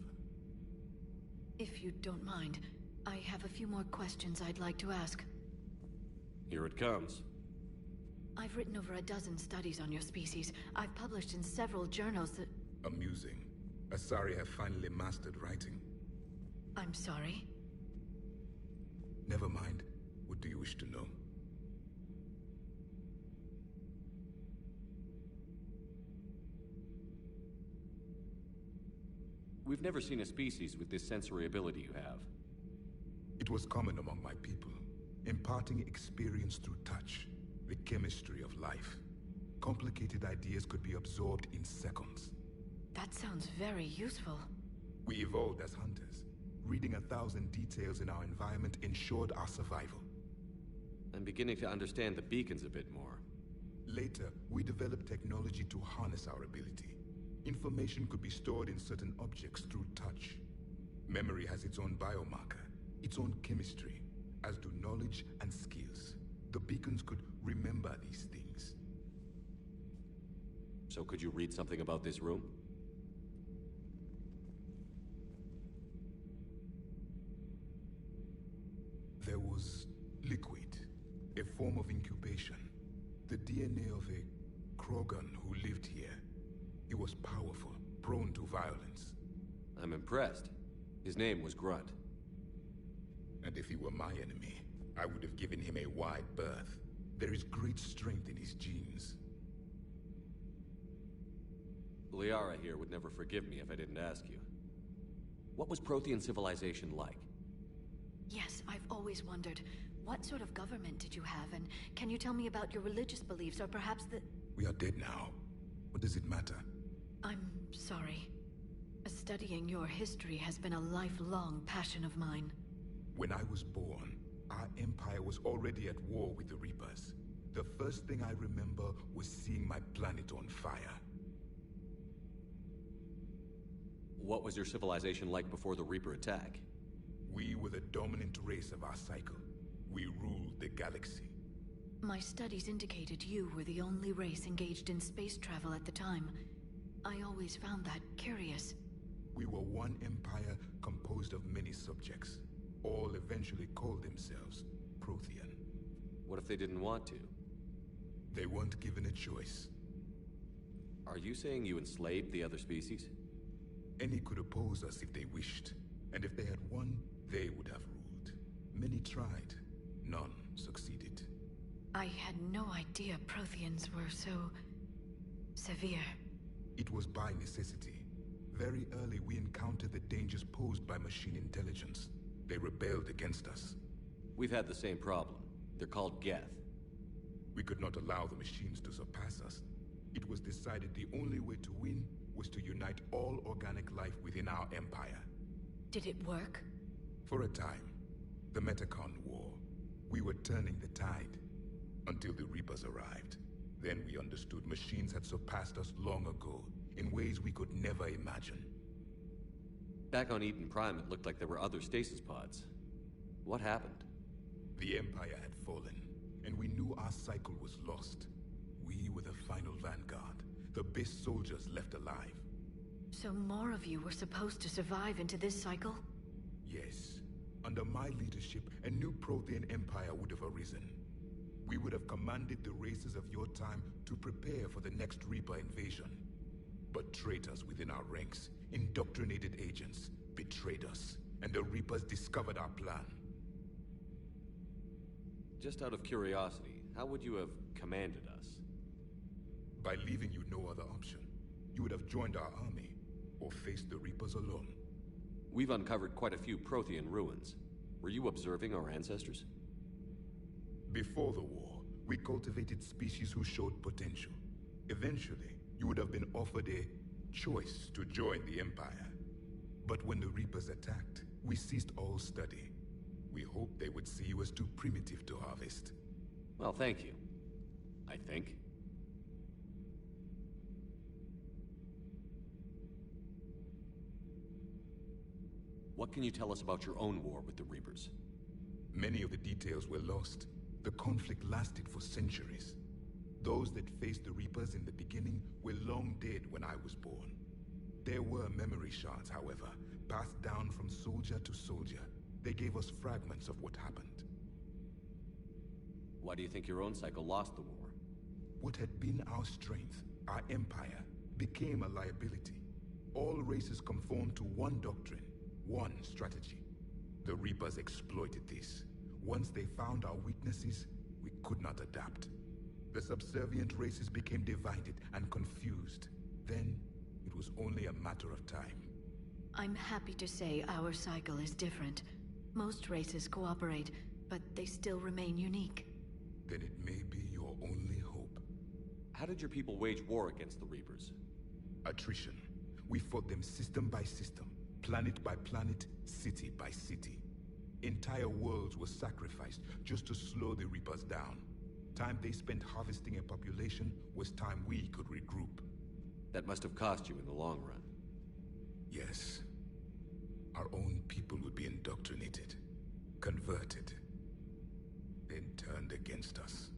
If you don't mind, I have a few more questions I'd like to ask. Here it comes. I've written over a dozen studies on your species. I've published in several journals that... Amusing. Asari have finally mastered writing. I'm sorry? Never mind. What do you wish to know? I've never seen a species with this sensory ability you have. It was common among my people, imparting experience through touch, the chemistry of life. Complicated ideas could be absorbed in seconds. That sounds very useful. We evolved as hunters. Reading 1,000 details in our environment ensured our survival. I'm beginning to understand the beacons a bit more. Later, we developed technology to harness our ability. Information could be stored in certain objects through touch. Memory has its own biomarker, its own chemistry, as do knowledge and skills. The beacons could remember these things. So could you read something about this room? There was liquid, a form of incubation. The DNA of a Krogan who lived here. He was powerful, prone to violence. I'm impressed. His name was Grunt. And if he were my enemy, I would have given him a wide berth. There is great strength in his genes. Liara here would never forgive me if I didn't ask you. What was Prothean civilization like? Yes, I've always wondered. What sort of government did you have, and can you tell me about your religious beliefs, or perhaps the... We are dead now. What does it matter? I'm sorry. Studying your history has been a lifelong passion of mine. When I was born, our empire was already at war with the Reapers. The first thing I remember was seeing my planet on fire. What was your civilization like before the Reaper attack? We were the dominant race of our cycle. We ruled the galaxy. My studies indicated you were the only race engaged in space travel at the time. I always found that curious. We were one empire composed of many subjects. All eventually called themselves Prothean. What if they didn't want to? They weren't given a choice. Are you saying you enslaved the other species? Any could oppose us if they wished. And if they had won, they would have ruled. Many tried. None succeeded. I had no idea Protheans were so... severe. It was by necessity. Very early we encountered the dangers posed by machine intelligence. They rebelled against us. We've had the same problem. They're called Geth. We could not allow the machines to surpass us. It was decided the only way to win was to unite all organic life within our empire. Did it work? For a time. The Metacon War. We were turning the tide. Until the Reapers arrived. Then we understood machines had surpassed us long ago, in ways we could never imagine. Back on Eden Prime, it looked like there were other stasis pods. What happened? The Empire had fallen, and we knew our cycle was lost. We were the final vanguard, the best soldiers left alive. So more of you were supposed to survive into this cycle? Yes. Under my leadership, a new Prothean empire would have arisen. We would have commanded the races of your time to prepare for the next Reaper invasion. But traitors within our ranks, indoctrinated agents, betrayed us, and the Reapers discovered our plan. Just out of curiosity, how would you have commanded us? By leaving you no other option. You would have joined our army, or faced the Reapers alone. We've uncovered quite a few Prothean ruins. Were you observing our ancestors? Before the war, we cultivated species who showed potential. Eventually, you would have been offered a choice to join the Empire. But when the Reapers attacked, we ceased all study. We hoped they would see you as too primitive to harvest. Well, thank you. I think. What can you tell us about your own war with the Reapers? Many of the details were lost. The conflict lasted for centuries. Those that faced the Reapers in the beginning were long dead when I was born. There were memory shards, however, passed down from soldier to soldier. They gave us fragments of what happened. Why do you think your own cycle lost the war? What had been our strength, our empire, became a liability. All races conformed to one doctrine, one strategy. The Reapers exploited this. Once they found our weaknesses, we could not adapt. The subservient races became divided and confused. Then, it was only a matter of time. I'm happy to say our cycle is different. Most races cooperate, but they still remain unique. Then it may be your only hope. How did your people wage war against the Reapers? Attrition. We fought them system by system, planet by planet, city by city. Entire worlds were sacrificed just to slow the Reapers down. Time they spent harvesting a population was time we could regroup. That must have cost you in the long run. Yes. Our own people would be indoctrinated, converted, then turned against us.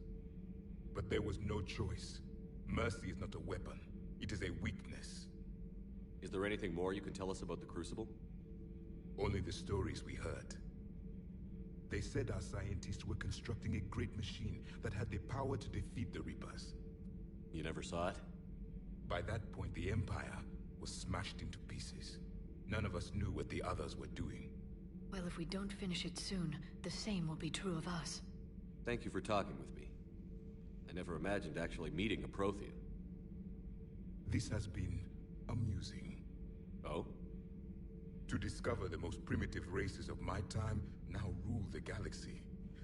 But there was no choice. Mercy is not a weapon. It is a weakness. Is there anything more you can tell us about the Crucible? Only the stories we heard. They said our scientists were constructing a great machine that had the power to defeat the Reapers. You never saw it? By that point, the Empire was smashed into pieces. None of us knew what the others were doing. Well, if we don't finish it soon, the same will be true of us. Thank you for talking with me. I never imagined actually meeting a Prothean. This has been amusing. Oh? To discover the most primitive races of my time now rule the galaxy.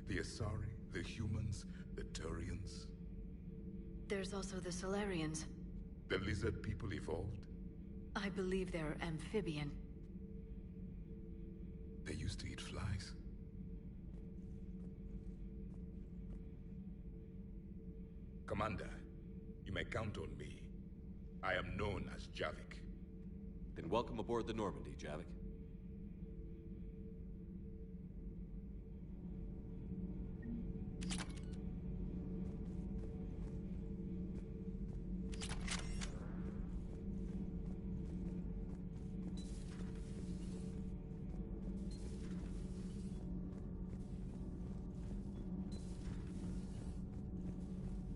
The Asari, the humans, the Turians. There's also the Solarians. The lizard people evolved. I believe they're amphibian. They used to eat flies. Commander, you may count on me. I am known as Javik. Then welcome aboard the Normandy, Javik.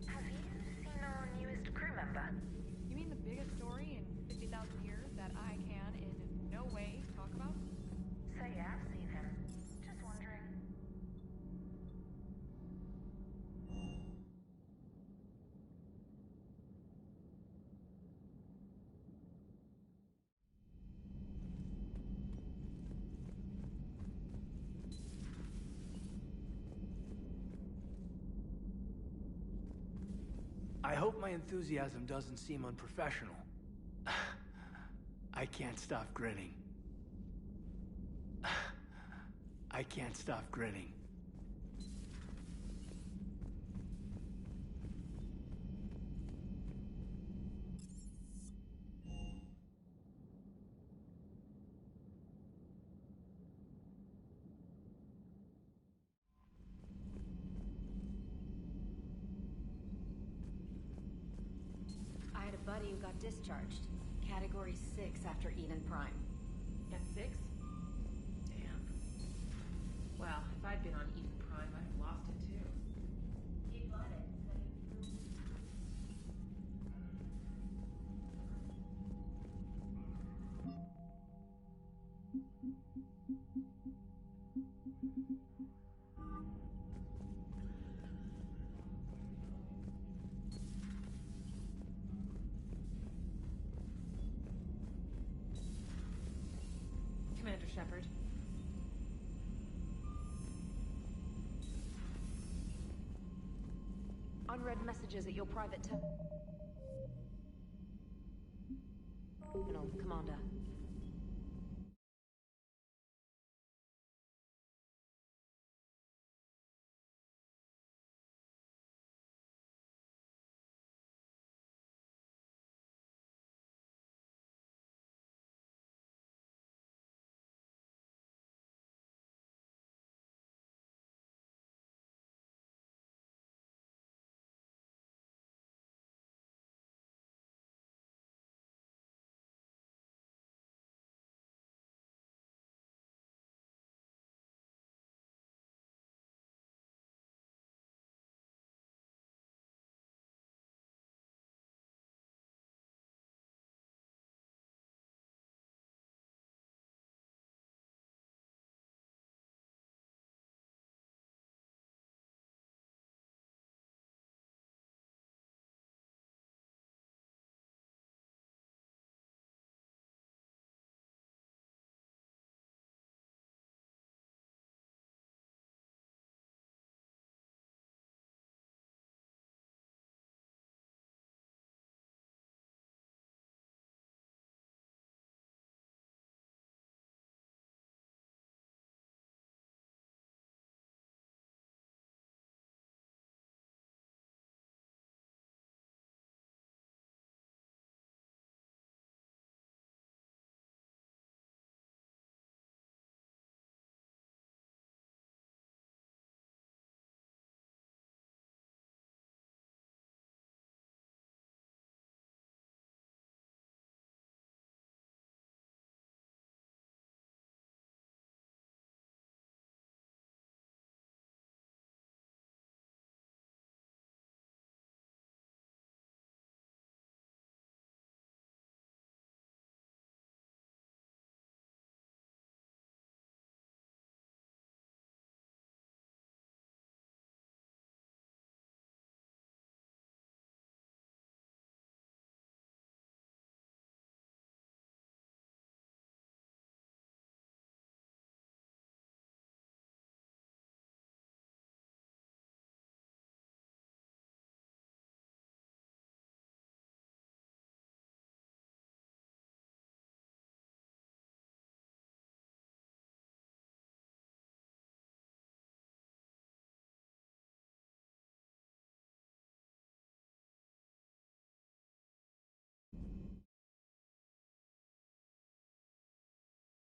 Have you seen our newest crew member? You mean the biggest story in 50,000 years that I can in no way talk about? So yeah, I've seen him. Just wondering. I hope my enthusiasm doesn't seem unprofessional. I can't stop grinning. I can't stop grinning. I had a buddy who got discharged. Category 6 after Eden Prime. At 6? Damn. Well, if I'd been on Eden Prime, I'd have lost it too. Keep on it. Commander Shepard. Unread messages at your private Terminal, Commander.